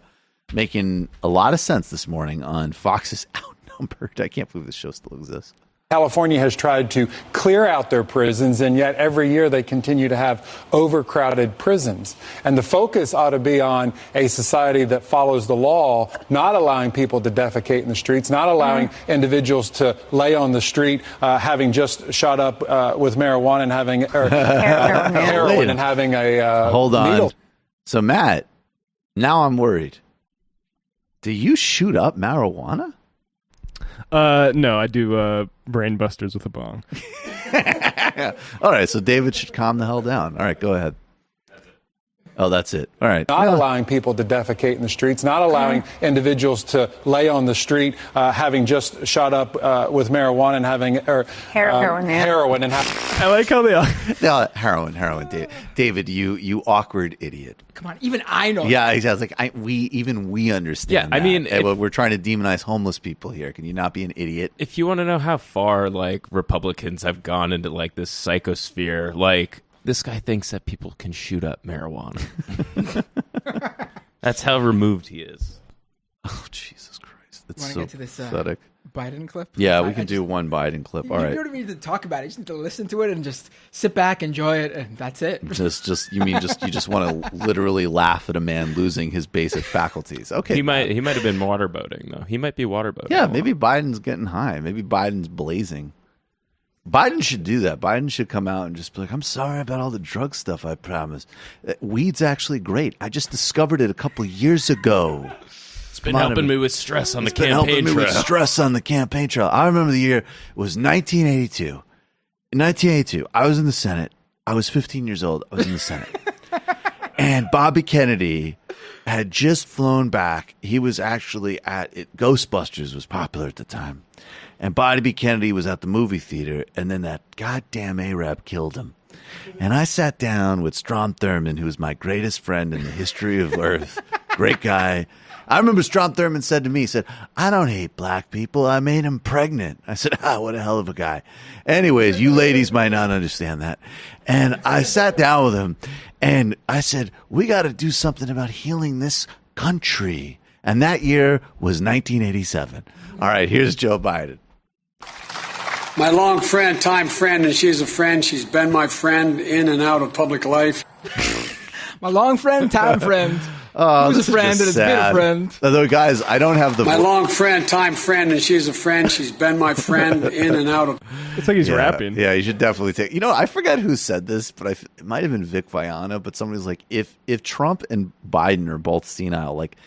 B: making a lot of sense this morning on Fox's Outnumbered. I can't believe this show still exists.
T: California has tried to clear out their prisons, and yet every year they continue to have overcrowded prisons. And the focus ought to be on a society that follows the law, not allowing people to defecate in the streets, not allowing individuals to lay on the street, having just shot up with marijuana and having heroin and having a
B: hold on.
T: needle.
B: So Matt, now I'm worried. Do you shoot up marijuana?
G: No, I do brain busters with a bong.
B: All right, so David should calm the hell down. All right, go ahead. Oh, that's it. All right.
T: Not allowing people to defecate in the streets, not allowing individuals to lay on the street, having just shot up with marijuana and having heroin and
G: I like how they are.
B: No, heroin, David, you awkward idiot.
J: Come on, even I know.
B: Yeah, I was like, we understand.
O: Yeah, I mean,
B: we're trying to demonize homeless people here. Can you not be an idiot?
O: If you want to know how far Republicans have gone into this psychosphere, this guy thinks that people can shoot up marijuana. That's how removed he is.
B: Oh, Jesus Christ. That's
J: Want to
B: so
J: get to this
B: pathetic.
J: Biden clip?
B: Yeah, we can do one Biden clip. All right.
J: You don't need to talk about it. You just need to listen to it and just sit back, enjoy it, and that's it.
B: You just want to literally laugh at a man losing his basic faculties. Okay.
O: He might have been waterboating, though. He might be waterboating.
B: Yeah, maybe Biden's getting high. Maybe Biden's blazing. Biden should do that. Biden should come out and just be like, I'm sorry about all the drug stuff I promised. Weed's actually great. I just discovered it a couple years ago.
O: It's been helping me with stress on the campaign
B: helping me
O: trail.
B: with stress on the campaign trail. I remember the year, it was 1982. In 1982, I was in the Senate. I was 15 years old. I was in the Senate. And Bobby Kennedy had just flown back. He was actually at it. Ghostbusters was popular at the time. And Bobby Kennedy was at the movie theater, and then that goddamn Arab killed him. And I sat down with Strom Thurmond, who was my greatest friend in the history of Earth. Great guy. I remember Strom Thurmond said to me, he said, I don't hate black people. I made him pregnant. I said, what a hell of a guy. Anyways, you ladies might not understand that. And I sat down with him, and I said, we got to do something about healing this country. And that year was 1987. All right, here's Joe Biden.
U: My long friend, time friend, and she's a friend. She's been my friend in and out of public life.
J: My long friend, time friend. Who's a friend and has been a friend.
B: Although, guys, I don't have the...
U: My long friend, time friend, and she's a friend. She's been my friend in and out of...
G: It's like he's rapping.
B: Yeah, you should definitely take... You know, I forget who said this, but it might have been Vic Viana, but somebody's like, if Trump and Biden are both senile, like,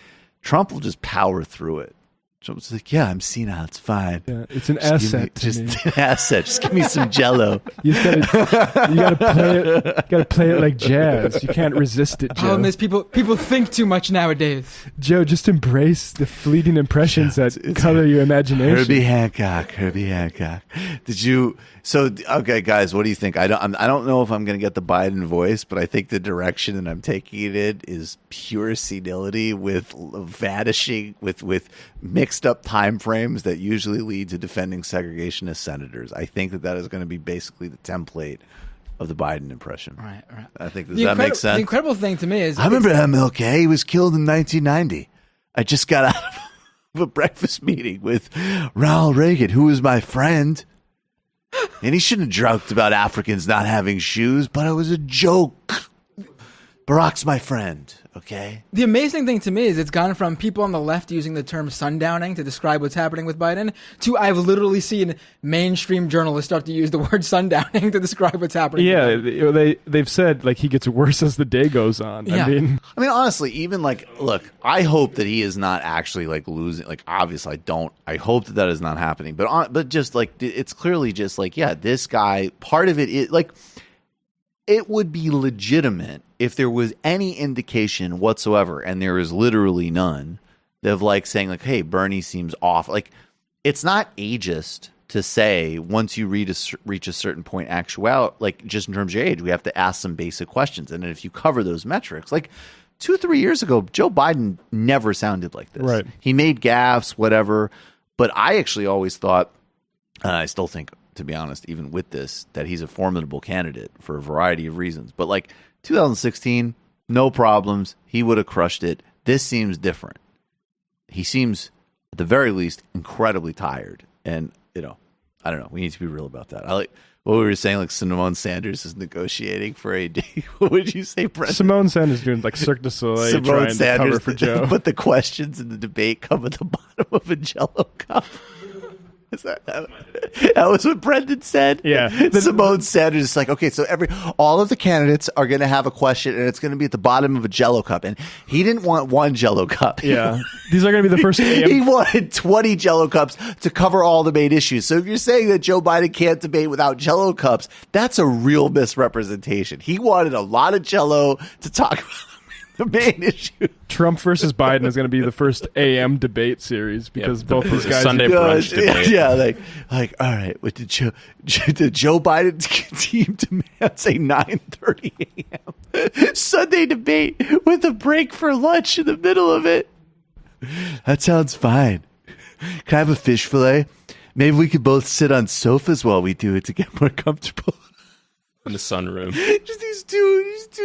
B: Trump will just power through it. Trump's like, yeah, I'm senile. It's fine.
G: Yeah, it's an asset.
B: Just an asset. Just give me some Jello.
G: You gotta play it like jazz. You can't resist it, Joe.
J: Problem is, people think too much nowadays.
G: Joe, just embrace the fleeting impressions that color your imagination.
B: Herbie Hancock. Did you? So, okay, guys, what do you think? I don't know if I'm going to get the Biden voice, but I think the direction that I'm taking it in is pure senility with vanishing, with mixed up time frames that usually lead to defending segregationist senators. I think that is going to be basically the template of the Biden impression.
J: Right.
B: I think, does that make sense?
J: The incredible thing to me is...
B: I remember MLK. He was killed in 1990. I just got out of a breakfast meeting with Ronald Reagan, who was my friend. And he shouldn't have joked about Africans not having shoes, but it was a joke. Barack's my friend, okay?
J: The amazing thing to me is it's gone from people on the left using the term sundowning to describe what's happening with Biden to I've literally seen mainstream journalists start to use the word sundowning to describe what's happening.
G: Yeah, they've said like he gets worse as the day goes on.
J: Yeah.
G: I mean,
B: honestly, even like, look, I hope that he is not actually like losing. Like, obviously, I hope that is not happening. But just like it's clearly just like, yeah, this guy. Part of it is like, it would be legitimate if there was any indication whatsoever, and there is literally none, of like saying like, hey, Bernie seems off. Like, it's not ageist to say once you reach a certain point like just in terms of your age, we have to ask some basic questions. And then if you cover those metrics, like 2-3 years ago, Joe Biden never sounded like this.
G: Right.
B: He made gaffes, whatever. But I actually always thought, and I still think, to be honest, even with this, that he's a formidable candidate for a variety of reasons. But like 2016, no problems. He would have crushed it. This seems different. He seems, at the very least, incredibly tired. And, I don't know. We need to be real about that. I like what we were saying, like Simone Sanders is negotiating for AD. What would you say, Brent?
G: Simone Sanders doing like Cirque du Soleil trying to cover for Joe.
B: But the questions in the debate come at the bottom of a Jell-O cup. That was what Brendan said.
G: Yeah.
B: Simone Sanders is like, okay, so all of the candidates are going to have a question, and it's going to be at the bottom of a Jell-O cup. And he didn't want one Jell-O cup.
G: Yeah. These are going to be the first
B: He wanted 20 Jell-O cups to cover all the main issues. So if you're saying that Joe Biden can't debate without Jell-O cups, that's a real misrepresentation. He wanted a lot of Jell-O to talk about the main issue.
G: Trump versus Biden is going to be the first AM debate series because both these guys
O: Sunday brunch debate.
B: Yeah, like all right. What did Joe Biden team demand say 9:30 a.m. Sunday debate with a break for lunch in the middle of it? That sounds fine. Can I have a fish fillet? Maybe we could both sit on sofas while we do it to get more comfortable.
O: In the sunroom.
B: Just these two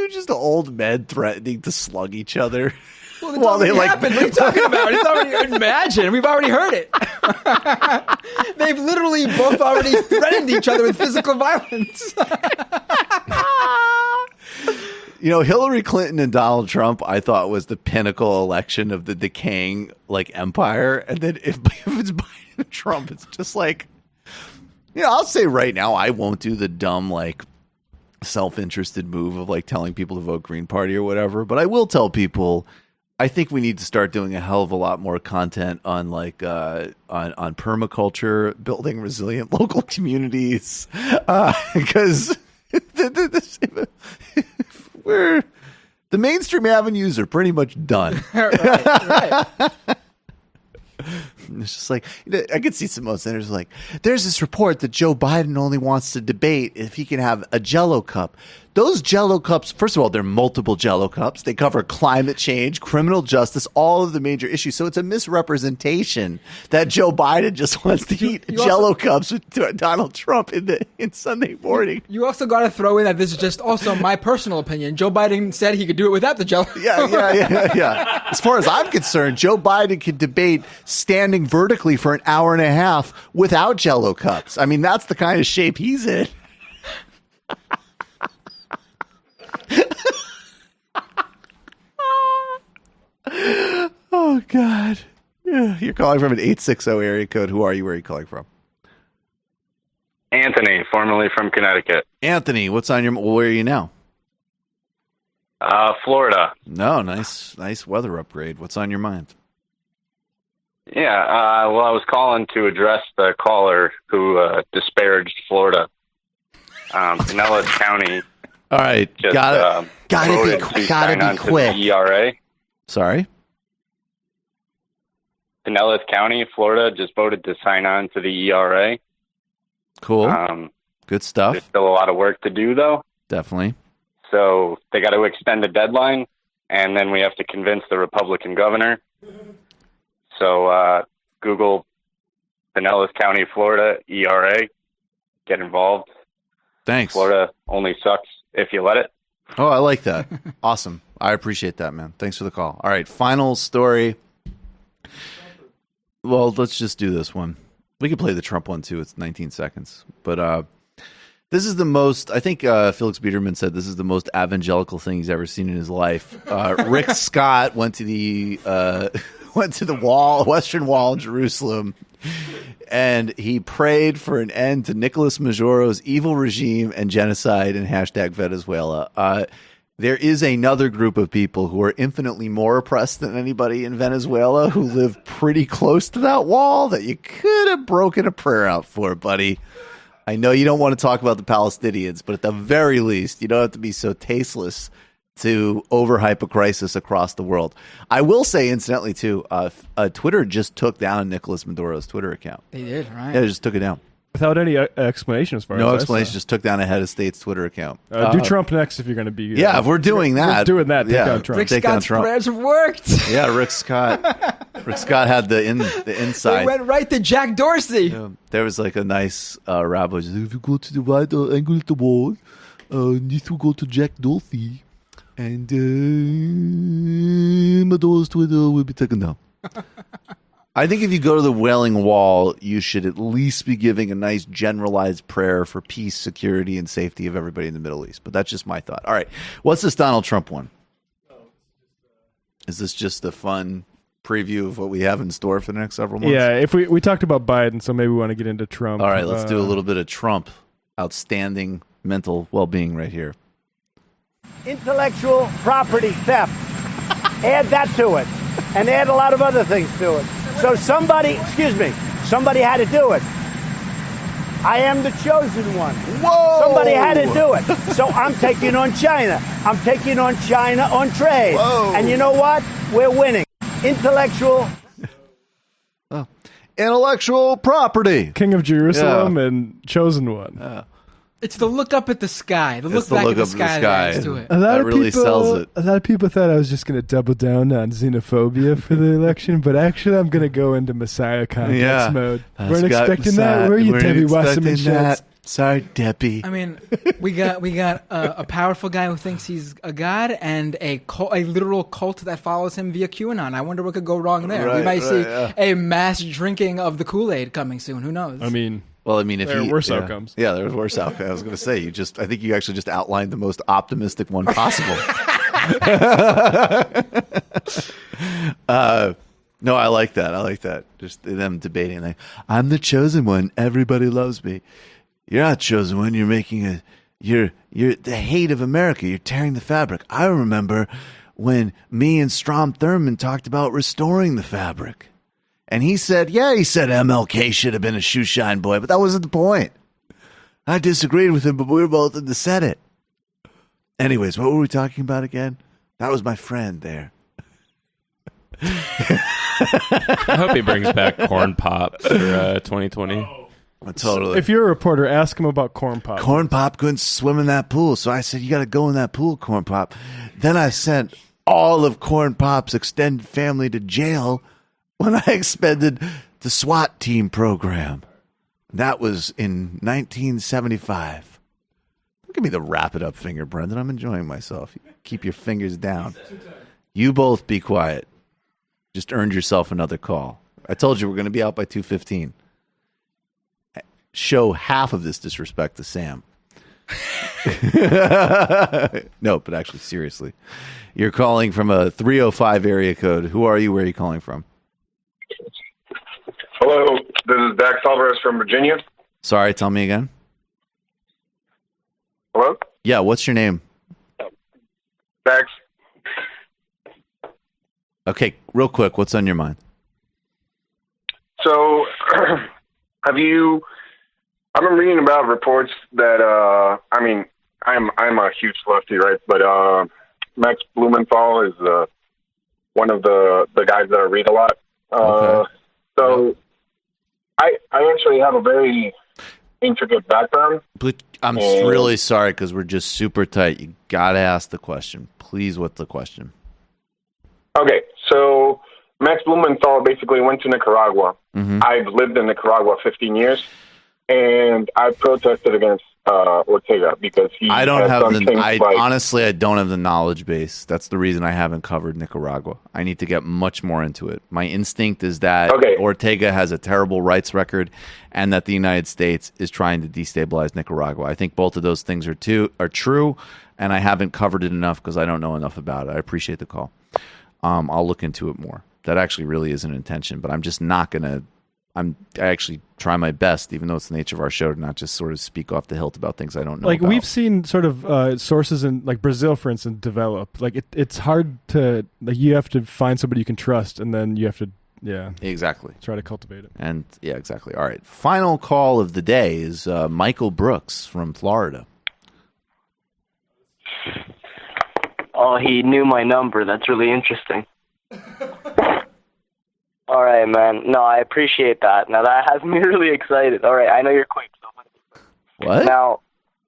B: just old men threatening to slug each other.
J: Well, it's already happened. What are you talking about? It's already imagine. We've already heard it. They've literally both already threatened each other with physical violence.
B: Hillary Clinton and Donald Trump, I thought was the pinnacle election of the decaying like empire. And then if it's Biden and Trump, it's just like, Yeah, I'll say right now, I won't do the dumb, like, self-interested move of, like, telling people to vote Green Party or whatever. But I will tell people, I think we need to start doing a hell of a lot more content on, like, on permaculture, building resilient local communities. Because the mainstream avenues are pretty much done.
J: Right.
B: It's just like, I could see some senators like, there's this report that Joe Biden only wants to debate if he can have a Jell-O cup. Those Jell-O cups, first of all, they're multiple Jell-O cups. They cover climate change, criminal justice, all of the major issues. So it's a misrepresentation that Joe Biden just wants to eat Jell-O cups with Donald Trump in Sunday morning.
J: You also got to throw in that this is just also my personal opinion. Joe Biden said he could do it without the Jell-O.
B: Yeah. As far as I'm concerned, Joe Biden could debate standing vertically for an hour and a half without Jell-O cups. I mean, that's the kind of shape he's in. Oh, God. Yeah, you're calling from an 860 area code. Who are you? Where are you calling from?
A: Anthony, formerly from Connecticut.
B: Anthony, what's on your... Where are you now?
A: Florida.
B: No, nice weather upgrade. What's on your mind?
A: Yeah, well, I was calling to address the caller who disparaged Florida. Pinellas County.
B: All right,
A: just,
B: gotta be quick.
A: The ERA.
B: Sorry?
A: Pinellas County, Florida, just voted to sign on to the ERA.
B: Cool. Good stuff.
A: There's still a lot of work to do, though.
B: Definitely.
A: So they got to extend the deadline, and then we have to convince the Republican governor. So Google Pinellas County, Florida, ERA. Get involved.
B: Thanks.
A: Florida only sucks if you let it.
B: Oh, I like that. Awesome. I appreciate that, man. Thanks for the call. All right, final story. Well, let's just do this one. We can play the Trump one, too. It's 19 seconds. But this is the most, I think Felix Biederman said this is the most evangelical thing he's ever seen in his life. Rick Scott went to the Western Wall in Jerusalem, and he prayed for an end to Nicolas Maduro's evil regime and genocide and hashtag Venezuela. There is another group of people who are infinitely more oppressed than anybody in Venezuela who live pretty close to that wall that you could have broken a prayer out for, buddy. I know you don't want to talk about the Palestinians, but at the very least, you don't have to be so tasteless to overhype a crisis across the world. I will say, incidentally, too, Twitter just took down Nicolas Maduro's Twitter account.
J: They did, right?
B: Yeah, they just took it down.
G: Without any explanation as far as
B: no
G: I
B: explanation,
G: saw.
B: just took down a head of state's Twitter account.
G: Do Trump next if you're going to be...
B: yeah, if we're doing that.
G: We're doing that. Take down Trump.
J: Rick Scott's prayers worked.
B: Yeah, Rick Scott had the insight.
J: They went right to Jack Dorsey.
B: Yeah, there was like a nice rabbi. If you go to the right angle of the wall, need to go to Jack Dorsey, and Maduro's Twitter will be taken down. I think if you go to the Wailing Wall, you should at least be giving a nice generalized prayer for peace, security, and safety of everybody in the Middle East. But that's just my thought. All right. What's this Donald Trump one? Is this just a fun preview of what we have in store for the next several months?
G: Yeah, if we talked about Biden, so maybe we want to get into Trump.
B: All right, let's do a little bit of Trump. Outstanding mental well-being right here.
V: Intellectual property theft. Add that to it. And add a lot of other things to it. So somebody had to do it. I am the chosen one.
B: Whoa!
V: Somebody had to do it. So I'm taking on China. I'm taking on China on trade.
B: Whoa.
V: And you know what? We're winning. Intellectual
B: property.
G: King of Jerusalem and chosen one.
J: It's the look up at the sky. The look back at the sky that adds to it.
B: That really sells it.
G: A lot of people thought I was just going to double down on xenophobia for the election, but actually I'm going to go into Messiah complex mode. Weren't expecting that, were you, Debbie Wasserman Schultz?
B: Sorry, Debbie.
J: I mean, we got a powerful guy who thinks he's a god and a literal cult that follows him via QAnon. I wonder what could go wrong there.
B: Right,
J: we might see
B: yeah.
J: a mass drinking of the Kool-Aid coming soon. Who knows?
G: I mean...
B: if
G: there are worse outcomes.
B: Yeah, there's worse outcomes. I was going to say, I think you actually just outlined the most optimistic one possible. No, I like that. I like that. Just them debating. Like, I'm the chosen one. Everybody loves me. You're not chosen one. You're making you're the hate of America. You're tearing the fabric. I remember when me and Strom Thurmond talked about restoring the fabric. And he said MLK should have been a shoeshine boy, but that wasn't the point. I disagreed with him, but we were both in the Senate. Anyways, what were we talking about again? That was my friend there.
O: I hope he brings back corn pops for 2020.
B: Totally.
G: If you're a reporter, ask him about corn pop.
B: Corn Pop couldn't swim in that pool, so I said, you got to go in that pool, Corn Pop. Then I sent all of Corn Pop's extended family to jail when I expended the SWAT team program. That was in 1975. Don't give me the wrap it up finger, Brendan. I'm enjoying myself. Keep your fingers down. You both be quiet. Just earned yourself another call. I told you we're going to be out by 2:15. Show half of this disrespect to Sam. No, but actually, seriously. You're calling from a 305 area code. Who are you? Where are you calling from?
C: Hello, this is Dax Alvarez from Virginia.
B: Sorry, tell me again.
C: Hello?
B: Yeah, what's your name?
C: Dax.
B: Okay, real quick, what's on your mind?
C: So, I've been reading about reports that, I'm a huge lefty, right? But Max Blumenthal is one of the guys that I read a lot.
B: Okay.
C: So, I actually have a very intricate background.
B: But I'm really sorry because we're just super tight. You got to ask the question. Please, what's the question?
C: Okay, so Max Blumenthal basically went to Nicaragua.
B: Mm-hmm.
C: I've lived in Nicaragua 15 years, and I protested against Ortega because he
B: I don't
C: has
B: have
C: done
B: the.
C: things like,
B: Honestly, I don't have the knowledge base. That's the reason I haven't covered Nicaragua. I need to get much more into it. My instinct is that Ortega has a terrible rights record, and that the United States is trying to destabilize Nicaragua. I think both of those things are true, and I haven't covered it enough because I don't know enough about it. I appreciate the call. I'll look into it more. That actually really is an intention, but I'm just not going to. I actually try my best, even though it's the nature of our show, to not just sort of speak off the hilt about things I don't know
G: like
B: about.
G: We've seen sort of sources in like Brazil, for instance, develop. Like it's hard to you have to find somebody you can trust, and then you have to
B: exactly
G: try to cultivate it.
B: And yeah, exactly. All right, final call of the day is Michael Brooks from Florida.
D: Oh, he knew my number. That's really interesting. All right, man. No, I appreciate that. Now, that has me really excited. All right, I know you're quick. So
B: what?
D: Now,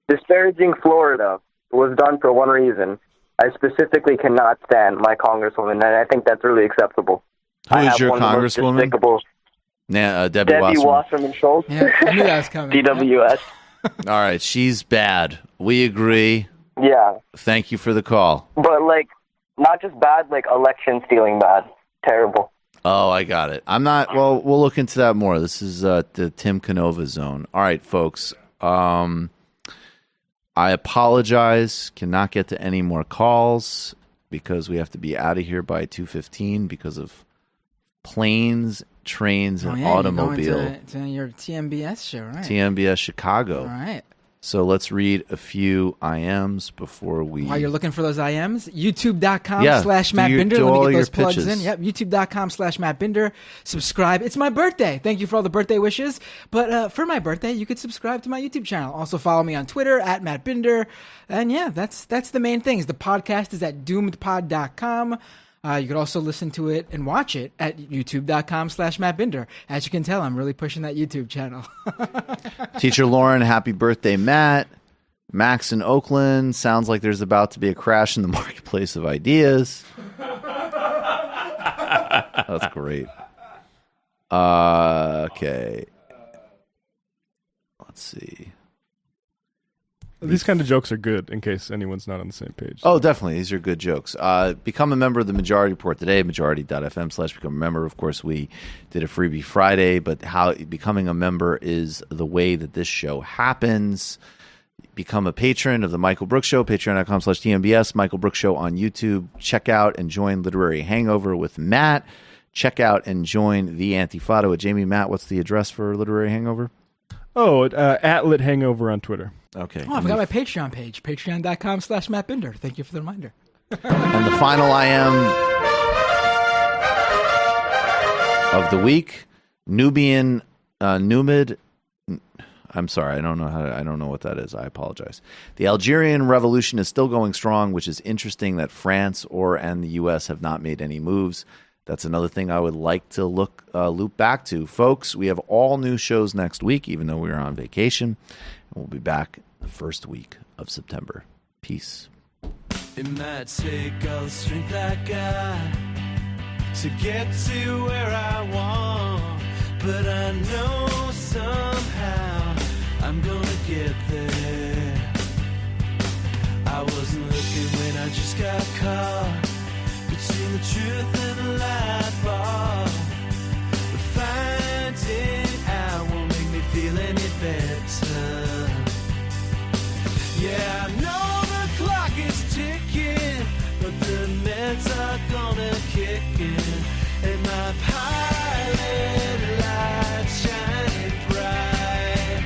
D: disparaging Florida was done for one reason. I specifically cannot stand my congresswoman, and I think that's really acceptable.
B: Who is your congresswoman? Debbie
D: Wasserman Schultz.
J: Yeah, I knew that was coming.
D: DWS.
B: All right, she's bad. We agree.
D: Yeah.
B: Thank you for the call.
D: But, not just bad, election stealing bad. Terrible.
B: Oh, I got it. I'm not. Well, we'll look into that more. This is the Tim Canova zone. All right, folks. I apologize. Cannot get to any more calls because we have to be out of here by 2:15 because of planes, trains, and automobile.
J: You're going to your TMBS show, right?
B: TMBS Chicago.
J: All right.
B: So let's read a few IMs before we...
J: While you're looking for those IMs, youtube.com/Matt Binder. Let me get those plugs in. Yep, youtube.com/Matt Binder. Subscribe. It's my birthday. Thank you for all the birthday wishes. But for my birthday, you could subscribe to my YouTube channel. Also follow me on Twitter, @MattBinder. And yeah, that's the main things. The podcast is at doomedpod.com. You could also listen to it and watch it at youtube.com/Matt Binder. As you can tell, I'm really pushing that YouTube channel.
B: Teacher Lauren, happy birthday, Matt. Max in Oakland, sounds like there's about to be a crash in the marketplace of ideas. That's great. Okay. Let's see.
G: These kind of jokes are good in case anyone's not on the same page.
B: Oh, definitely. These are good jokes. Become a member of the Majority Report today, majority.fm/become a member. Of course, we did a freebie Friday, but how becoming a member is the way that this show happens. Become a patron of the Michael Brooks Show, patreon.com/TMBS, Michael Brooks Show on YouTube. Check out and join Literary Hangover with Matt. check out and join the Antifado. Jamie, Matt, what's the address for Literary Hangover?
G: Oh, at Lit Hangover on Twitter.
B: Okay.
J: Oh, I forgot my Patreon page, patreon.com/Matt Binder. Thank you for the reminder.
B: And the final I am of the week, Nubian Numid. I'm sorry, I don't know what that is. I apologize. The Algerian revolution is still going strong, which is interesting that France and the U.S. have not made any moves. That's another thing I would like to loop back to. Folks, we have all new shows next week, even though we are on vacation. And we'll be back the first week of September. Peace.
I: It might take all the strength I got to get to where I want, but I know somehow I'm gonna get there. I wasn't looking when I just got caught between the truth and the light bulb, but finding out won't make me feel any better. Yeah, I know the clock is ticking, but the meds are gonna kick in, and my pilot light shining bright.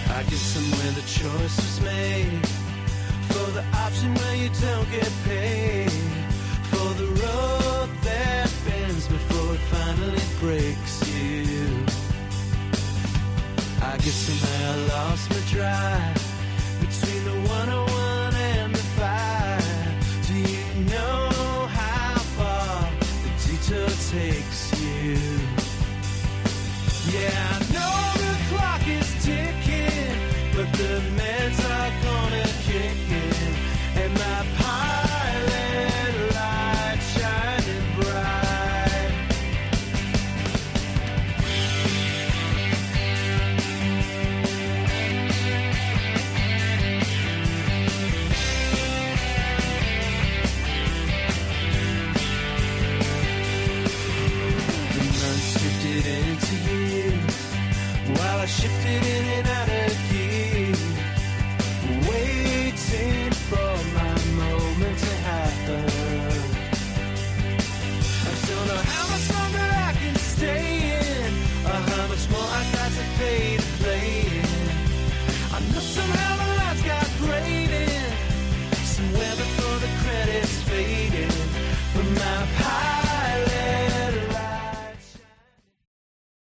I: I guess somewhere the choice was made for the option where you don't get paid, for the road that bends before it finally breaks you. I guess somehow I lost my drive between the